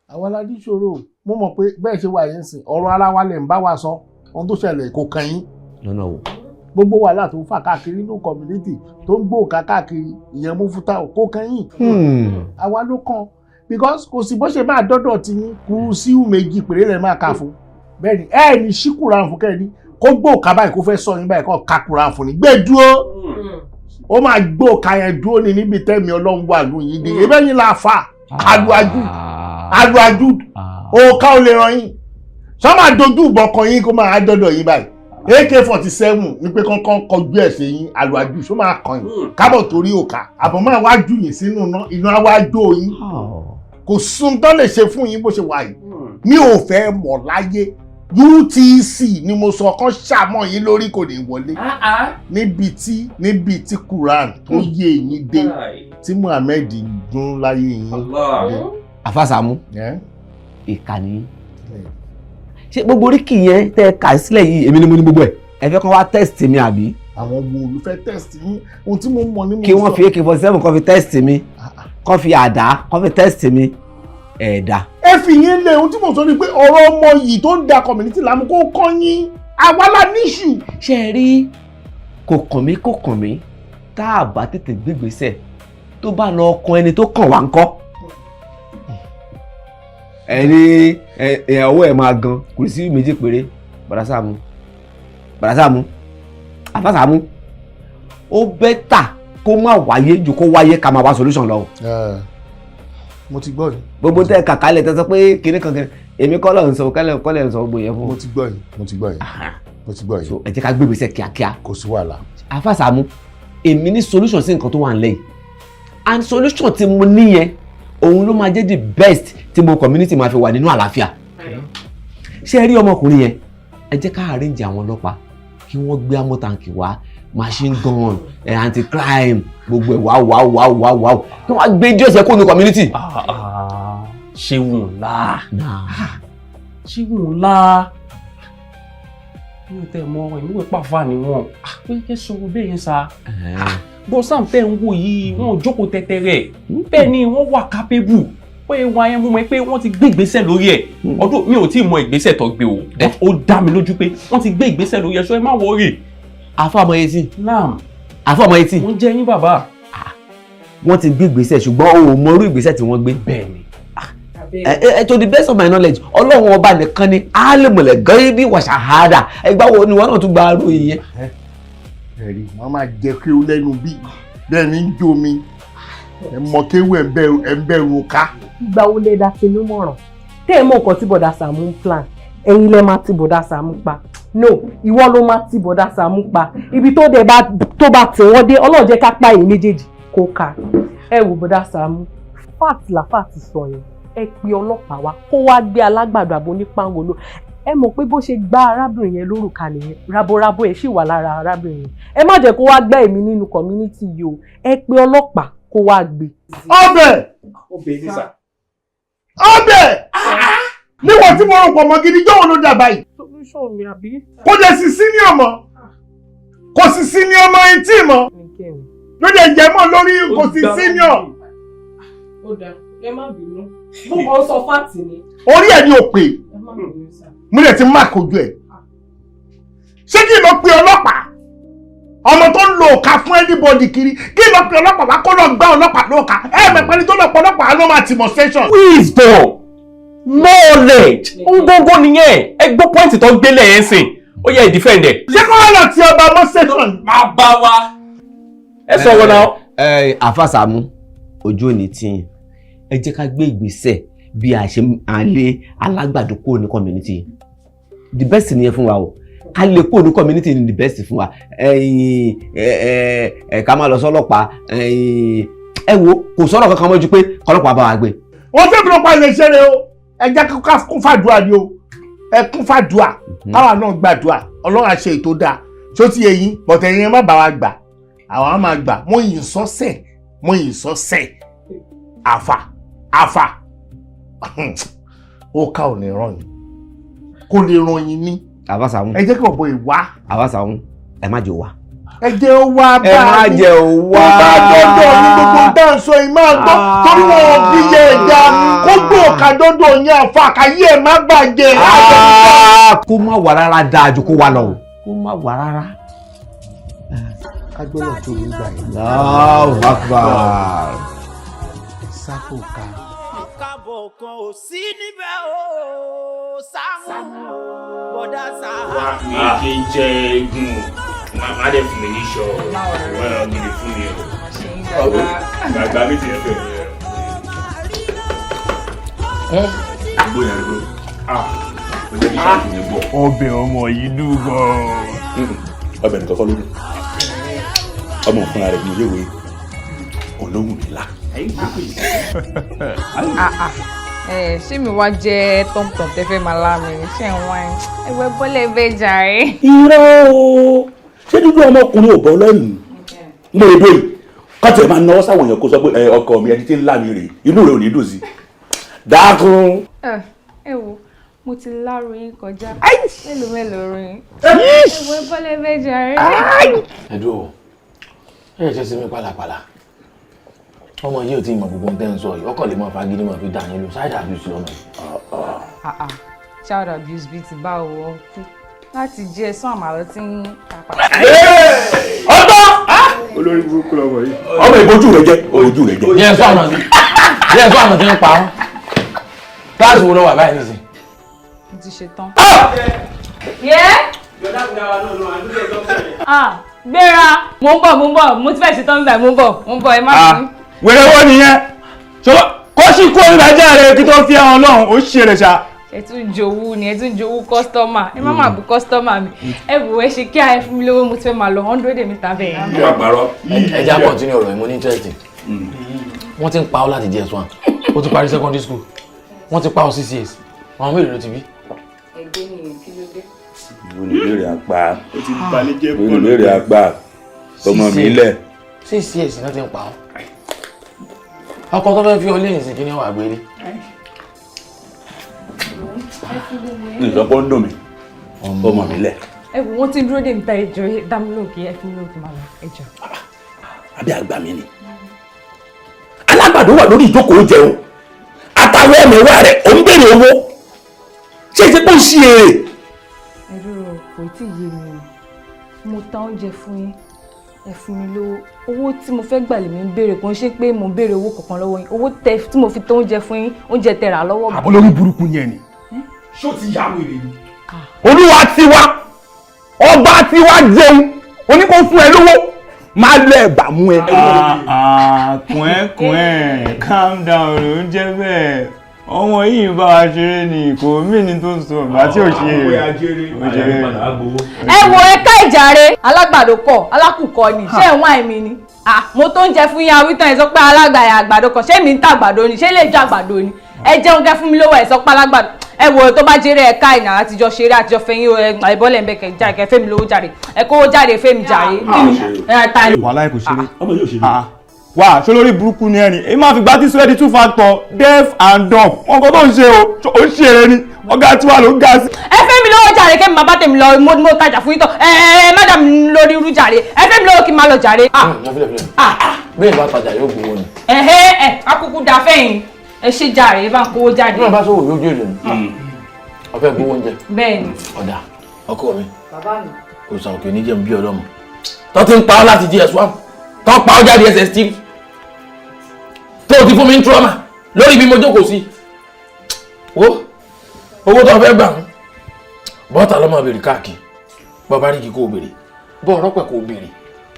[SPEAKER 2] Àwa la ní ìṣòro. Mo mọ̀ pé bẹ́ẹ̀ ṣe wà yín sìn ọ̀rọ̀ ara wa lè ń bá wa sọ ohun tó ṣẹlẹ̀ kò kàn yín.
[SPEAKER 18] Lọ́nà wo?
[SPEAKER 2] Gbogbo wàhálà tó ń fà káàkiri nínú community tó ń gbòòkà káàkiri ìyẹn mú fúta kò kàn yín. Àwa ló kàn because kò sí bó ṣe máa dọ́dọ̀ tí yín kú síhù méjì péré rẹ̀ máa kà fún. Bẹ́ẹ̀ni ẹ ní ṣíkùrà fún kẹ́ni kó gbòòkà báyìí kó fẹ́ sọ yín báyìí kó kakùrà fún ni gbé dúró. Ó máa gbòòkà yẹn dúró ní níbi tẹ́mi Ọlọ́run wà lóyìn dé ebẹ́ yín la fà aluaju òòkà ò lè ràn yín sọ máa dojú ìbọn kan yín kó máa dọ́dọ̀ yín báyìí AK-47 ní pé kọ́ńkọ́ kọjú ẹ̀ sí yín aluaju sọ máa kàn yín kábọ̀ torí òòkà àbọ̀ máa wá jù yín sínú iná wá jó yín kò sún tó lè ṣe fún yín bó ṣe wà yìí mi ò fẹ́ mọ̀ láyé UTC ni mo sọ kán ṣàmọ̀ yín lórí kò ní wọlé níbi tí Quran tó yé yín dé tí Muhammed dún láyé yín.
[SPEAKER 18] Àfà Sàámú ìkànnì ṣé gbogbo oríkì yẹn tẹ́ kà sílẹ̀ yìí èmi ni mo ní gbogbo ẹ̀ ẹ fẹ́ kán wá test mi àbí.
[SPEAKER 2] Àwọn wo ló fẹ́ test yín ohun tí mo mọ̀ ní mo sọ.
[SPEAKER 18] Kí wọ́n fi AK-47 kán fi test mi kán fi àdá kán fi test mi ẹ̀dá.
[SPEAKER 2] Ẹ fi yín lé ohun tí mo sọ ni pé ọ̀rọ̀ ọmọ yìí tó ń da community láàmú kó kàn yín àwa la níṣù.
[SPEAKER 18] Ṣé ẹ rí kò kàn mí tá a bá tètè gbégbèsè tó bá lọ kan ẹni tó kàn wá ńkọ́. Ẹni ọwọ́ ẹ̀ máa gan kò sí méjì péré Bàdá Sàámú Àfà Sàámú ó bẹ́tà kó má wáyé ju kó wáyé ká máa wá solution lọ.
[SPEAKER 2] Mo ti gbọ́ yìí.
[SPEAKER 18] Gbogbo tẹ kàkálẹ̀ tẹ sọ pé kinní kan èmi kọ́ lọ́run sọ kọ́lẹ̀ ń sọ gbogbo yẹn fún.
[SPEAKER 2] Mo ti gbọ́ yìí.
[SPEAKER 18] So ẹ jẹ́ ká gbé ìgbésẹ̀ kíákíá.
[SPEAKER 2] Kò sí wàhálà.
[SPEAKER 18] Àfà Sàámú èmi ní solution sí nǹkan tó wà nílẹ̀ yìí and solution tí mo níyẹn òun ló máa jẹ́ the best tí mo community máa fi wà nínú àlàáfíà. Ṣé ẹ rí ọmọkùnrin yẹn ẹ jẹ́ ká arrange àwọn ọlọ́pàá kí wọ́n gbé amọ̀tàǹkì wá machine gun anti crime gbogbo ẹ̀ wáwáwáwáwáwáwá kí wọ́n gbé díọ̀sẹ̀ kó ní community.
[SPEAKER 19] Ṣéun ńlá mi ò tẹ̀ mọ́ ìmúwẹ̀ pàfà ni wọ́n pé kí sọ̀rọ̀ bẹ́ẹ̀ yẹn sa bọ́ Sam tẹ́ ń wò yìí wọ́n jókòó tẹ́tẹ́rẹ́ bẹ́ẹ̀ ni wọ́n wà capable pé wọ́n ayé mú mi pé wọ́n ti gbé ìgbésẹ̀ lórí ẹ̀ ọdún mi ò tí ì mọ ìgbésẹ̀ tó gbé o ó dá mi lójú pé wọ́n ti gbé ìgbésẹ̀ lórí ẹ̀ sọ ẹ má wọrí.
[SPEAKER 18] Àfà ọmọ etí.
[SPEAKER 19] Naam.
[SPEAKER 18] Àfà ọmọ etí.
[SPEAKER 19] wọ́n jẹ́ yín bàbá.
[SPEAKER 18] Wọ́n ti gbé ìgbésẹ̀ ṣùgbọ́n o ò mọ irú ìgbésẹ̀ tí wọ́n gbé.
[SPEAKER 19] Bẹ́ẹ̀ni.
[SPEAKER 18] To the best of my knowledge Ọlọ́run ọba nìkan ni alimọ̀lẹ̀ gaibi wa shahada ẹgbà wo ni wọ́n náà tún gba aró ìyẹn.
[SPEAKER 2] Ẹ̀rí wọ́n máa jẹ kí ó lẹ́nu bí bẹ́ẹ̀ ni ń jó mi ẹ̀ mọ̀ kéwù ẹ̀ ń bẹ̀rù ká.
[SPEAKER 17] Ìgbà wo lè dá tinú mọ̀ràn tẹ́ ẹ mọ̀ nǹkan tí bọ̀dá Sàámú ń plan ẹ̀yin lẹ máa ti bọ̀dá Sàámú pa no ìwọ ló máa ti bọ̀dá Sàámú pa ibi tó bá tẹ̀ wọ́n dé Ọlọ́run jẹ́ ká pa èyí méjèèjì kó ká ẹ wò bọ̀dá Sàámú fact làfà ti sọ yẹn ẹ pe ọlọ́pàá wá kó wá gbé alágbàdo àbò onípángolo ẹ mọ̀ pé bó ṣe gbá arábìnrin yẹn lórúkà nìyẹn raborabo ẹ̀ sì wà lára arábìnrin yẹn ẹ má jẹ́ kó wá gbá èmi nínú community yìí o ẹ pe ọlọ́pàá kó wá gbé.
[SPEAKER 2] ọbẹ̀ níwọ̀n tí mo rò pọ̀ mọ́ gidi jọ́wọ́ ló dà báyìí.
[SPEAKER 17] solution mi àbí.
[SPEAKER 2] kò dẹ̀ sí senior mọ́ kò sí senior mọ́ etí mọ́ ló dẹ̀ jẹ́ mọ́ lórí kò sí senior.
[SPEAKER 17] ó dáa ẹ má bínú mo kàn sọ fáàtì ni.
[SPEAKER 2] orí ẹ̀ ni ò pè mo lè ti má kojú ẹ̀ ṣé kí n lọ pe ọlọ́pàá ọmọ tó ń lo òkà fún anybody kiri kí n lọ pe ọlọ́pàá wá kó lọ gbá ọlọ́pàá lóòkà mẹ́pẹ́ni tó lọ pọ̀ ọlọ́pàá ló máa tì mọ́ station.
[SPEAKER 19] wisdom knowledge ń gbogbo nìyẹn ẹ gbọ́ pọ́ìntì tó gbélé ẹ̀ ń sìn ó yẹ ìdífẹ́ǹdẹ̀.
[SPEAKER 2] ṣé kí wọ́n lọ ti ọba mọ́ station.
[SPEAKER 19] máa bá wa. ẹ sọ̀rọ̀ náà.
[SPEAKER 18] Àfà Sàámú ojú ò ní tiyín ẹ jẹ́ ká gbé ìgbésẹ̀ bí a ṣe à ń lé Alagbado kúrò ní community the best nìyẹn fún wa o ká lè kúrò ní community ni the best fún wa ká máa lọ sọ́lọ́pàá ẹ wo kò sọ̀rọ̀ kankan mọ́ ju pé ọlọ́pàá bá wa gbé.
[SPEAKER 2] wọ́n fẹ́ bí ọlọ́pàá ilé iṣẹ́ rẹ o ẹ jẹ́ ká kún fàdúrà ni o ẹ kún fàdúrà káwa náà gbàdúrà Ọlọ́run á ṣe ètò dáa tó ti yẹ yín bọ̀tẹ̀ yẹn má bá wa gbà àwọn á máa gbà mo yìn sọ́sẹ̀ àfà ó ká ò ní ràn yín kò lè ràn yín ní.
[SPEAKER 18] àbáṣàmú
[SPEAKER 2] ẹ jẹ́ kí ọ̀bọ ìwá.
[SPEAKER 18] àbáṣàmú ẹ má jẹ́ ó wá.
[SPEAKER 2] ẹ jẹ́ ó wá bá
[SPEAKER 18] ẹ má jẹ́ ó wá.
[SPEAKER 2] ó bá dọ́dọ̀ ní gbogbo dáńsọ yìí máa gbọ́ torí wọn ò bí yẹ ẹ̀dá kó gbọ́ ọ̀ka dọ́dọ̀ yẹn àfa àkàyé ẹ̀ má bàjẹ́.
[SPEAKER 18] kó má wà rárá dáa ju kó wà lọ kó má wà rárá.
[SPEAKER 2] kájọ́lọ̀ tó ń gbà yìí.
[SPEAKER 18] Allahu Akbar.
[SPEAKER 2] sáfò ká.
[SPEAKER 8] kábọ̀ kan ò sí níbẹ̀ o Sàámú bọ̀dá Sàámú.
[SPEAKER 5] wá mi kì í jẹ eégún o má dẹ̀ fún mi ní iṣọ́ wọn náà gidi fún mi o. gbàgbà mi ti ẹ fẹ́ bóyá ló ọjọ́ kí sáà tún bọ̀.
[SPEAKER 15] ọbẹ̀ ọmọ yìí dùn gan-an.
[SPEAKER 5] ọbẹ̀ nìkan kọ́ ló dùn ọmọ fúnra rẹ̀ ní iléèwé olóhùn nílá.
[SPEAKER 20] ṣé mi wá jẹ́ tọ́mtọ́m tẹ́fẹ́ máa lá mi ṣé ń wá ẹgbẹ́ bọ́lẹ̀ bẹ́ẹ̀ jàre.
[SPEAKER 5] irọ́ o ṣé dúdú ọmọkùnrin ò bọ́ lọ́rùn mo lè dóyè kọ́tù ẹ̀ máa náwó sáwọn èèyàn kó sọ pé ọkọ mi ẹni tí ń lá mi rè inú rẹ̀ ò ní dùn sí dákun.
[SPEAKER 20] ẹ wo mo ti lárò yín kọjá mélòó ròyìn ẹgbẹ́ bọ́lẹ̀ bẹ́ẹ̀ jàre.
[SPEAKER 21] ẹ̀dùn o ẹ̀ ṣe sí mi pálapàla ọmọ yìí ò tí ì mọ gbogbo tẹ́ ń sọ yìí ọkọ̀ lè mọ fagídí mọ̀ fi dà yín lò child abuse lọ́mọ yìí.
[SPEAKER 20] child abuse bíi ti bá owó kú láti jẹ́ SAAMU Àlàjò tí ń kápá.
[SPEAKER 5] ọgbọ́n olórí burúkú lọ́mọ yìí ọmọ ìbojú rẹ̀ jẹ́ ojú rẹ̀ jẹ́.
[SPEAKER 21] yẹn sọ àná tí ń pa ọ́ kíláàsì wo ló wà báyìí nísìnyí.
[SPEAKER 20] mo ti ṣe tán. Gbéra mo ń bọ̀ mo ti fẹ́ ṣe tán nígbà mo ń bọ̀ ẹ má bínú.
[SPEAKER 9] wèrè wo nìyẹn kó sì kó ìrajà rẹ kí tó fi ẹran Ọlọ́run ó ṣe rẹ ṣá.
[SPEAKER 20] ẹ tún jowú kọ́sítọ́mà ẹ má máa bú kọ́sítọ́mà mi ẹ wò ẹ ṣe kí ẹ fún mi lówó mo ti fẹ́ máa lọ 100 mi tà bẹ́ẹ̀.
[SPEAKER 5] ìwà parọ́.
[SPEAKER 21] ẹ já continue ọ̀rọ̀ ìmọ̀ ní interest wọ́n ti ń pa ọ́ láti JS1 ó ti parí secondary school wọ́n ti pa ọ́ 6 years àwọn mélòó ló ti bí.
[SPEAKER 20] ẹgbẹ́ nìyẹn kí ló dé.
[SPEAKER 5] olùbéèrè àgbà olùbéèrè àgbà ọmọ mi lẹ̀.
[SPEAKER 21] 6 years náà ti ń pa ọ́ ọkọ tó fẹ́ fi ọ lẹ́yìn sí kí ni wàá gbé rí.
[SPEAKER 5] ìsọpọ̀ ń dùn mí ọmọ mi lẹ̀.
[SPEAKER 20] ẹ wò wọ́n ti dúró dé níta ẹjọ́ dámúlòkì ẹ fún mi lóòkì máa lọ ẹjọ́.
[SPEAKER 5] àbí àgbà mi ni Alagbado wà lórí ìjókòó jẹun àtàwọn ẹ̀mẹ̀wá rẹ̀ ò ń béèrè owó ṣé ìṣe pé ó ṣí èrè.
[SPEAKER 20] ẹ̀rọ kò tí ì yé mi o mo ta oúnjẹ fún yín ẹ fún mi lówó owó tí mo fẹ́ gbà lè mi ń béèrè kò ń ṣe pé mo ń béèrè owó kankan lọ́wọ́ yín owó tí mo fi tó oúnjẹ fún yín oúnjẹ tẹ́ rà lọ́wọ́ mi.
[SPEAKER 9] àbọ̀ lórí burúkú yẹn ni.
[SPEAKER 12] ṣó ti yá wèrè ni. olúwa tiwa ọba tiwa jẹun oníkó fún ẹ lówó máa lẹ ẹgbà mú ẹ.
[SPEAKER 15] kùn ẹ́ calm down ló ń jẹ́ bẹ́ẹ̀ ọmọ yìí bá wa ṣeré ni kò mí ni tó sọ ìgbà tí ò ṣe
[SPEAKER 20] ẹ wo ẹ̀ka ìjàre Alagbado kọ alákùkọ ni ṣé ẹ̀ wọ́n àìmí ni mo tó ń jẹ fún yín awítán ẹ̀ sọ pé àgbàdo kan ṣé mi ń ta àgbàdo ni ṣé lè jẹ àgbàdo ni ẹ jẹun kẹ fún mi lówó ẹ̀ sọ pé Alagbado ẹ wo tó bá jẹrẹ ẹ̀ka ìnà àtijọ́ ṣeré àtijọ́ fẹ̀yìn àìbọ́lẹ̀ ńbẹ kẹ fẹ́mi lówó jáde ẹ kówó jáde fẹ́mi jàre
[SPEAKER 9] wàhálà kò ṣeré wà ṣé lórí burúkú ni ẹni èyí máa fi gbá tí sweaty 2 factor deaf and dumb wọn kò tó ń ṣe ó ń ṣe eré ni ọ̀gá tiwa ló ń ga sí.
[SPEAKER 20] ẹ fẹ́ mi lówó jàre kí n máa bá tèmi lọ mo tajà fún yín tán mádàm lórí irú jàre ẹ fẹ́ mi lówó kí n máa lọ jàre.
[SPEAKER 21] bẹ́ẹ̀ bá tajà yóò gbowó ni.
[SPEAKER 20] akúkú da fẹ́yìn ẹ ṣe jàre ẹ bá ń kówó jáde.
[SPEAKER 21] bí wọn bá sọ òwe ojú èrè ni ọfẹ gbowó oúnjẹ.
[SPEAKER 20] bẹ́ẹ̀ni.
[SPEAKER 21] ọ̀dà ọkọ mi
[SPEAKER 20] bàbá mi
[SPEAKER 21] òòsàn òkè ní jẹun bí ọlọ́mọ tó ti ń pa ọ́ láti JS1 tó pa ọ́ jáde SS3 tó ti fún mi ń trauma lórí bí mo jókòó sí owó tó fẹ́ gbà ń bọ́tà lọ́mọ béèrè káàkiri bọ́ bá rí kí kò béèrè bọ́ ọ̀rọ̀pẹ̀ kò béèrè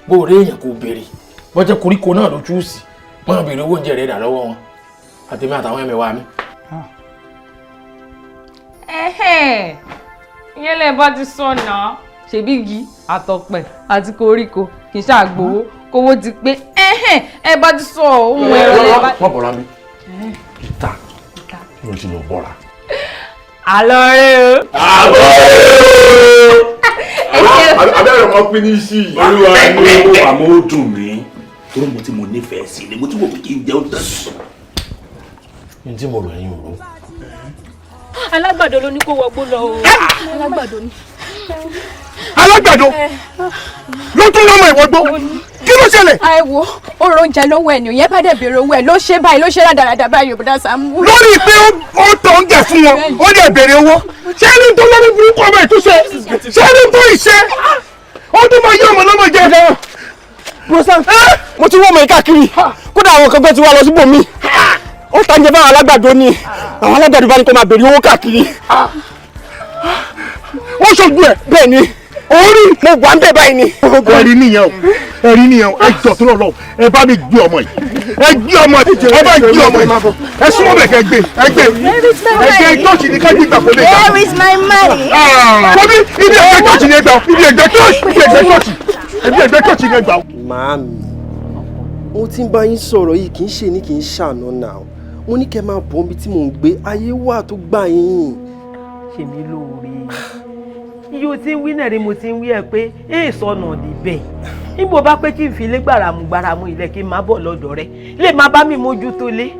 [SPEAKER 21] bọ́ òré èèyàn kò béèrè bọ́ jẹ́ koríko náà ló chúùsì wọ́n béèrè owó oúnjẹ rẹ̀ dà lọ́wọ́ wọn àtẹ̀mí àtàwọn ẹ̀mẹ̀wá mi.
[SPEAKER 20] ìyẹn lè bá ti sọ náà ṣebí igi àtọ̀pẹ̀ àti koríko kì í ṣàgbowó kówó ti pé ẹ bá ti sọ ohun ẹ̀rọ lè bá.
[SPEAKER 21] wọ́n bọ̀ra mi ìta yóò ti lọ bọ́ra
[SPEAKER 20] àlọ́ rẹ o.
[SPEAKER 5] àbọ̀
[SPEAKER 12] abẹ́rẹ́ ọmọ pín ní sí i.
[SPEAKER 5] olúwa ni àmọ́ ó dùn mí torí mo tí mo nífẹ̀ẹ́ sí ni mo tí mo fi kí n jẹ́ ó tán.
[SPEAKER 21] ní tí mo rò ẹ̀yìn òru.
[SPEAKER 6] Alágbàdo ló ní kó wọgbó lọ o. Alágbàdo ni.
[SPEAKER 2] Alágbàdo ló tún lọ́mọ ìwọ́gbó kí ló ṣẹlẹ̀.
[SPEAKER 6] àìwò oró oúnjẹ lọ́wọ́ ẹni òyìn bá dẹ̀ béèrè owó ẹ̀ ló ṣe báyìí ló ṣe rádaràdà báyìí òbúdá Sàámú.
[SPEAKER 2] lórí pé ó tọ̀ ń jẹ fún wọn ó dẹ̀ béèrè owó ṣé ẹni tó lórí burúkú ọmọ ìtúnṣe ṣé ẹni tó ìṣe ó tún máa yí ọmọ lọ́mọ jẹ.
[SPEAKER 16] Brosan mo ti wọ́n mọ̀ káàkiri kódà àwọn kan gbé ti wá lọ síbò mi ó tàn jẹ́ báwọn alágbàdo ni àwọn alágbàdo bá ní kó máa béèrè owó káàkiri.
[SPEAKER 2] ó ṣojú ẹ.
[SPEAKER 16] bẹ́ẹ̀ ni orí mo wà ń bẹ̀ báyìí ni.
[SPEAKER 2] ẹ̀rí nìyẹn o ẹ̀rí nìyẹn o ẹ jọ tó lọ́wọ́ ẹ bá mi gbé ọmọ yìí ẹ gbé ọmọ yìí ẹ bá gbé ọmọ yìí ẹ súnmọ́ bẹ̀ kẹ́ gbé ẹ gbé church ní ká gbígbà kó lè gbà.
[SPEAKER 6] Where is my money?
[SPEAKER 2] Kọ́bí ibi ẹgbẹ́ church ní ẹgbà ibi ẹgbẹ́ church ní ẹgbà.
[SPEAKER 16] Màámi mo ti ń bá yín sọ̀rọ̀ yìí kì í ṣe ní kì í ṣàná náà mo ní kẹ́ máa bọ̀ níbi tí mò ń gbé ayé wà tó gbà yín.
[SPEAKER 3] ṣèmi lóore iye o ti ń wí náà rí mo ti ń wí ẹ pé èèṣọ ọ̀nà níbẹ̀ níbo bá pé kí n fi ilé gbàràmù ilẹ̀ kí n má bọ̀ lọ́dọ̀ rẹ lè má bá mi mójútó lé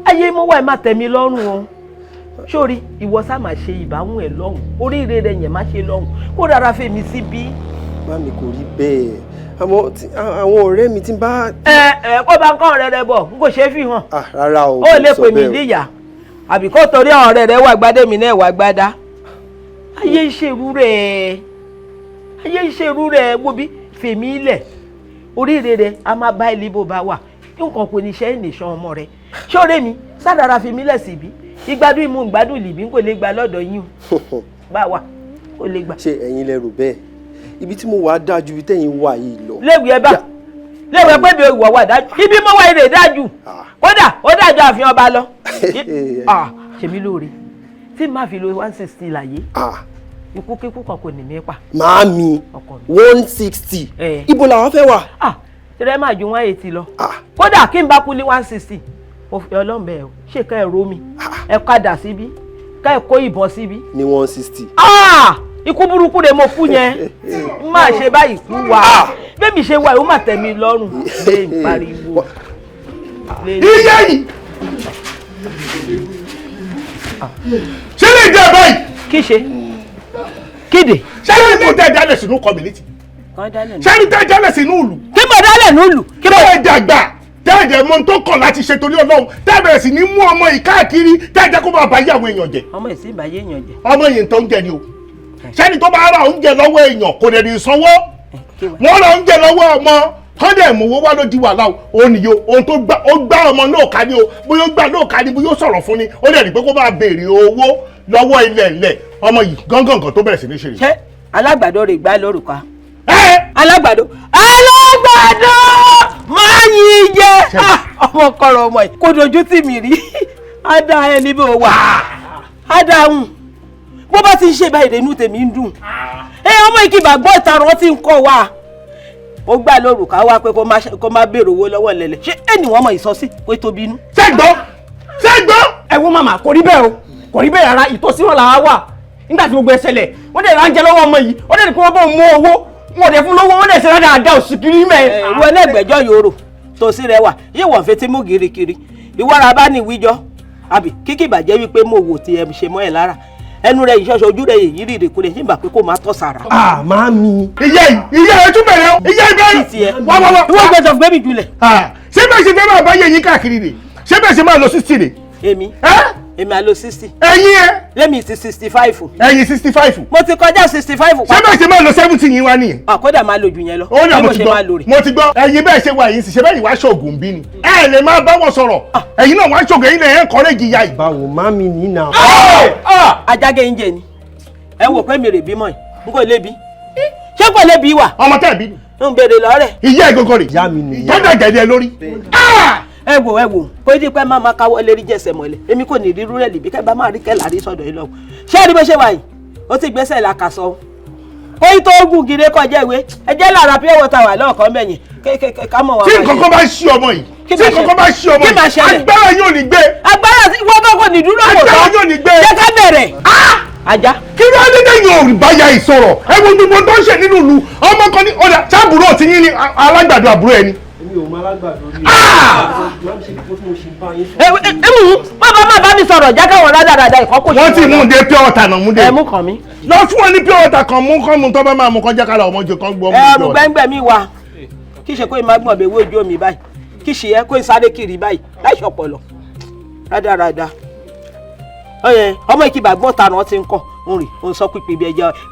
[SPEAKER 3] ayé mo wà ẹ má tẹ̀ mí lọ́rùn o sórí ìwọ sá máa ṣe ìbáwùn ẹ lọ́hùn oríire rẹ yẹn má ṣe lọ́hùn kó rárá fèmí síbí.
[SPEAKER 16] Màámi kò rí bẹ́ẹ̀ àwọn ọ̀rẹ́ mi ti bá.
[SPEAKER 3] Kó bá ń kọ́ ọ̀rẹ́ rẹ bọ̀ n kò ṣe é fi hàn.
[SPEAKER 16] Rárá o
[SPEAKER 3] ó lè pè mí níyà àbí kó torí àwọn ọ̀rẹ́ rẹ wà gbádé mi náà wà gbádá. ayé ìṣerú rẹ̀ wo bí fèmí ilẹ̀ oríire rẹ̀ a máa bá ilé bó bá wà nǹkan kò ní ṣe é nìṣan ọmọ rẹ̀ ṣọ́ọ́rẹ́ mi sádàrà fèmí lẹ̀ síbí ìgbádùn ìmú ìgbádùn lìbí kò lè gba lọ́dọ̀ yín o bá wà kò lè gbà.
[SPEAKER 16] ṣé ẹ̀yin lẹ rò bẹ́ẹ̀ ibi tí mo wà dájú ibi tẹ́yin wà yìí lọ.
[SPEAKER 3] léwu ẹ bá léwu ẹ pé bí ìwọ wà dájú ibi mo wà èrè dájú kódà ó dájú àfihàn ọba lọ ṣèmi lóore tí màá fi lo 160 láyé ikú kíkú kan kò ní mí pa.
[SPEAKER 16] Màámi 160 ibo làwọn fẹ́ wà.
[SPEAKER 3] tẹ́lẹ̀ máa ju 180 lọ kódà kí n bá kú ní 160 mo fi ọlọ́run bẹ́ẹ̀ o ṣé ká ẹ ro mi ẹ padà síbí ká ẹ kó ìbọn síbí.
[SPEAKER 16] ní 160.
[SPEAKER 3] ikú burúkú rẹ mo kú yẹn n máa ṣe báyìí kú wa bẹ́ẹ̀ mi ṣe wà ó mà tẹ̀ mí lọ́rùn lè ń pariwo.
[SPEAKER 2] iye yìí ṣé lè jẹ́ báyìí.
[SPEAKER 3] kí ṣe kéde.
[SPEAKER 2] ṣé lè mú tẹ́ dálẹ̀ sínú community ṣé ní tẹ́ dálẹ̀ sínú ìlú.
[SPEAKER 3] kí mo dálẹ̀ ní ìlú.
[SPEAKER 2] kí mo dàgbà tẹ́ẹ̀dẹ̀ mọ tó kàn láti ṣe torí Ọlọ́run tẹ́ẹ̀bẹ̀rẹ̀ sì ní mú ọmọ yìí káàkiri tẹ́ẹ̀dẹ̀ kó máa bá yé àwọn èèyàn jẹ.
[SPEAKER 3] ọmọ yìí sì bá yé èèyàn jẹ.
[SPEAKER 2] ọmọ yìí tó ń jẹ ni o sẹ́ni tó bá ra oúnjẹ lọ́wọ́ èèyàn kò dẹ̀ ní sanwó wọ́n ra oúnjẹ lọ́wọ́ ọmọ kọ́dẹ̀ mọ̀wó wá ló di wàhálà o nìyó ohun tó gbá ọmọ náà ká ní o bóyá ó gbá náà ká ní bóyá ó sọ̀rọ̀ fún ni ó dẹ̀ rí pé kó bá béèrè owó lọ́wọ́ ilẹ̀ ọmọ yìí gángan kan tó bẹ̀rẹ̀ sí ní ṣe.
[SPEAKER 3] ṣé alágbàdo rè gbá lórúkọ.
[SPEAKER 2] alágbàdo
[SPEAKER 3] máa yí jẹ ọmọ kọrọ ọmọ yìí kò dojú tì mí rí á dá ẹ níbi ò wà á dáhùn bó bá ti ń ṣe báyìí inú tèmi ń dùn ọmọ yìí kì bá gbọ́ ìtarun wọn ti ń kọ́ wa ó gbà lórúkọ wá pé kó má béèrè owó lọ́wọ́ lẹ́lẹ̀ ṣé ẹnì wọn mọ ìsọsí pé tó bínú.
[SPEAKER 2] ṣẹ́gbọ́n.
[SPEAKER 16] ẹ wo màmá kò rí bẹ́ẹ̀ o kò rí bẹ́ẹ̀ rárá ìtòsí wọn làwa wà nígbà tí gbogbo ẹ ṣẹlẹ̀ wọ́n dẹ̀ ránjẹ lọ́wọ́ ọmọ yìí ó dẹ̀ ní kí wọ́n bọ̀ mú owó wọn dẹ̀ fún lọ́wọ́ wọ́n dẹ̀ ṣe rádà àdá òsì kiri mẹ́.
[SPEAKER 3] ìwọ ẹlẹgbẹjọ yòrò tòsí rẹ wà yìí wọ́n fetí mú kirikiri ìwọ́ra bá ní ìwíjọ àbí kíkì bàjẹ́ wípé mo wò tí ẹ ṣe mọ́ ẹ lára ẹnu rẹ ìṣọṣọ ojú rẹ yìí rírì kúrẹ nígbà pé kó máa tọ́ sára.
[SPEAKER 16] Màámi.
[SPEAKER 2] ìyá ẹ tún bẹ̀rẹ̀ ìyá ẹ bẹ̀rẹ̀ wá.
[SPEAKER 3] ìwọ gbọ́dọ̀ gbé mi julẹ̀.
[SPEAKER 2] ṣé bẹ́ẹ̀ ṣe fẹ́ máa bá yẹ yín káàkiri rè ṣé bẹ́ẹ̀ ṣe máa lọ 60 rè.
[SPEAKER 3] èmi àlọ 60.
[SPEAKER 2] ẹ̀yin ẹ.
[SPEAKER 3] lẹ́mi ti 65.
[SPEAKER 2] ẹ̀yin 65.
[SPEAKER 3] mo ti kọjá 65.
[SPEAKER 2] ṣé bẹ́ẹ̀ ṣe máa lọ 70 yín wá nìyẹn.
[SPEAKER 3] kódà máa lo jù yẹn lọ.
[SPEAKER 2] ó ní mo ti gbọ́ mo ti gbọ́ ẹ̀yin bẹ́ẹ̀ ṣe wà yìí ṣe bẹ́ẹ̀ ìwà ṣoògùn bí ni. ẹ lè máa bá wọn sọ̀rọ̀ ẹ̀yin náà wá ṣoògùn ẹ̀yin lè yẹn kọ́rẹ́ ìjìyà yìí.
[SPEAKER 16] báwo Màámi nínà.
[SPEAKER 3] ajágẹ́ ń jẹ ni ẹ wò pé mi rè bímọ yìí n kò lè bí ṣé kò lè bí wà.
[SPEAKER 2] ọmọ tẹ́ bí.
[SPEAKER 3] ń bèrè lọ́rẹ̀.
[SPEAKER 2] ìyá ẹ̀ gọ́gọ́ rè.
[SPEAKER 16] ìyá mi nìyẹn.
[SPEAKER 2] tọ́jà gẹ̀dẹ̀ lórí.
[SPEAKER 3] ẹ wò kó di pé máa káwọ́ lérí jẹ̀sẹ̀ mọ́lẹ̀ èmi kò ní rírú rẹ̀ lìbí kẹ́ bá máa rí kẹ́ láàrí sọ́dọ̀ yìí lọ́wọ́ ṣé ẹ rí bó ṣe wà yìí ó ti gbẹ́sẹ̀ làkàsọ kó yìí tó gùn gidi kọjá ìwé ẹ jẹ́ lára pure water wà lọ́ọ̀kan mẹ́yìn ká mọ̀ wọn.
[SPEAKER 2] tí nǹkan kan bá ṣí ọmọ yìí tí nǹkan kan bá ṣí ọmọ yìí agbára yóò ní gbé.
[SPEAKER 3] agbára wọ́n tó kò ní dúró wò
[SPEAKER 2] ajá yóò ní gbé.
[SPEAKER 3] jẹ́ ká bẹ̀rẹ̀. ajá.
[SPEAKER 2] kí ló dé dé yóò bá ya ìsọ̀rọ̀ ẹ wo gbogbo tó ń ṣe nínú ìlú ọmọ kan ní ọ̀dà sábùrò tí yín ní alágbàdo àbúrò ẹni.
[SPEAKER 16] èmi ò mọ alágbàdo rí.
[SPEAKER 3] bàbá má bá mi sọ̀rọ̀ já káwọn rádaràda ìkọ́kọ̀ ṣe.
[SPEAKER 2] wọ́n ti mú un dé pure water náà mú dé.
[SPEAKER 3] ẹ mú kàn mí.
[SPEAKER 2] lọ fún wọn ní pure water kan mú kán mú tọ́ bá máa mú kọjá kálọ̀ ọmọdé kan gbọ́.
[SPEAKER 3] mú gbẹ́ngbẹ́ mi wá kí ṣe kó ì máa gbọ̀n bẹ̀ wé ojú mi báyìí kí ṣe ẹ kó ì sáré kiri báyìí láì ṣọpọlọ rádaràda. ọmọ ìkìbà gbọ́n ta náà ti ń kọ́ ń rìn ń sọ pípé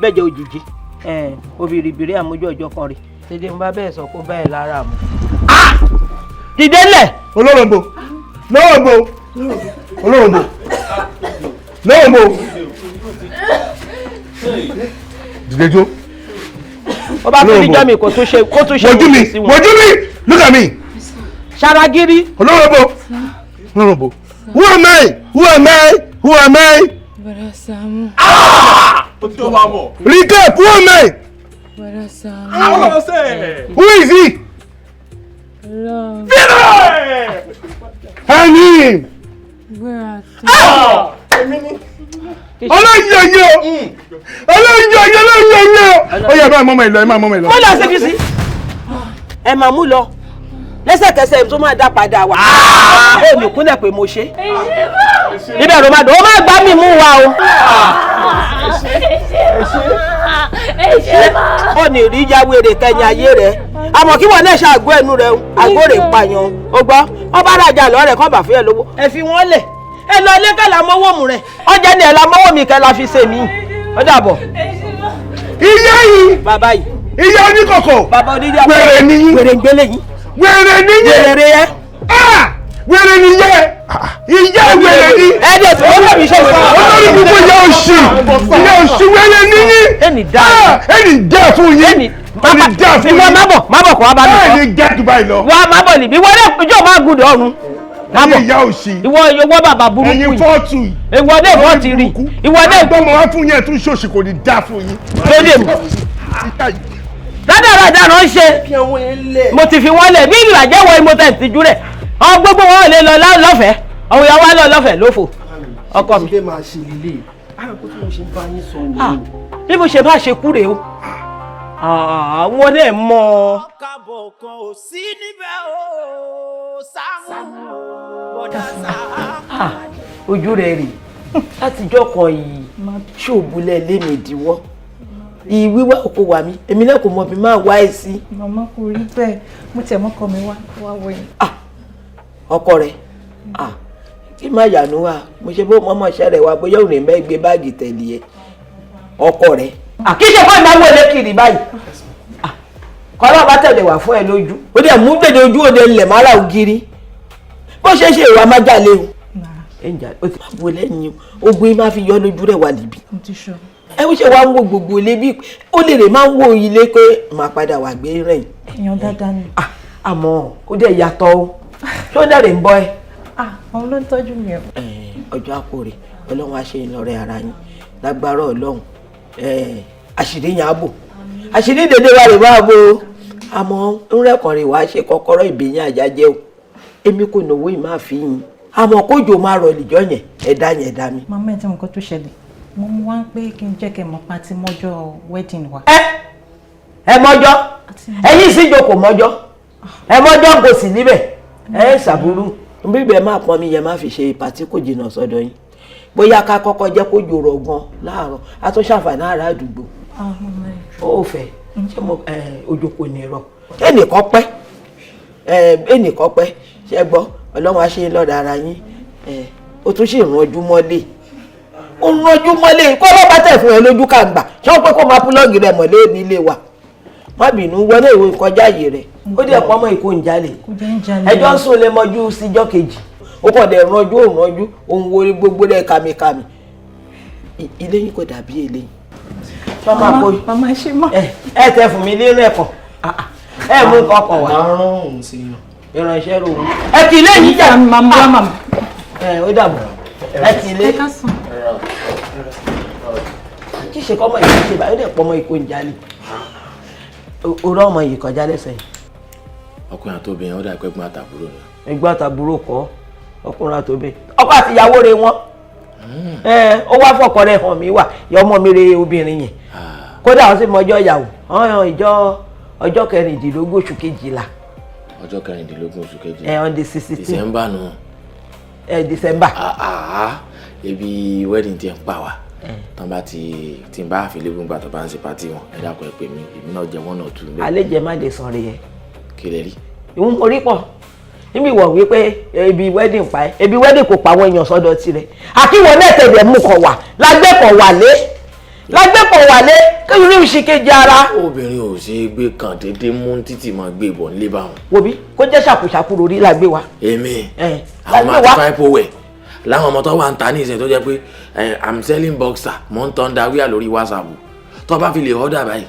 [SPEAKER 3] bẹ́jẹ̀ òjijì obìrìbìrì àmójú ọjọ́ kan rè dédé ń bá bẹ́ẹ̀ sọ kó báyìí lára mu. dìde lẹ̀.
[SPEAKER 2] olórògbò lórògbò olórògbò lórògbò dìde jó.
[SPEAKER 3] ó bá fi níjọ́ mi kó tún ṣe
[SPEAKER 2] wojú
[SPEAKER 3] sí wọn.
[SPEAKER 2] wojú mi look at me.
[SPEAKER 3] ṣaragiri.
[SPEAKER 2] olórògbò olórògbò who am I who am I who am I.
[SPEAKER 6] Bọ̀dá Sàámú.
[SPEAKER 2] Recap, who am I?
[SPEAKER 6] Bọ̀dá Sàámú.
[SPEAKER 2] Who is he?
[SPEAKER 6] Love.
[SPEAKER 2] And him.
[SPEAKER 6] Bọ̀dá
[SPEAKER 2] ọlọ́yọ̀yọ̀ ọlọ́yọ̀yọ̀ ó yẹ bá mọ́mọ́ ìlọ ẹ máa mọ́mọ́ ìlọ.
[SPEAKER 3] mo lọ síbi sí ẹ máa mú lọ lẹ́sẹ̀kẹsẹ̀ tó máa dá padà wá ó ní kúnlẹ̀ pé mo ṣe ibẹ̀ ló máa dùn ó máa gbá mi mú wa o. ó ní rí yáwèrè kẹyìn ayé rẹ àmọ́ kí wọn náà ṣàgó ẹnu rẹ àgórè pààyàn ó gbọ́ wọn bá rajà lọ́rẹ̀ kọ́ bá fún ẹ lówó ẹ fi wọ́n lẹ̀ ẹ lọ ilé kẹlà mọ́wọ́ mu rẹ̀ ọjà ni ẹ la mọ́wọ́ mi kẹlà fi ṣe mí ó dàbọ̀.
[SPEAKER 2] ìyá yìí
[SPEAKER 3] bàbá yìí
[SPEAKER 2] ìyá oníkọ̀kọ̀
[SPEAKER 3] bàbá onídìí
[SPEAKER 2] wèrè nìyí
[SPEAKER 3] wèrè gbélé yìí
[SPEAKER 2] wèrè nìyí
[SPEAKER 3] wèrè yẹ
[SPEAKER 2] wèrè nìyí ìyá wèrè ní.
[SPEAKER 3] ẹ dẹ̀ tó ń bẹ̀rù iṣẹ́ ìfọ̀.
[SPEAKER 2] olórí gbogbo ìyá òṣì wèrè nìyí.
[SPEAKER 3] ẹnì dá
[SPEAKER 2] fún yín ẹnì dá fún yín.
[SPEAKER 3] má bọ̀ kó wá bá mi sọ.
[SPEAKER 2] ẹnì gẹ́ Dubai lọ.
[SPEAKER 3] wá má bọ̀ níbí wọlé ìjọ máa gùdọ̀ ọ̀run.
[SPEAKER 2] ẹnì ìyá òṣì.
[SPEAKER 3] ìwọ bàbá burúkú yìí.
[SPEAKER 2] ẹ̀yin fọ́ọ̀tù yìí.
[SPEAKER 3] ìwọ dé ìwọ ti rí. ìwọ dé.
[SPEAKER 2] àgbọ̀mọ̀ wá fún yẹn tún ṣòṣì kò ní dá fún yín.
[SPEAKER 3] lóde mi. dáadáa ló ń ṣe. mo ti fi wọ́n lẹ̀ bí ìlàjẹ́ wọ ìmọ̀tẹ́ ìtìjú rẹ̀ àwọn gbogbo wọn ò lè lọ lọ́fẹ̀ẹ́ àwọn ìyàwó á lọ lọ́fẹ̀ẹ́ lófò ọkọ mi. bí mo ṣe bá ṣe kú rèé o àwọn náà mọ.
[SPEAKER 8] kábọ̀ kan ò sí níbẹ̀ o Sàámú bọ̀dá Sàámú.
[SPEAKER 3] ojú rẹ̀ rè látijọ́ kan yìí ṣòbulẹ̀ lémi ìdíwọ́ ìwíwá òkú wà mí èmi náà kò mọ̀ bí máa wá ẹ̀ sí.
[SPEAKER 1] màmá kò rí bẹ́ẹ̀ mo tẹ̀ mọ́kọ mi wá wọ̀nyí.
[SPEAKER 3] ọkọ rẹ̀ kí má yànú wa mo ṣe bó mọ́mọ́ ṣẹ́ rẹ̀ wá bóyá òun rìn mẹ́ gbé báàgì tẹ̀lé ẹ ọkọ rẹ̀. kí ṣe fún ìnáwó elékiri báyìí kọ́lá bá tẹ̀lé wá fún ẹ lójú ó dẹ̀ mú gbèdé ojú òde ńlẹ̀ mọ́ra ògiri bó ṣe ṣe ìwà máa jalè o. ó ti máa bo lẹ́yìn ogun yìí máa fi yọ lójú rẹ̀ wà níbí. ẹ ó ṣe wá ń wo gbogbo ilé bí ó lè rè máa ń wo ilé pé màá padà wà gbé rẹ̀.
[SPEAKER 1] èèyàn dáadáa ni.
[SPEAKER 3] àmọ́ ó dẹ̀ yàtọ̀ o tó dẹ̀rẹ̀ ń bọ́ ẹ.
[SPEAKER 1] àwọn ló ń tọ́jú mi o.
[SPEAKER 3] ọjọ́ àpò rẹ̀ ọlọ́run á ṣe ìlọrẹ ara yín lágbára ọlọ́run àṣírí yẹn á bò àṣírí dédé wa rè wá bò àmọ́ ńrẹ́kàn rè wá ṣe kọ́kọ́rọ́ ìbéyàn àjájẹ́ o èmi kò náwó yìí máa fi yín àmọ́ kójò máa rọ̀ nìjọ́ yẹn ẹ̀dá mi.
[SPEAKER 1] màmá ẹ̀ tí mo kọ́ tó ṣẹlẹ̀ mo mú wá pé kí n jẹ́ kẹ́ mọ̀ pa ti mọ́jọ́ wedding wa.
[SPEAKER 3] ẹ mọ́jọ́ ẹ̀yìn ìsìnjòkò mọ́jọ́ ẹ mọ́jọ́ kò sí níbẹ̀ ẹ ṣàbúrú bíbẹ̀ máa pọn mi yẹn má fi ṣe pàtí kò jìnnà sọ́dọ̀ yín bóyá ká kọ́kọ́ jẹ́ kó jòrò gan láàárọ̀ a tún ṣàǹfààní ará àdúgbò ó fẹ́ ṣé mo ojú kò ní rọ ẹnìkan pẹ́ ṣe gbọ́ ọlọ́run á ṣe lọ́dọ̀ ara yín ó tún ṣì rànjú mọ́lé ó rànjú mọ́lé kó lọ́ bá tẹ̀ fún ẹ lójú kàǹgbà ṣé wọ́n pẹ́ kó máa púlọ́ọ̀gì rẹ̀ mọ́lé nílé wa má bínú wọlé ìwé kọjá yìí rẹ̀ ó dẹ̀ pọ́nmọ́ ìkó ń jalè ẹjọ́ ń sún lé mọ́jú síjọ́ kejì ó kàn dẹ̀ rànjú òun wo gbogbo rẹ̀ kàmìkàmì ilé yìí kò dàbí eléyìí.
[SPEAKER 1] màmá ẹ ṣe mọ́.
[SPEAKER 3] ẹ tẹ fún mi nínú ẹ̀kọ́ ẹ mú nǹkan kan wá. ìránṣẹ́ rò wọ́n. ẹ kì í lé yìí jà.
[SPEAKER 1] màmá.
[SPEAKER 3] ó dàbọ̀ ẹ kì í lé. kí ṣe kọ́mọ ìkó ṣe báyìí ó dẹ̀ pọ́nmọ́ ìkó ń jalè orọ́ ọmọ yìí kọjá lẹ́sẹ̀ yìí.
[SPEAKER 21] ọkùnrin àtòbìnrin ó dà pé ẹ̀gbọ́n àtàbúrò ni.
[SPEAKER 3] ẹ̀gbọ́n àtàbúrò kọ́ ọkùnrin àtòbìnrin ọkọ àti ìyàwó rẹ̀ wọ́n ó wá fọkọ rẹ̀ hàn mí wà ọmọ mi re obìnrin yẹn kódà ó sì mọ ọjọ́ ìyàwó ọjọ́ 14 oṣù kejìlá.
[SPEAKER 21] ọjọ́ 14 oṣù kejìlá.
[SPEAKER 3] on the 16th.
[SPEAKER 21] December nù.
[SPEAKER 3] December.
[SPEAKER 21] Ebi wedding ti ń pa wá tán bá tí n bá àfilébùn gbà tó bá ń ṣe pàtí wọn ẹ dákun ẹ pè mí èmi náà jẹ one or two.
[SPEAKER 3] àlejò má lè sàn rè é.
[SPEAKER 21] kí lè rí.
[SPEAKER 3] ìwọ̀n orí pọ̀ níbi ìwọ̀ wípé ebi wedding pa ẹ́ ebi wedding kò pa àwọn èèyàn sọ́dọ̀ tirẹ̀ àkíwọ̀n náà tẹ̀lé mú kọ̀ wà lágbẹ́kọ̀ wà lé kéwìn ní ìṣìkejì ara.
[SPEAKER 21] obìnrin ò ṣe é gbé kàn déédéé mú títì máa gbé ìbọn nílé báwọn.
[SPEAKER 3] wòbí kó jẹ́ ṣàkóṣàkó lórí lágbé wa.
[SPEAKER 21] èmi àwọn àti fáìpù wẹ̀ láwọn ọmọ tó wà ń ta ní ìsìn tó jẹ́ pé I'm selling boxer mo ń tán dáwíà lórí WhatsApp tó bá fi lè order báyìí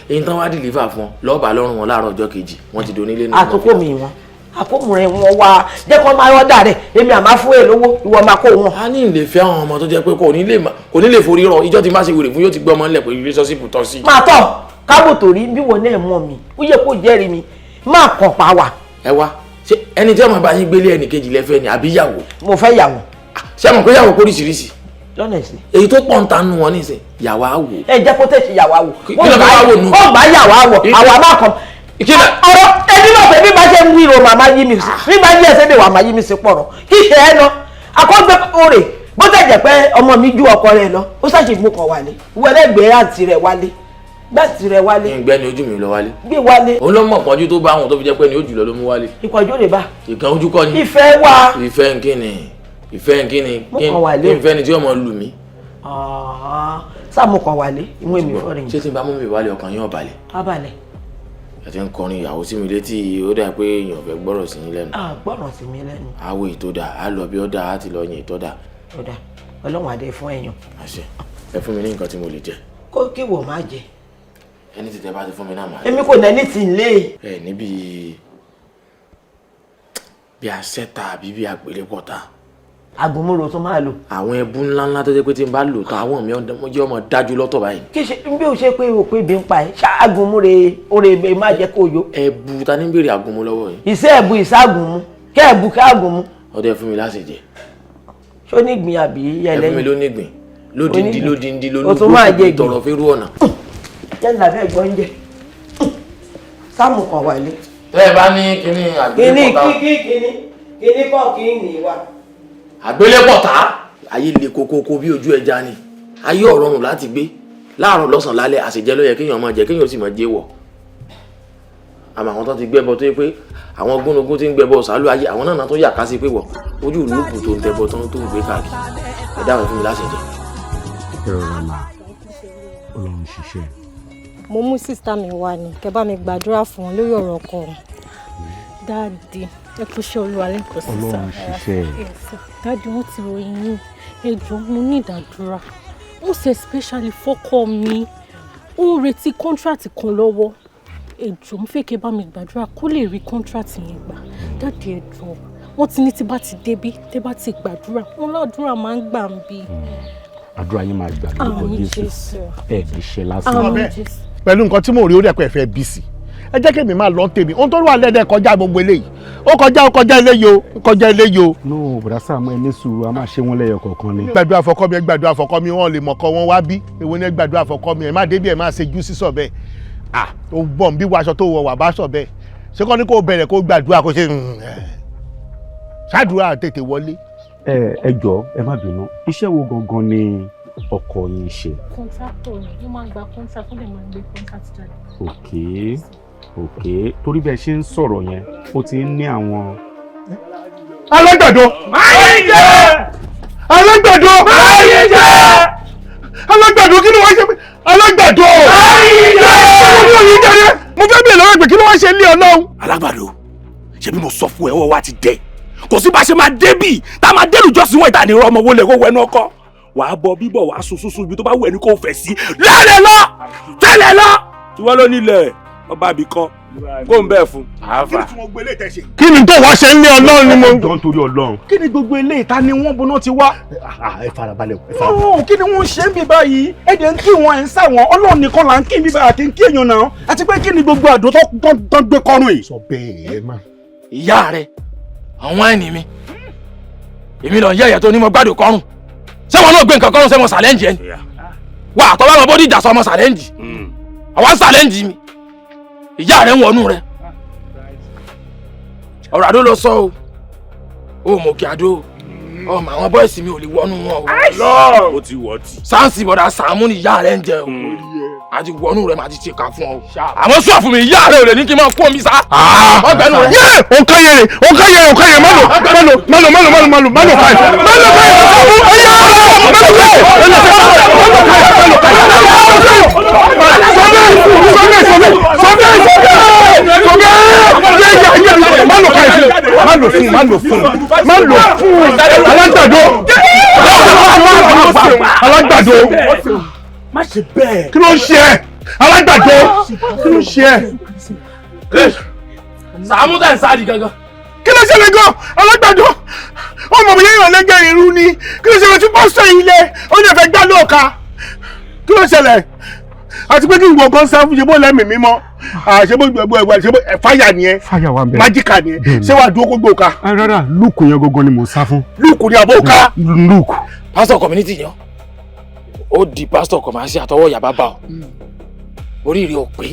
[SPEAKER 21] èyí tán wá deliver fún lọ́ọ̀bà lọ́rùn wọn láàárọ̀ ọjọ́ kejì wọ́n ti donílé nínú.
[SPEAKER 3] àtúkò mi wọn àkókùnrin wọn wá jẹ́ kó máa rọ́dà rẹ̀ èmi àmà fún ẹ lówó ìwọ máa kó wọn.
[SPEAKER 21] a ní ìlè fẹ́ àwọn ọmọ tó jẹ́ pé kò ní lè forí rọ ìjọ tí má ṣe wèrè fún yóò ti gbé ọmọ ńlẹ̀ pé relationship tọ́ sí.
[SPEAKER 3] máa tọ̀ kábò torí bí wọn náà mọ̀ mi ó yẹ kó jẹ́rìí mi máa kàn pa wà.
[SPEAKER 21] ẹ wá ṣé ẹni tí ọmọ bá yín gbélé ẹnì kejì lẹ́fẹ́ ni àbí yàwó.
[SPEAKER 3] mo fẹ́ yàwó.
[SPEAKER 21] ṣé àmọ̀ pé yàwó kórìṣiríṣi.
[SPEAKER 3] lọ́nà ìsìn.
[SPEAKER 21] èyí tó pọ̀ ń ta nù wọn nísìn yàwó àwò.
[SPEAKER 3] ẹ jẹ́ kó tẹ̀sí yàwó àwò.
[SPEAKER 21] kí ló bá wà wò nù.
[SPEAKER 3] ó bá yàwó àwò àwa máa kàn. ọ̀rọ̀ ẹni náà pé bí bá ṣe ń wí ro màmá yí mi sí bí bá yí ẹsẹ̀ lè wà má yí mi sí pọ̀rọ̀ kí ṣe ẹ lọ àkọ́gbẹ́ òrè bó tẹ̀ jẹ́ pé ọmọ mi ju ọkọ rẹ̀ lọ ó ṣàṣègbè kan wálé wẹlẹ́gbẹ̀ẹ́ àǹtí rẹ̀ wálé gbàtí rẹ̀ wálé.
[SPEAKER 21] ìgbẹ́ ni ojú mi lọ wálé.
[SPEAKER 3] gbé wálé.
[SPEAKER 21] òun ló mọ̀ pọ́njú tó bá àwọn tó fi jẹ́ pé ni ó jùlọ ló mú wálé.
[SPEAKER 3] ìpọ́njú rẹ̀ bá.
[SPEAKER 21] ìkan ojú kọ́ ni.
[SPEAKER 3] ìfẹ́ wà.
[SPEAKER 21] ìfẹ́ nkíni kí n fẹ́ ni tí ọmọ lù mí.
[SPEAKER 3] sáàmù kan wálé ìwé mi fọ́ rẹ̀.
[SPEAKER 21] ṣé tí n bá mú mi wálé ọkàn yín ọ̀bàlẹ̀.
[SPEAKER 3] abalẹ̀.
[SPEAKER 21] ẹ ti ń kọrin ìyàwó sí mi létí ó dà pé èèyàn fẹ́ gbọ́rọ̀ sí yín lẹ́nu.
[SPEAKER 3] gbọ́rọ̀ sí mi lẹ́nu.
[SPEAKER 21] àwọ̀ ìtọ́dà á lọ bí ọ̀dà á ti lọ yin ìtọ́dà.
[SPEAKER 3] ọ̀dà ọlọ́run adé fún ẹ̀yàn.
[SPEAKER 21] àṣẹ ẹ fún mi ní nǹkan tí mo lè jẹ.
[SPEAKER 3] kó kí wò má jẹ.
[SPEAKER 21] ẹni tí tẹ bá ti fún mi náà máa.
[SPEAKER 3] èmi kò nẹ́ni tì ń lé.
[SPEAKER 21] ẹ níbi bí asẹ́ta àbí bí àgbélépọ̀ta.
[SPEAKER 3] àgùnmúro tó máa lò.
[SPEAKER 21] àwọn ẹbú ńláńlá tó jẹ́ pé tí n bá lò tán àwọn mi jẹ́ ọmọ dájú lọ́tọ̀ báyìí.
[SPEAKER 3] kí ṣe bí o ṣe pé o pé bí n pa ẹ ṣáàgùnmúre oore má jẹ́ kó yó.
[SPEAKER 21] ẹbú ta ní bèrè àgùnmú lọ́wọ́ yìí.
[SPEAKER 3] ìṣe ẹ̀bù ìṣàgùnmú kẹ́ ẹ̀bù káàgùnmú.
[SPEAKER 21] ọdẹ fún mi láti jẹ.
[SPEAKER 3] ṣó ní ìgbìn àbí yẹlẹ.
[SPEAKER 21] ẹ fún mi ló ní ìgbìn lódìndí
[SPEAKER 3] o tún máa jẹ ìgbìn
[SPEAKER 21] tọrọ fẹ́rù ọ̀nà.
[SPEAKER 3] jẹ́ nàbẹ́ gbọ́n jẹ sáàmù kan wálé.
[SPEAKER 21] tẹ́ ẹ bá ní kíní àgbélépọ̀ta.
[SPEAKER 3] kíní kọ́ kí n nì wá.
[SPEAKER 21] àgbélépọ̀ta ayé le kokoko bí ojú ẹja ni ayé ọ̀rọ̀rùn láti gbé láàárọ̀ lọ́sàn lálẹ́ àṣejẹ ló yẹ kéèyàn máa jẹ kéèyàn sì máa jẹ wọ̀ àmọ́ àwọn tó ti gbẹ́bọ tó yẹ pé àwọn gúnugún ti ń gbẹ́bọ sàálù ayé àwọn náà tó yà ká sí pé wọ̀ ojú lùpù tó ń tẹ́bọ tó ń gbé káàkiri ẹ dáhùn fún mi láṣẹjẹ.
[SPEAKER 10] ẹ rọra ma Ọlọ́run ṣiṣẹ́.
[SPEAKER 22] mo mú sísítà mi wá ní kẹ́ bá mi gbàdúrà fún wọn lórí ọ̀rọ̀ ọkọ wọn. dáàdì ẹ kú iṣẹ́ Olúwa lẹ́kọ̀ọ́ sísá.
[SPEAKER 10] Ọlọ́run ṣiṣẹ́.
[SPEAKER 22] dáàdì wọ́n ti ròyìn yín ẹjọ́ mo ní ìdádúrà most especially fọ́kọ mi ó ń retí kọ́ńtrátì kan lọ́wọ́ ẹjọ́ mo fẹ́ kẹ́ bá mi gbàdúrà kó lè rí kọ́ńtrátì yẹn gbà dáàdì ẹjọ́ wọ́n ti ní tí bá ti débí tí bá ti gbàdúrà wọn ládùúrà máa ń gbà ń bí.
[SPEAKER 10] àdúrà yín máa gbà lórúkọ Jésù ẹ kì í ṣe lásán.
[SPEAKER 2] pẹ̀lú nǹkan tí mo rí ó dẹ̀ pé ẹ fẹ́ bí sí ẹ jẹ́ kí èmi máa lọ tèmi ohun tó wà lẹ́dẹ̀ kọjá gbogbo eléyìí ó kọjá eléyìí o.
[SPEAKER 10] no bùrọ̀ Sàámú ẹ ní sùúrù a máa ṣe wọn lẹ́yọ kọ̀ọ̀kan ni.
[SPEAKER 2] gbàdúrà fọkọ mi gbàdúrà fọkọ mi wọn lè mọ̀kọ́ wọn wá bí èwo ni gbàdúrà fọkọ mi ẹ má débi ẹ má ṣe jú sísọ bẹ́ẹ̀ ó bọ̀ bí wàṣọ tó wọ wà bá sọ bẹ́ẹ̀ ṣé kọ́ ni kò bẹ̀rẹ̀ kó gbàdúrà kó ṣe ṣáàdúrà tètè wọlé.
[SPEAKER 10] ẹ jọ̀ọ́ ẹ má bínú iṣẹ́ wo gangan ni ọkọ yín ṣe.
[SPEAKER 22] kọ́ńtrátọ̀ ni ó máa ń gba kọ́ńtrátọ̀ ó lè máa ń gbé kọ́ńtrátọ̀ jáde.
[SPEAKER 10] ok torí bẹ́ẹ̀ ṣe ń sọ̀rọ̀ yẹn ó ti ń ní àwọn.
[SPEAKER 2] alágbàdo kí ni wọ́n ṣe alágbàdo mo fẹ́ bèèrè lọ́wọ́ pé kí ni wọ́n ṣe lé Ọlọ́run.
[SPEAKER 5] alágbàdo ṣebí mo sọ fún ẹ ọwọ́ wa ti dẹ kò sí bá ṣe máa débì tá a máa délù jọ́sìn wọn ìtàní ọmọ wọlé kó wẹnu ọkọ wàá bọ bíbọ̀ wàá sunsun ibi tó bá wù ẹni kó fẹ́ sí lẹ́lẹ̀ lọ tẹ́lẹ̀ lọ tí wọ́n ló nílẹ̀ ọba àbí kan kó ń bẹ́ẹ̀ fún.
[SPEAKER 2] kí ni tó wá ṣe ń lé Ọlọ́run ni mo.
[SPEAKER 10] jọ nítorí Ọlọ́run.
[SPEAKER 12] kí ni gbogbo eléyìí ta ni wọ́n bọ́ná ti wá.
[SPEAKER 10] ẹ farabalẹ̀.
[SPEAKER 12] kí ni wọ́n ṣe ń bí báyìí ẹ̀dẹ̀ ń kí wọn ẹ̀ ń sá wọn Ọlọ́run nìkan là ń kí bí báyìí àti ń kí èèyàn náà àti pé kí ni gbogbo àdó tó gbé kọ́rùn yìí.
[SPEAKER 10] sọ bẹ́ẹ̀ ẹ má.
[SPEAKER 21] ìyá rẹ àwọn ẹni mi èmi lọ yẹ ẹ̀yẹ tó ní mo gbádùn kọrùn ṣé wọn náà gbé nǹkan kan ṣe mọ challenge ẹni wà àtọ́wọ́ àwọn bọ́dí ìjà sọ ọmọ challenge àwọn challenge mi ìyá rẹ̀ ń wọnú rẹ̀ ọ̀rọ̀ àdó lọ sọ o mọ̀ kí àdó ọmọ àwọn bọ́ìsì mi ò lè wọnú wọn o.
[SPEAKER 5] ó ti wọ́ ti.
[SPEAKER 21] sáǹsì bọ̀dà Sàámú ni ìyá rẹ̀ ń jẹ o àti wọnú rẹ̀ máa ti ṣe ká fún ọ. àmọ́ sọ fún mi ìyá rẹ̀ ò lè ní kí n máa kú omi sá. ọgbẹ́nu rẹ̀.
[SPEAKER 2] yé òǹkà yẹrẹ má lò Alagbado
[SPEAKER 5] má ṣe bẹ́ẹ̀.
[SPEAKER 2] kí ló ń ṣe ẹ́ Alagbado kí ló ń ṣe ẹ́.
[SPEAKER 21] Sàámú tẹ̀ ń sáàdì gangan.
[SPEAKER 2] kí ló ṣẹlẹ̀ gan Alagbado ọmọ mi yẹn lẹ́gẹ̀ẹ́ irú ni kí ló ṣẹlẹ̀ tí pásítọ̀ yìí lé ó lè fẹ́ gbá lóòka kí ló ṣẹlẹ̀ àti pé kí n gbọ́ kan sáfù ṣe bó lẹ́mìí mímọ́ ṣe bó fáyà nìyẹn májíkà nìyẹn ṣé wàá dúró kó gbòòka.
[SPEAKER 4] rárá lúùkù yẹn gangan ni mò ń sá fún.
[SPEAKER 2] lúùkù ni àbóòka.
[SPEAKER 4] lúùkù.
[SPEAKER 21] pásítọ̀ community yan ó di pásítọ̀ kọ̀máṣí àtọwọ́ ìyá bàbá ọ oríire ò pé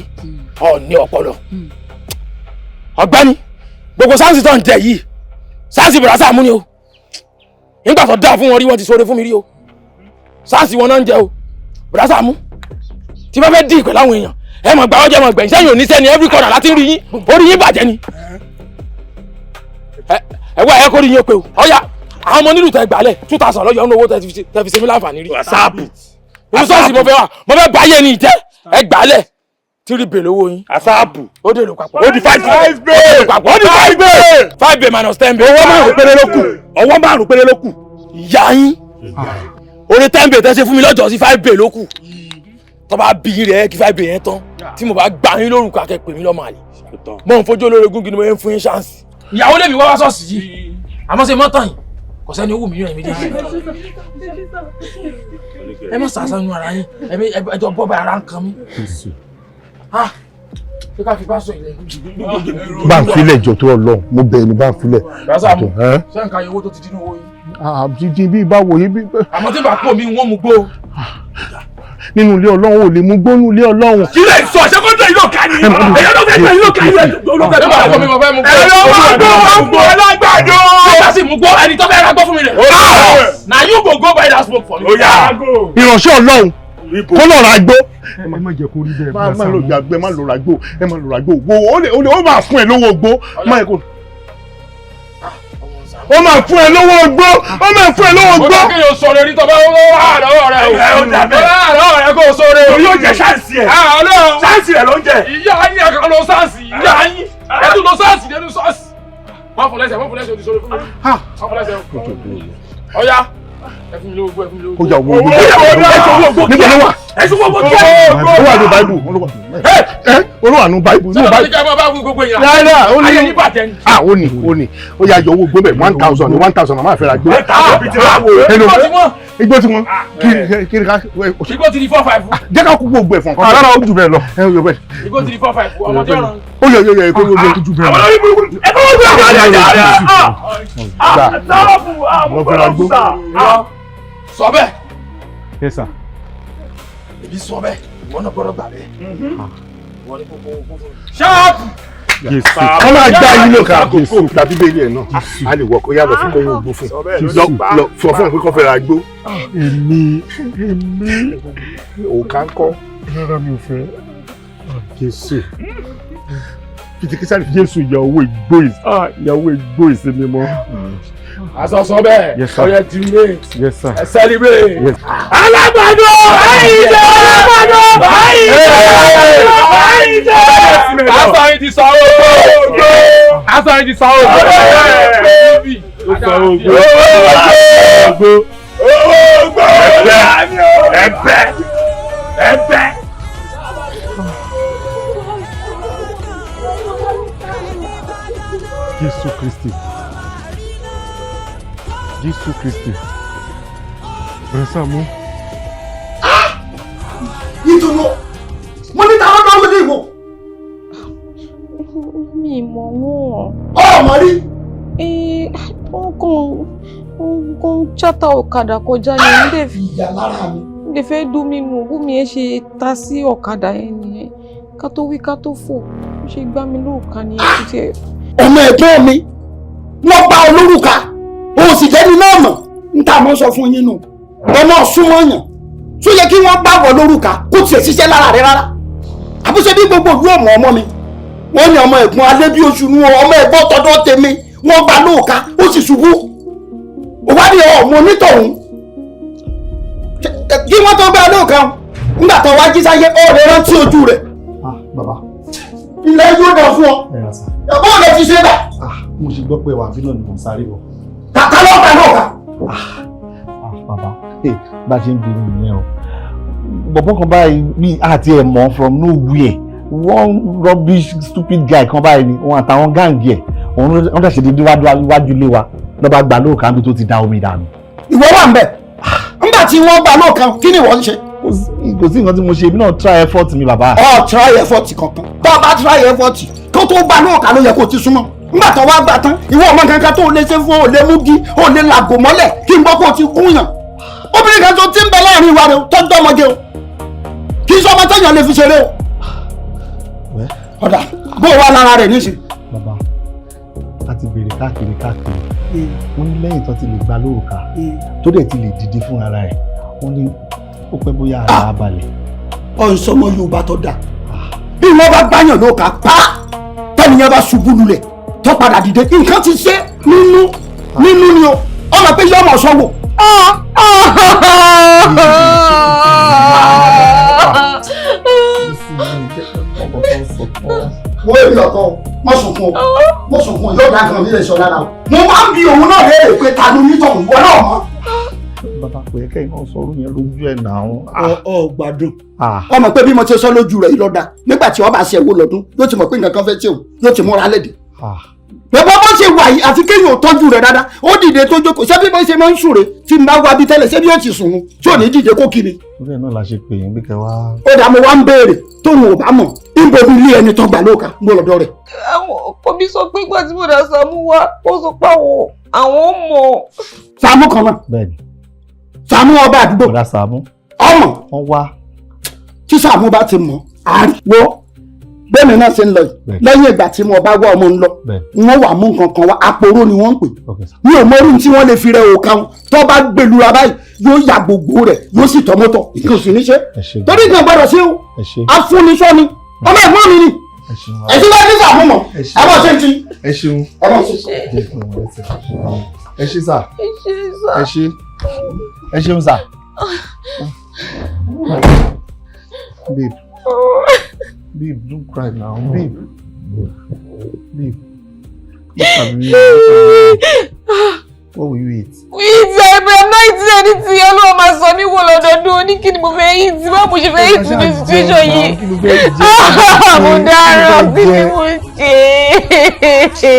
[SPEAKER 21] ọ ní ọpọlọ ọ̀gbẹ́ni gbogbo sáǹsì tó ń jẹ yìí sáǹsì bọ̀dá Sàámú ni o nígbà tó dáa fún wọn rí wọn ti sọ̀rọ̀ fún mi rí o sáǹsì wọn náà ń jẹ o bọ̀dá Sàámú tí bá fẹ́ dín ìpè láwọn èèyàn ẹ mọ̀ gbà ọjọ́ mọ̀ gbẹ̀yìn sẹ́yìn òní sẹ́ni every corner láti rí yín orí yín bàjẹ́ ni ẹ wá ẹ kó rí yín pé o ọ̀ya àwọn ọmọ nílùú tẹ gbàlẹ̀ 2000 lọ́yọ̀ ọ̀nà owó tẹ fi ṣe mí láǹfààní rí wàsáàpù olùsọ́ọ̀sì mo fẹ́ wà mo fẹ́ báyé ní ìjẹ́ ẹ gbàlẹ̀ tí rí bèlè owó yín wàsáàpù ó dé lò papọ̀ ó di 5 bay minus 10 bay
[SPEAKER 5] ọwọ́ márùn péré ló kù
[SPEAKER 21] ìyá yín orí 10 bay tẹ́ ṣe fún mi lọ́jọ́ sí 5 bay ló kù tó bá bí rẹ̀ kí 5 bay yẹn tán tí mo bá gbà yín lórúkọ akẹ́pẹ́ mi lọ́mọ àlè mo ń fojú olórogún gidi mo ń fún yín ṣáǹsì ìyàwó lèmi wá wá sọ́ọ̀sì yìí àmọ́ ṣe mọ́tàn yìí kò sẹ́ni owó mi yóò méjèèjì ẹ mọ̀ sàṣánú ara yín ẹjọ́ bọ́ bá ara ń kan mí ṣé ká fi pásọ ilẹ̀
[SPEAKER 2] bá ń filẹ̀ ìjọ tó Ọlọ́run mo bẹ̀ ni bá ń filẹ̀.
[SPEAKER 21] Sàámú ṣé nǹkan ayé owó tó ti dín owó yín.
[SPEAKER 2] jíjí bí báwo yìí bí.
[SPEAKER 21] àmọ́ tí bá pò mí wọ́n mú gbó.
[SPEAKER 2] nínú ilé Ọlọ́run ò lè mú gbó nínú ilé Ọlọ́run.
[SPEAKER 5] kí lè sọ ṣé kó tẹ ìlú ọ̀ka ni ẹ̀yọ́ ló fẹ́ tẹ ìlú ọ̀ka yẹn olùfẹ́ tó bá
[SPEAKER 21] mi mo fẹ́ mú gbó.
[SPEAKER 5] ẹ̀yọ́ máa gbó Alagbado.
[SPEAKER 21] ṣé ká sì mú gbó ẹni tó fẹ́ ra gbó fún mi rẹ̀. na you go go buy that smoke for me.
[SPEAKER 2] ìránṣẹ́ Ọlọ́run kó lọ́ọ́ ra gbó.
[SPEAKER 4] ẹ má jẹ́ kó rí bẹ́ẹ̀
[SPEAKER 2] má lọ jàgbé má lọ ra gbó ẹ má lọ ra gbó wo ó máa fún ẹ lówó gbó má yẹ kó. ó máa fún ẹ lówó gbó ó máa fún ẹ lówó gbó.
[SPEAKER 21] ó ní kí yóò sọ̀rọ̀ ẹni tó bá wà lọ́wọ́ rẹ o.
[SPEAKER 5] ẹ ó dàbẹ̀
[SPEAKER 21] lọ́wọ́ rẹ kó o sọ̀rọ̀ o.
[SPEAKER 5] yóò jẹ ṣáǹsì ẹ ṣáǹsì ẹ ló ń jẹ.
[SPEAKER 21] ìyá yín ẹ̀ka lọ sáǹsì ìyá yín ẹ tún lọ sáǹsì nínú sọ́ọ̀sì. wọ́n fún lẹ́sẹ̀ o ti sọ̀rọ̀ fún mi. wọ́n fún lẹ́sẹ̀ o. ọ̀ya ẹ fún mi lówó gbó ẹ fún mi lówó gbó.
[SPEAKER 2] ó jà owó gbó níbo ló wà.
[SPEAKER 21] ẹ̀sùn gbogbo
[SPEAKER 2] ó wà ní báìbù olúwa nù báìbù.
[SPEAKER 21] sọ́dọ̀ ní ká máa bá wí gbogbo yẹn.
[SPEAKER 2] rárá ó ní
[SPEAKER 21] ayé ní bàtẹ́ ni.
[SPEAKER 2] ó ní ó yà yọ owó gbó bẹ̀ 1000 ní 1000 àmọ́ àfẹ́ra gbó. igbó tí wọ́n kí ni ká.
[SPEAKER 21] igbó ti di 4-5.
[SPEAKER 2] jẹ́ ká kú gbogbo ẹ̀fọn kan. rárá ó jù bẹ́ẹ̀ lọ.
[SPEAKER 21] igbó ti di 4-5 ọmọdé ọ̀ràn.
[SPEAKER 2] ó yẹ kó gbogbo ẹ̀kú jù bẹ́ẹ̀ lọ.
[SPEAKER 21] sọ bẹ́ẹ̀.
[SPEAKER 4] Yes sir.
[SPEAKER 21] Ebi sọ bẹ́ẹ̀ ìwọ náà gbọ́dọ̀ gbà bẹ́ẹ̀. Wọ́n ní kókó fún mi. ṣáàpù.
[SPEAKER 2] wọ́n máa gbá yín lóka tàbí bẹ́ẹ̀ yẹn náà a lè wọ̀ kó yá lọ fún kóyún ògbó fún lọ fọ fún ìpínkọ́ fẹ́ ra gbó.
[SPEAKER 4] èmi
[SPEAKER 2] òkà ń kọ́.
[SPEAKER 4] rárá mi ò fẹ́. Jésù
[SPEAKER 2] kìtìkìtà ní
[SPEAKER 4] Jésù ìyàwó ìgbó ìsinmi mọ́.
[SPEAKER 21] Asọ̀sọ̀ bẹ́ẹ̀ ọ̀yẹ́ ti rè ẹ celebrate.
[SPEAKER 5] Alagbado ayíjẹ Alagbado ayíjẹ.
[SPEAKER 21] Asọ̀rin ti sọ oògbé. Asọ̀rin ti sọ oògbé.
[SPEAKER 5] ẹ̀bẹ̀.
[SPEAKER 4] Jésù Kristi. Jésù Kristi. Bẹ̀rẹ̀ Sàámú.
[SPEAKER 12] Ìtùnú, mo ní tàwọn náà wọlé ìwò.
[SPEAKER 22] Mi mọ̀ wọ́n.
[SPEAKER 12] Ọmọ rí.
[SPEAKER 22] Wọ́n
[SPEAKER 13] kó chátà ọ̀kadà kọjá ni mo dẹ̀ fi
[SPEAKER 4] ìyá lára mi.
[SPEAKER 13] mo dẹ̀ fẹ́ dún mi nù bó mi ẹ ṣe ta sí ọ̀kadà yẹn nìyẹn ká tó wí ká tó fò ó ṣe gbá mi lóòka nìyẹn tó tiẹ̀.
[SPEAKER 14] ọmọ ẹ̀gbọ́n mi wọ́n bá olórúkà òun sì jẹ́ni náà mọ̀ ń tà mọ́ sọ fún yín nù ọmọ súnmọ́yàn tó yẹ kí wọ́n bá wọ lórúkà kó tiẹ̀ ṣiṣẹ́ lára rẹ rárá àbúṣe bí gbogbo ìlú ọmọ mi wọ́n ní ọmọ ẹ̀gbọ́n alẹ́ bí oṣù nu ọmọ ẹ̀gbọ́n tọdọ́ tèmi wọ́n gbà lóòka ó sì ṣubú òwádìí ọmọ onítọ̀hún kí wọ́n tó gbà lóòka nígbà tó wá jí sáyé ó lè rántí ojú rẹ̀.
[SPEAKER 4] bàbá
[SPEAKER 14] ilẹ̀ yóò dọ̀ fún ọ ẹ̀gbọ́n rẹ̀ ti ṣe bẹ̀.
[SPEAKER 4] mo ṣe gbọ́ pé wà bí náà ni mo ń sáré bọ̀.
[SPEAKER 14] kàkà lọ́ọ̀ka lọ́ọ̀ka.
[SPEAKER 4] bàbá bá a ṣe ń gbé nìyẹn o bọ̀bọ̀ kan báyìí bí àti ẹ̀ mọ̀ from nowhere one rubbish stupid guy kan báyìí ni wọn àtàwọn gáàngì ẹ̀ wọ́n dẹ̀ ṣe dédé wájú ilé wa lọ́ba gbà lóòkà níbi tó ti da omi dànù.
[SPEAKER 14] ìwọ wà ń bẹ̀ nígbà tí wọ́n gbà lóòkà kí ni ìwọ ń ṣe.
[SPEAKER 4] kò sí nǹkan tí mo ṣe èmi náà try effort mi bàbá.
[SPEAKER 14] Try effort kankan tó o bá try effort kó tó gbà lóòkà ló yẹ kó o ti súnmọ́ nígbà tó wá gbà tán ìwọ ọmọ kankan tó o lè ṣe fún o lè mú gi o lè làgò mọ́lẹ̀ kí n gbọ́ kó o ti gúnyàn obìnrin kan tó ti ń bẹ láàrin wa rẹ tó dọ́mọge o kì í sọ ọmọ tẹ́yàn lè fi ṣeré o. ọ̀dà bó o wá lára rẹ̀ níṣẹ́.
[SPEAKER 4] bàbá a ti béèrè káàkiri wọ́n ní lẹ́yìn tó ti lè gba lórúkà tó dẹ̀ ti lè dìde fún ara ẹ̀ wọ́n ní ó pẹ́ bóyá ara balẹ̀.
[SPEAKER 14] ọ̀n sọmọ Yorùbá tó dáa bí wọ́n bá gbáyàn lóòka pa tẹ́niyàn bá ṣubú lulẹ̀ tó padà dìde nǹkan ti ṣe nínú ni o ọmọ pé yọmọ sọ́wọ́. wọ́n èmi ọ̀kan mọ̀ sunkún yóò dá kan mi lè sọ lára o. mo máa ń bi òun náà léèrè pé ta ló ní tọ̀hún wọ́n náà mọ́.
[SPEAKER 4] bàbá kò yẹ kẹ́yìn náà sọ̀rọ̀ yẹn lójú ẹ̀ náà.
[SPEAKER 14] ọ gbádùn ọmọ pé bí mo ti sọ lójú rẹ̀ yìí lọ́dà nígbà tí ọba ṣe ẹ̀wò lọ́dún yóò ti mọ̀ pé nǹkan kan fẹ́ tí òun yóò ti múra lẹ́dí. bẹ́ẹ̀ bó ṣe wà yìí àfi kéèyàn ò tọ́jú rẹ̀ dáadáa ó dìde tó jókòó ṣé bí mo ṣe máa ń sùn rè tí n bá wá bí tẹ́lẹ̀ ṣé bí ó ti sùn tí ò ní dìde kó kí ni.
[SPEAKER 4] bẹ́ẹ̀ náà la ṣe pè yín bí kẹ́ wá.
[SPEAKER 14] ó dà mo wá ń béèrè tóun ò bá mọ̀ níbo bí ilé ẹni tó gbà lóòka ń bọ̀ lọ́dọ̀ rẹ̀.
[SPEAKER 13] àwọn ọkọ mi sọ pé ìgbà tí bọ̀dà Sàámú wá ó sọ pé àwọn mọ̀.
[SPEAKER 14] Sàámú kan náà.
[SPEAKER 4] bẹ́ẹ̀ni.
[SPEAKER 14] Sàámú ọba àdúgbò.
[SPEAKER 4] bọ̀dà Sàámú.
[SPEAKER 14] ọmọ.
[SPEAKER 4] wọ́n wá.
[SPEAKER 14] tí Sàámú bá ti mọ̀ àríwọ́ bẹ́ẹ̀ni náà ṣe ń lọ yìí lẹ́yìn ìgbà tí mo bá wá ọmọ ń lọ wọ́n wà mú nǹkan kan wá àpòrò ni wọ́n ń pè ní òmòrú tí wọ́n lè fi rẹ òkà wọn tó bá gbèlúra báyìí yóò ya gbogbo rẹ̀ yóò sì tọmọtọ kò sì ní ṣe torí nǹkan gbọ́dọ̀ sí o afúnisọ ni ọmọ ẹ̀gbọ́n mi ni ẹ̀sìn bá ní Sàámú mọ̀ ẹ̀wọ̀n ṣe ń ti.
[SPEAKER 4] ẹ ṣeun ẹ ṣe sà ẹ ṣeun sà. Babe, don't cry now. Babe. Look at me. What will you eat?
[SPEAKER 13] Eat, I'm not eating anything. Ọlọ́run máa sọ mí wò lọ́dọọdún ní kí ni mo fẹ́ eat. Báwo mo ṣe fẹ́ eat ní situation yìí? Mo dáràn kí ni mo ṣe.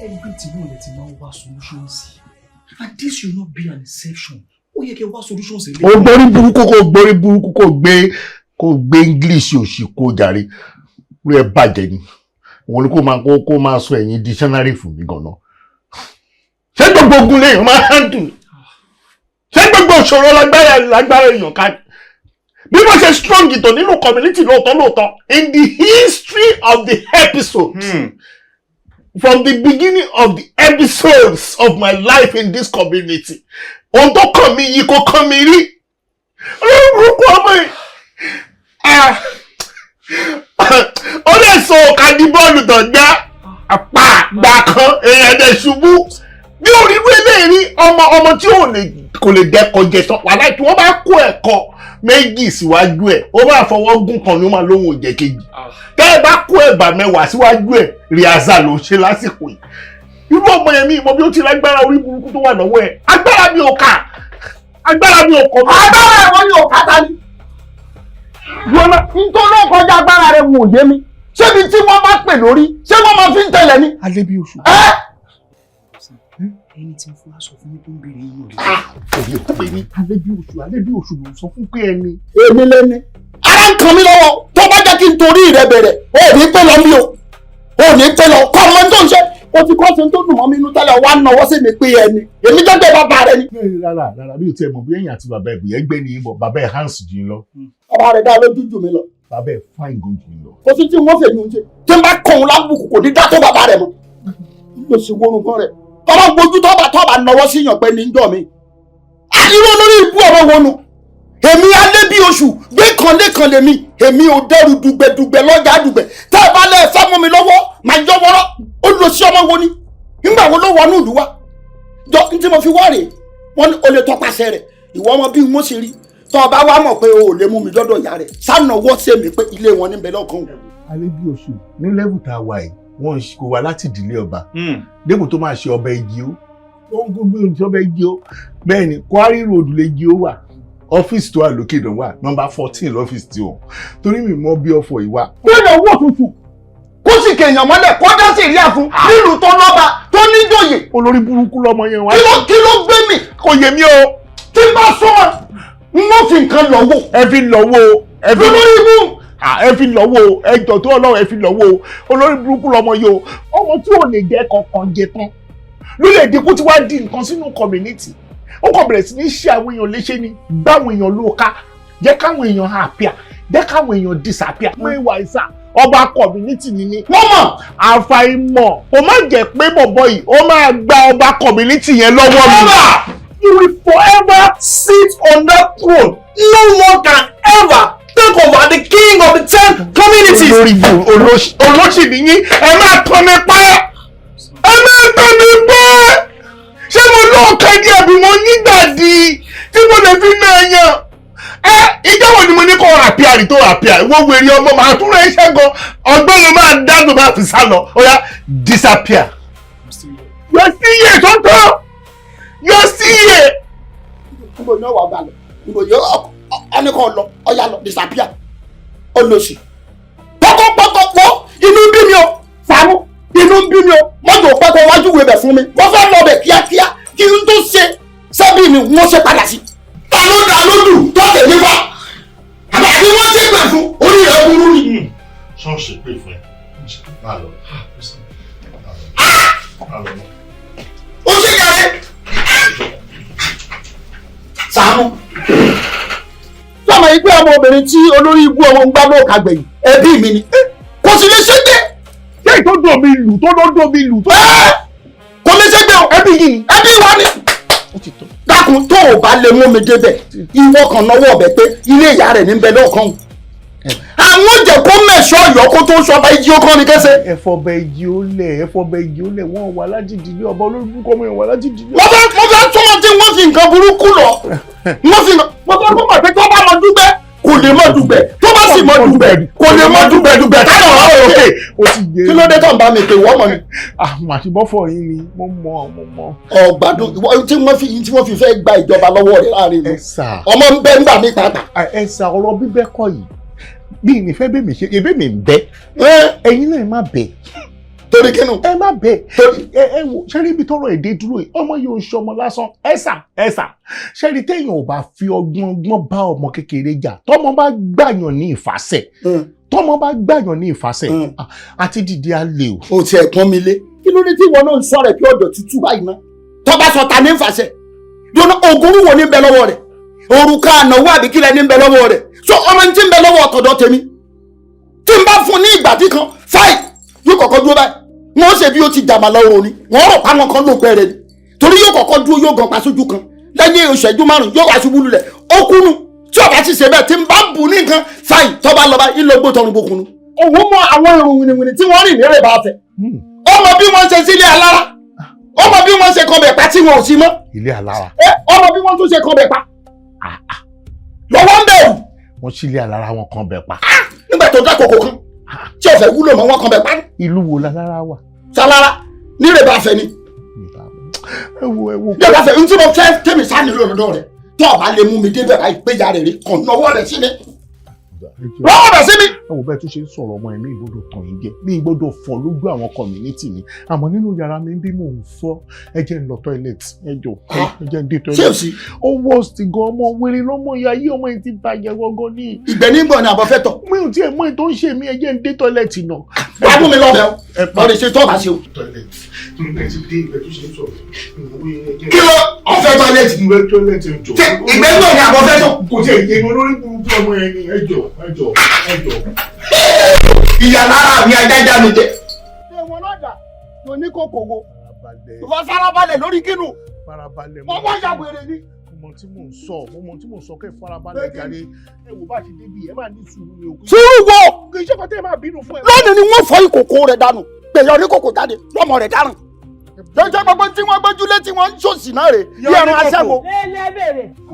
[SPEAKER 23] Everything will let him know solutions. And this should not be an exception. Ó yẹ kẹ́ wá solutions.
[SPEAKER 2] Ó gbórí burúkú kó gbé English òṣì kó jàre. Rí ẹ bàjẹ́ ni. Wọ́n ní kó máa sọ ẹ̀yin dictionary fún mi gan-an. Ṣé gbogbo ogun lèèyàn máa handle? Ṣé gbogbo òṣòro lágbára èèyàn ká? Bí mo ṣe strong ìtò nínú community lóòótọ́ in the history of the episodes. From the beginning of the episodes of my life in this community, ohun tó kàn mí yìí kò kàn mí rí. Olórúkọ ọmọ yìí. Ó lè sọ òkàdí bọ́ọ̀lù tó gbá apá gbà kan èèyàn dẹ̀ ṣubú. Bí orí wẹ́lẹ̀ rí ọmọ tí kò lè dẹ́kọ̀ jẹ tán wà láì tí wọ́n bá kó ẹ̀kọ́ méjì síwájú ẹ̀ ó máa fọwọ́ gún kan ní ó máa lóhùn òjẹ́ kejì. Tẹ́ ẹ bá kó ẹ̀bà mẹ́wàá síwájú ẹ̀ rìazà ló ṣe lásìkò yìí. Irú ọmọ yẹn mi ìmọ̀ bí ó ti lágbára orí burúkú tó wà lọ́wọ́ ẹ̀. Agbára mi ò kà. Agbára
[SPEAKER 14] ẹ̀wọ̀n ni ò ká ta ni.
[SPEAKER 3] Nítorí ọkọjá agbára rẹ̀ wò yé mi.
[SPEAKER 14] ṣébi tí wọ́n bá pè lórí ṣé wọ́n máa fi ń tẹ̀lé ni.
[SPEAKER 2] alẹ́ bí oṣù.
[SPEAKER 23] ẹni tí ń fún aṣọ fún mi tó ń béèrè yín rẹ.
[SPEAKER 2] èmi ò pè ní alẹ́ bí oṣù ló ń sọ fún pé ẹni.
[SPEAKER 14] èmi lẹ́ni ara ń kan mi lọ́wọ́ tó bá jẹ́ kí n torí rẹ bẹ̀rẹ̀ ó ní pẹ́ lọ mí o ó ní pẹ́ lọ kọ́ ọmọ tó ń ṣe o ti kọ́ ṣe tó dùn mọ́ mi inú tẹ́lẹ̀ wá náwó sí mi pé ẹni èmi jẹ́gbẹ́ bàbá rẹ ni.
[SPEAKER 2] rárá bí o tiẹ̀ mọ̀ bí ẹ̀yìn àti bàbá ẹ̀bùn yẹn gbé ní ibọ̀ bàbá ẹ̀ hands jù yín lọ.
[SPEAKER 14] ọba rẹ dá lójú jù mí lọ.
[SPEAKER 2] bàbá ẹ̀ fine gan jù yín lọ.
[SPEAKER 14] kò sí tí wọ́n fèmí oúnjẹ tí n bá kọ̀ ọ́n lábùkù kò ní dá tó bàbá rẹ mọ́. ló sì wọnú kan rẹ̀ tọ́ba gbójú tọ́ba náwó sí yàn pé ní jọ mi. irú olórí ibú ọ̀rọ̀ wọnú èmi alẹ́ bí oṣù gbé kan lẹ́kan lèmi èmi ò dẹ́rù dùgbẹ̀dùgbẹ̀ lọ́jà dùgbẹ̀ tẹ́ ẹ bá lẹ́ fẹ́ mú mi lọ́wọ́ màá yọ wọ́rọ́ ó lọ sí ọmọ wo ni nígbà wo ló wọnú ìlú wa jọ ní tí mo fi wá rèé wọ́n ní o lè tọpasẹ̀ rẹ̀ ìwọ ọmọ bí mo ṣe rí tọ́ ọ bá wá mọ̀ pé o ò lè mú mi dọ́dọ̀ ìyá rẹ̀ sànàwọ́ sí mi pé ilé wọn níbẹ̀ lọ́kàn.
[SPEAKER 2] alẹ́ bí oṣù ní lẹ́wù tá a wà yìí wọ́n kò wá láti ìdílé ọba dépò tó máa ṣe ọba igi ó wọ́n gbé oúnjẹ ọba igi ó bẹ́ẹ̀ ni Quarry Road lè igi ó wà ọ́fíìsì tó wà lókè náà wà nọ́mbà 14 lọ́fíìsì tí wọn torí mi mọ bí ọ̀fọ̀ ìwà.
[SPEAKER 14] gbọ́dọ̀ owó tuntun kó sì kéèyàn mọ́lẹ̀ kó dá sí ìyá fún nílùú tó lọ́ba tó níjòyè.
[SPEAKER 2] olórí burúkú lọmọ yẹn wá.
[SPEAKER 14] kí ló gbé mi.
[SPEAKER 2] kò yé mi o.
[SPEAKER 14] tí bá sọ́wọ́n n ó fi nǹkan lọ́wọ́.
[SPEAKER 2] ẹ fi lọ́wọ́ o.
[SPEAKER 14] lórí ibú.
[SPEAKER 2] ẹ fi lọ́wọ́ o ẹjọ́ tó ọlọ́run ẹ fi lọ́wọ́ o olórí burúkú lọmọ yìí o ọmọ tí ò lè jẹ́ kankan jẹ tán ló lè dínkù tí wàá di nǹkan sínú community ó kàn bẹ̀rẹ̀ sí ní ṣe àwọn èèyàn léṣe ni gbáwọn èèyàn ló ká jẹ́ káwọn èèyàn happy jẹ́ káwọn èèyàn disappear pé ìwà ìsà ọba community ni mí.
[SPEAKER 14] wọ́n mọ̀
[SPEAKER 2] àfàìmọ̀ kò má jẹ́ pé bọ̀bọ̀ yìí ó máa gba ọba community yẹn lọ́wọ́ mi.
[SPEAKER 14] You will forever sit on that throne. No one can ever take over the king of the 10 communities.
[SPEAKER 2] olórí olóṣì nìyí ẹ máa tọ́ mi pa ẹ máa tọ́ mi pa ṣé mo lóòkè díẹ̀ bí mo nígbàdí tí mo lè fi ná ẹyàn ìjọ wo ni mo ní kó ràpíà rí tó ràpíà wọ́n wèrè ọmọ màá tún rẹ̀ iṣẹ́ gan ọgbọ́n ló máa dágbò máa fi sá lọ ó yá disappear. yóò sí iye tó tọ́ yóò sí iye.
[SPEAKER 14] níbo ni ọwọ́ àgbà lọ níbo yóò ẹnìkan lọ ọyà lọ disappear olóṣì pọ́kọ́pọ́kọ́ inú bí mi o Sàámú inú bí mi o mọ́tò pẹ́kọ̀ wájú wo ibẹ̀ fún mi wọ́n fẹ́ lọ bẹ̀ kíákíá kí n tó ṣe sẹ́bí mi wọ́n ṣe padà sí. ta ló dá lódù tó tẹ̀lé wá àbí wọ́n ṣe pè fún orí rẹ̀ burú ni.
[SPEAKER 2] ṣọ́ọ̀ṣì pè fún ẹ máa lọ.
[SPEAKER 14] ó ṣe yàrá Sàámú sọmọ yìí pé ọmọbìnrin tí olórí ibú ọmọ ń gbá lóòkà gbẹ̀yìn ẹbí mi ni kò sì lè ṣe gbé.
[SPEAKER 2] ṣé tó dùn mí lù tó ló dùn mí lù tó.
[SPEAKER 14] kò lè ṣe gbé o ẹbí yìí ni ẹbí wa ni. dákun tó o bá lè mú mi débẹ̀ ìwọ kan náwó ọbẹ̀ pé ilé ìyá rẹ̀ ní bẹ lọ́kàn o. àwọn jẹ kó mẹ̀ṣọ́ ọ̀yọ́ kó tó sọ ọba igi ó kán ni kẹsẹ̀.
[SPEAKER 2] ẹfọbẹ igi ó lẹ wọn wà lájìdílé ọba olórúkọ ọmọ yẹn wà lájìdílé.
[SPEAKER 14] mo fẹ́ sọ́mọ tí wọ́n fi nǹkan burúkú lọ mo fẹ́ kó mọ̀ pé tó bá mọ dúgbẹ́ kò lè mọ dùgbẹ́ tó bá sì mọ dùgbẹ́ kò lè mọ dùgbẹ́ táyọ̀ ọ̀rọ̀ òkè kí ló dé tó ń bá mi pè wọ́n mọ̀ ni.
[SPEAKER 2] àmàṣìbọ́fọ̀ yín ni mo mọ̀.
[SPEAKER 14] ọ̀gbádùn tí wọ́n fi fẹ́ gba ìjọba lọ́wọ́ rẹ̀ láàrin mi ọmọ ń bẹ́ ńgbà mi pàápàá.
[SPEAKER 2] ẹ̀sà ọ̀rọ̀ bíbẹ́ kọ́ yìí bí ìnífẹ́ bẹ́ẹ̀ mi ṣe ebí mi ń bẹ́ ẹ̀yin náà ẹ má bẹ̀.
[SPEAKER 14] torí kínú.
[SPEAKER 2] ẹ má bẹ̀ ẹ wò ṣẹ́rí ibi tọ́rọ̀ èdè dúró yìí ọmọ yóò ṣe ọmọ lásán ẹ̀sà ṣẹ́rí téèyàn ò bá fi ọgbọ́n bá ọmọ kékeré jà tọ́mọ bá gbàyàn ní ìfàsẹ̀ àti dìde alẹ́ o.
[SPEAKER 14] o ti ẹ̀ pọ́n mi lé kí ló dé tí ìwọ náà ń sọ rẹ̀ kí ọ̀dọ̀ tútù báyìí ná tọ́ bá sọ ta ní ìfàsẹ̀ dùnú ògùn wo ní bẹ lọ́wọ́ rẹ̀ òrùka ànáwó àbí kílẹ̀ ní bẹ lọ́wọ́ rẹ̀ so ọmọ tí ń bẹ lọ́wọ́ ọ̀tọ̀dọ̀ tèmi tí n bá fún ní ìgbàdí kan fáì yóò kọ́kọ́ dúró báyìí wọ́n ṣe bí ó ti dàmà lọ́wọ́ ni wọ́n rọ̀ páwọn kan ló pẹ́ẹ́rẹ́ ni torí yóò kọ́kọ́ dúró yóò gan pa sójú kan lẹ́yìn ìṣẹ́jú márùn-ún yóò wá ṣubú lulẹ̀ ó kúnnu tí ọba ti ṣe bẹ́ẹ̀ tí n bá bù ní nǹkan fáì tọ́ba lọ́ba ìlọgbó tọrùn bókunu. òun mọ àwọn irun wìnìwìnì tí wọ́n rìn ní rẹ̀ bá fẹ́ ọmọ bí wọ́n ṣe sílé alára ọmọ bí wọ́n ṣe kọbẹ̀ pa tí wọn ò sí mọ́.
[SPEAKER 2] ilé alára.
[SPEAKER 14] ọmọ bí wọ́n tún ṣe kọbẹ̀ pa lọ́wọ́ ń bẹ̀rù.
[SPEAKER 2] wọ́n sílé alára wọn kan bẹ̀ pa.
[SPEAKER 14] nígbà tó dá kòkó kan tí ọ̀fẹ́ wúlò mọ́ wọn kan bẹ̀ pa.
[SPEAKER 2] ìlú wo lálára wà.
[SPEAKER 14] sálára ní rẹ̀ bá fẹ́ ni.
[SPEAKER 2] ẹ wo.
[SPEAKER 14] bí ọba fẹ́ ntí mo fẹ́ tẹ̀mí sáà nílò lọ́dọ̀ rẹ̀ tó ọba lè mú mi débẹ̀ láì péjà rẹ̀ rí kàn náwó rẹ̀ sí ni. lọ́wọ́ bẹ̀ sí mi.
[SPEAKER 4] ẹ wò bẹ́ẹ̀ tún ṣe ń sọ̀rọ̀ ọmọ ẹ̀mí ìgbọ́dọ̀ tàn yín jẹ mi ìgbọ́dọ̀ fọ́ lójú àwọn community mi àmọ́ nínú yàrá mi bí mò ń fọ́ ẹ jẹ́ ń lọ toilet ẹ jọ ẹ jẹ́ ń dé toilet.
[SPEAKER 14] ṣé o sì.
[SPEAKER 4] ó worst gan ọmọ wèrè lọ́mọ ìyá yìí ọmọ yìí ti bàjẹ́ wọ́gán ní.
[SPEAKER 14] ìgbẹ́ nígbọ̀n ni àbọ̀ fẹ́ tọ̀.
[SPEAKER 4] mi ò tiẹ̀ mọ ètò ń ṣe mí ẹ jẹ́ ń dé toilet náà.
[SPEAKER 14] wàá mú mi lọ́bẹ̀ o lọ́ọ́ ṣe tọ́ bá ṣe o. kí ló ọ̀fẹ́ toilet. ìgbẹ́ nígbọ̀n ni àbọ̀ fẹ́ tọ̀.
[SPEAKER 4] kò tiẹ̀ yé mi olórí burúkú ọmọ ẹni ẹjọ́.
[SPEAKER 14] ìyá lára mi ajájá mi jẹ.
[SPEAKER 2] ṣé wọn náà dà tó ní kòkòrò ìfọ farabalẹ̀ lórí kínú mo wá ya wèrè ni.
[SPEAKER 4] mo mọ tí mò ń sọ kẹ́ farabalẹ̀ jáde ẹ wò bá ti débi ẹ máa ní sùúrù ní òkú.
[SPEAKER 2] sùúrù wo.
[SPEAKER 4] kì í ṣe kọ́tẹ́ ẹ máa bínú fún ẹ.
[SPEAKER 2] lónìí ni wọ́n fọ ìkòkò rẹ̀ dànù gbèyàn ní kòkò jáde lọ́mọ rẹ̀ dáràn. jẹ́jẹ́ gbogbo tí wọ́n gbójúlé tí wọ́n ń ṣòsì náà rè bí ẹran aṣẹ́wó.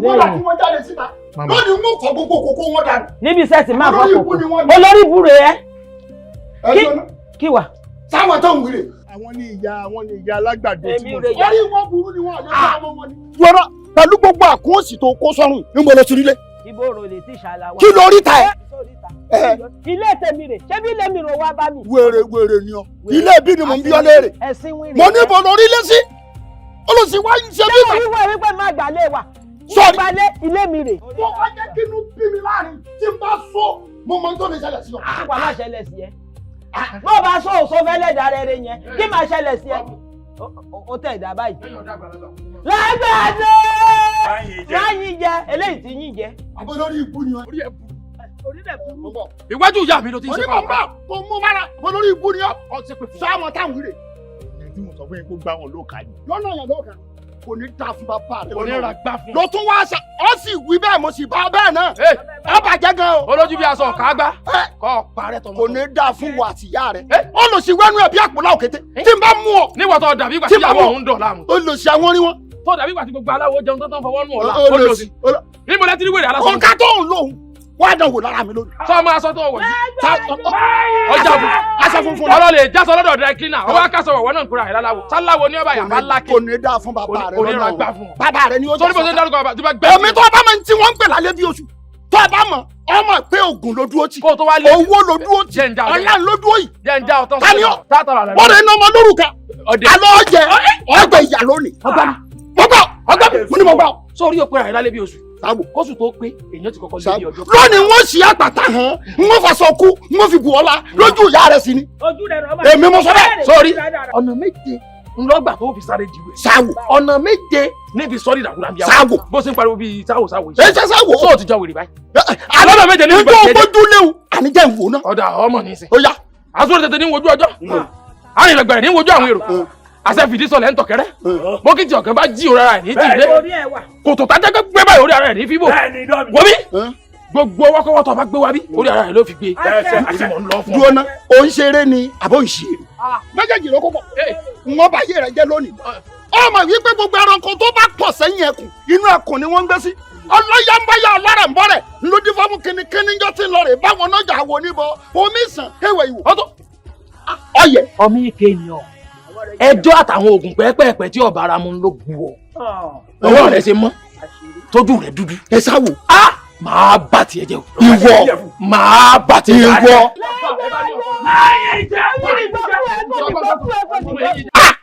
[SPEAKER 2] wọ́n là kí wọ́n jáde síta lónìí wọ́n fọ gbogbo kòkó wọn dànù.
[SPEAKER 3] níbi iṣẹ́ ti máa fọ́ kòkó olórí ibùrè ẹ kí wà.
[SPEAKER 2] sáwọn tó ń wílé.
[SPEAKER 4] àwọn ní ìyá alágbàdo tí mo
[SPEAKER 2] sọ. orí wọn burú ni wọn àjọ ọmọ wọn ni. yọrọ pẹ̀lú gbogbo àkóòsì tó kó sọ́run ń bọ̀ lọ sí ilé.
[SPEAKER 3] ibo ro lè ti ṣàlàwà.
[SPEAKER 2] kí lórí ta ẹ.
[SPEAKER 3] ilé tèmi rè ṣé bí ilé mi rò wá bá mi.
[SPEAKER 2] wèrè ni ọ ilé bí ni mò ń bí ọ léèrè. mo ní ibo lórí ilé sí. olùsí wa ń ṣe bí ma.
[SPEAKER 3] ṣé wíwọ wípé má gbàlé wa.
[SPEAKER 2] sọ́ọ̀rì
[SPEAKER 3] gbàlé ilé mi rè.
[SPEAKER 2] mo wá jẹ́ kí inú bí mi láàrin tí n bá sọ mo mọ tó lè ṣẹlẹ̀ sí ọ.
[SPEAKER 3] wà á ṣẹlẹ̀ sí ẹ. bó o bá sọ òsó fẹ́lẹ́ dàrẹ́ rẹ yẹn kí máa ṣẹlẹ̀ sí ẹ. ó tẹ̀ ìdá báyìí. lágbàdo láyìn jẹ eléyìí ti yín jẹ.
[SPEAKER 2] àbọ̀ lórí ibú ni wọn.
[SPEAKER 21] iwájú ìyá mi ló ti ń ṣe
[SPEAKER 2] pàápàá. mo mú mara mo lórí ibú ni ọ. sáwọn táwọn wílé.
[SPEAKER 4] ẹni tí mo sọ fún yín kó gbá wọn lóka ni.
[SPEAKER 2] lọ́nà yẹn lóka kò ní ta fún bàbá rẹ.
[SPEAKER 21] kò ní ra gbá fún.
[SPEAKER 2] ló tún wá aṣa ọ sì wí bẹ́ẹ̀ mo sì bá bẹ́ẹ̀ náà. ọ bàjẹ́ gan o.
[SPEAKER 21] olójú bí aṣọ ọ̀ká gbá. kọ́ parẹ́ tọmọ.
[SPEAKER 2] kò ní da fún wa àtìyá rẹ. olùsíwẹ́nu ẹ̀ bí àpòlá òkété. tí n bá mú ọ.
[SPEAKER 21] níwọ̀ tó dàbí ìgbà tí ìyàwó òun dọ̀ láàmú.
[SPEAKER 2] olùsí àwọn orí wọn.
[SPEAKER 21] tó dàbí ìgbà tí gbogbo aláwo jẹun tó tán fọwọ́ nù ọ̀la. olùsí. níbo lẹ ti rí wèrè aláṣọ.
[SPEAKER 2] ọ̀ká tó ń lòun wá dán wò lára mi lónìí.
[SPEAKER 21] sọ ma aṣọ tó wọ̀ ọjà fún aṣọ funfun ọlọ́lẹ̀ jásọ lọ́dọ̀ dry cleaner ọwọ́ akásọ wọ̀ wọ́n náà ń kura ìlàláwo sáláwo ní ọba yàrá lákè.
[SPEAKER 2] kò ní dáa fún bàbá rẹ
[SPEAKER 21] lọ́nà o
[SPEAKER 2] bàbá rẹ ni ó jẹ́
[SPEAKER 21] sọ. sọ ní bó ṣe ń dárúkọ bàbá tí bá gbẹ́.
[SPEAKER 2] omi tó bá mọ̀ tí wọ́n ń pè lálẹ́ bí oṣù tó bá mọ̀ ọmọ pé oògùn ló dúró tì owó ló dúró tì ọ̀la ló dúró yìí. tani ọ wọ́n rẹ̀ ní ọmọ lórúkà alọ́ ọ̀jẹ̀ ọgbẹ̀ ìyá lónìí. ọgbà mo ní mo gbà.
[SPEAKER 21] sórí òpin àyè lálẹ́ bí oṣù kóṣù tó pé èèyàn ti kọ́kọ́ lé bí ọjọ́.
[SPEAKER 2] lónìí wọ́n ṣì àpàtà hàn wọ́n fàṣọ kú wọ́n fi bù ọ́lá lójú ìyá rẹ̀ sí ni. èmi mo sọ bẹ́ẹ̀.
[SPEAKER 21] sórí ọ̀nà méje ńlọgbà tó fi sáré jìwé.
[SPEAKER 2] sáwò.
[SPEAKER 21] ọ̀nà méje níbi sọ́ọ́dì dàkúdà bíi
[SPEAKER 2] sáwò.
[SPEAKER 21] bó ṣe ń pariwo bíi sáwò sáwò
[SPEAKER 2] yìí. ẹ ṣe sáwò.
[SPEAKER 21] sóò ti jọ wèrè báyìí. àlọ́nà méje níbi
[SPEAKER 2] ìgbà jẹjẹ. ojú léwu àníjẹ́ ìwò náà.
[SPEAKER 21] ọ̀dà ọmọ ní í sìn.
[SPEAKER 2] ó yá.
[SPEAKER 21] àsọ̀rọ̀ tètè ní wojú ọjọ́. àrìnlẹ̀gbẹ̀rẹ̀ ní wojú àwọn èrò. àṣẹ fìdí sọlẹ̀ ń tọ̀kẹ́rẹ́. bókìtì ọ̀kẹ́ bá jí òrara ẹ̀ ní tìlé. kòtò tájẹ́ gbé báyìí orí ara ẹ̀ ní fíbò. wọ́n bí gbogbo ọwọ́kọ́wọ́ tó bá gbé wá bí orí ara ẹ̀ ló fi gbé.
[SPEAKER 2] dúró ná o ń ṣeré ni àbó ń ṣeré. méjèèjì ló kó pọ̀ wọ́n bá yé rẹ̀ jẹ́ lónìí. ọmọ wípé gbogbo ẹranko tó bá pọ̀ sẹ́yìn ẹkùn inú ẹkùn ni wọ́n ń gbé sí. ọlọ́yàmbáyà ọlọ́rẹ̀ ń bọ́ rẹ̀ lódì fámú kínníkínní jọ́ tí ń lọ rè báwọn náà jà wọ níbọ̀ omi sàn ewé ìwò. ọyẹ.
[SPEAKER 21] ọmọ ike ni ọ ẹjọ́ àtàwọn oògùn pẹ́ẹ́pẹ́ẹ́pẹ́ tí ọba ara mu ló bu ọ ọwọ́ rẹ ṣe mọ́ tójú rẹ dúdú.
[SPEAKER 2] ẹ sáwò.
[SPEAKER 21] máa bá tiẹ̀ jẹ́ o.
[SPEAKER 2] ìwọ
[SPEAKER 21] máa bá tiẹ̀ jẹ́.
[SPEAKER 2] ìwọ.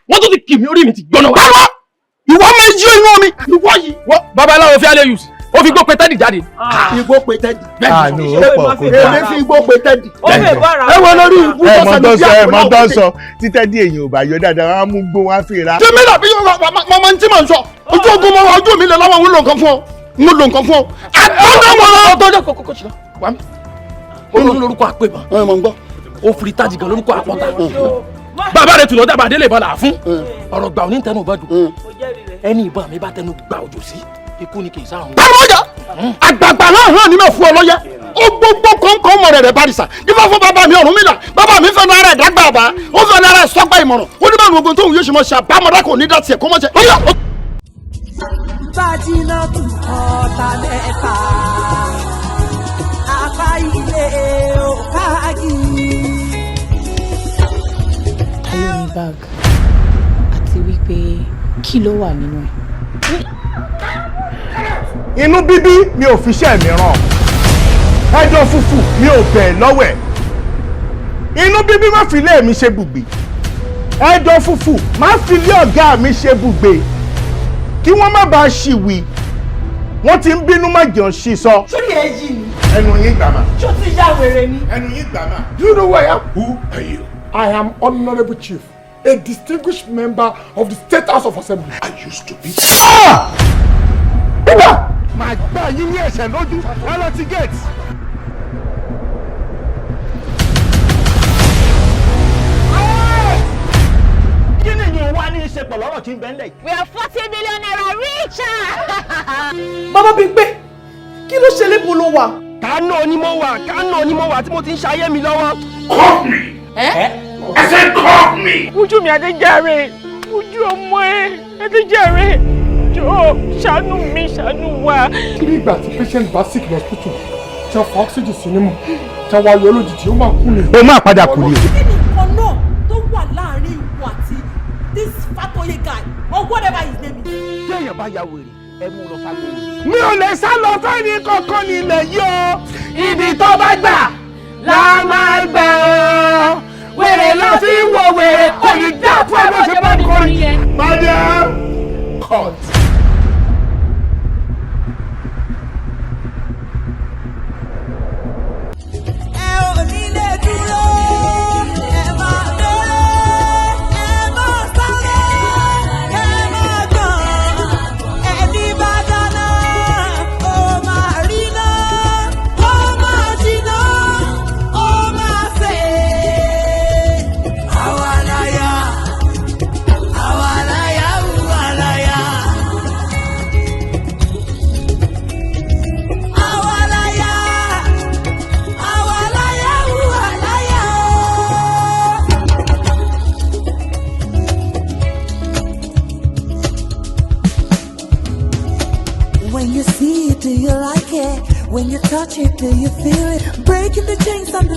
[SPEAKER 21] wọ́n tún ti kì mí orí mi ti gbóná wá.
[SPEAKER 2] ìwọ máa yí inú mi. ìwọ yìí.
[SPEAKER 21] babaláwo fi alẹ́ yùsì ó fi gbó pe tẹ́dì jáde.
[SPEAKER 2] igbó pe tẹ́dì.
[SPEAKER 4] èmi
[SPEAKER 2] fi igbó pe tẹ́dì.
[SPEAKER 21] ẹ wọ lórí ibú
[SPEAKER 4] tọ́sán ní bí àpò náà òkè. sọ tí tẹ́dì èèyàn ò bá yọ dáadáa wọn á mú gbó wọn á fi ra.
[SPEAKER 2] tí mi lọ bí mọ tí mò ń sọ ojú ogun mọ ojú mi lè lọ́wọ́ ń lo nǹkan fún ọ ń lo nǹkan fún ọ.
[SPEAKER 21] ọtọ́jọ́ kókó ṣìlọ wà mí. olórí lórúkọ àpèbà.
[SPEAKER 2] ẹ mọ̀ ń gbọ́.
[SPEAKER 21] ó fi tájì gan lórúkọ àpọ̀tà. bàbá rẹ̀ tù lọ́jà bàdé lè bọ́lá fún. ọ̀rọ̀ gbà òní tẹnu bá dùn. ẹni ìbọn mi bá tẹnu gbà òjò sí ikú ni kì í sáà.
[SPEAKER 2] táwọn ọjà àgbààgbà náà hàn ní mẹ́ fún ọ lọ́yẹ ó gbogbo kọ̀ọ̀kan ọmọ rẹ̀ barisa nípa fún bàbá mi Ọ̀rúnmìlà bàbá mi fẹ́ràn ara ẹ̀ dágbà àbá ó fẹ́ràn ara ẹ̀ sọ́gbà ìmọ̀ràn ó ní báwọn ogun tóun yóò ṣe mọ́ ṣe àbámọ́dá kò ní dá tiẹ̀ kó mọ́ ṣe.
[SPEAKER 8] bájínà tù ọ̀tá mẹ́ta apá ilé òkáàgì.
[SPEAKER 1] ayé mi bag àti wípé kí ló wà nínú ẹ̀.
[SPEAKER 2] inú bíbí mi ò fi ṣẹ́ mi ràn ẹjọ́ fúfú mi ò bẹ̀ lọ́wọ́ ẹ̀ inú bíbí má fi lé mi ṣe bùgbé ẹjọ́ fúfú má fi lé ọ̀gá mi ṣe bùgbé kí wọ́n má bàa ṣìwì wọ́n ti ń bínú má jẹun ṣì sọ.
[SPEAKER 7] sórí ẹ yí ni.
[SPEAKER 2] ẹnu yín gbàmà.
[SPEAKER 7] ṣó ti yá wèrè ni.
[SPEAKER 2] ẹnu yín gbàmà.
[SPEAKER 11] Do you know who I am? Who are you? I am Honorable Chief, a distinguished member of the State House of Assembly. I used to be.
[SPEAKER 2] Bíbá! Màá gbá yín ní ẹ̀sẹ̀ lójú ẹ lọ ti gate.
[SPEAKER 16] Kí ni ìyẹn wá ní í ṣe pọ̀ lọ́rọ̀ tí ń bẹ ńlẹ̀ yìí?
[SPEAKER 6] We are 40 million naira richer.
[SPEAKER 7] Bàbá Bímpé, kí ló ṣe lébo ló wà?
[SPEAKER 16] Kánò onímọ̀ wà tí mo ti ń ṣayé mi lọ́wọ́.
[SPEAKER 11] Call me! I said call me!
[SPEAKER 6] Ojú mi Adéjàre, ojú ọmọ ẹ Adéjàre, jọ̀ọ́ ṣàánú wa.
[SPEAKER 11] Kí ni ìgbà tí patient bá sick ní hospital tí wọ́n fa oxygen sí nímú tí wọ́n ayọ̀ lójijì ó máa kú ni.
[SPEAKER 2] Ó máa padà kú ni.
[SPEAKER 7] Kí ni nǹkan náà tó wà láàrin ìwọ àti this Fatoye guy or whatever his name is?
[SPEAKER 16] Tí èèyàn bá ya wèrè, ẹ mú lọ ságo wèrè.
[SPEAKER 2] Mi ò lè sá lọ fẹ́ni kankan nílẹ̀ yìí o. Ibi tó bá gbà la máa gbà ọ́. Wèrè lọ fi wo wèrè kò ní dá fún ẹ bó ṣe bá kọrin. Madam court.
[SPEAKER 8] When you see it, do you like it? When you touch it, do you feel it? Breaking the chains on the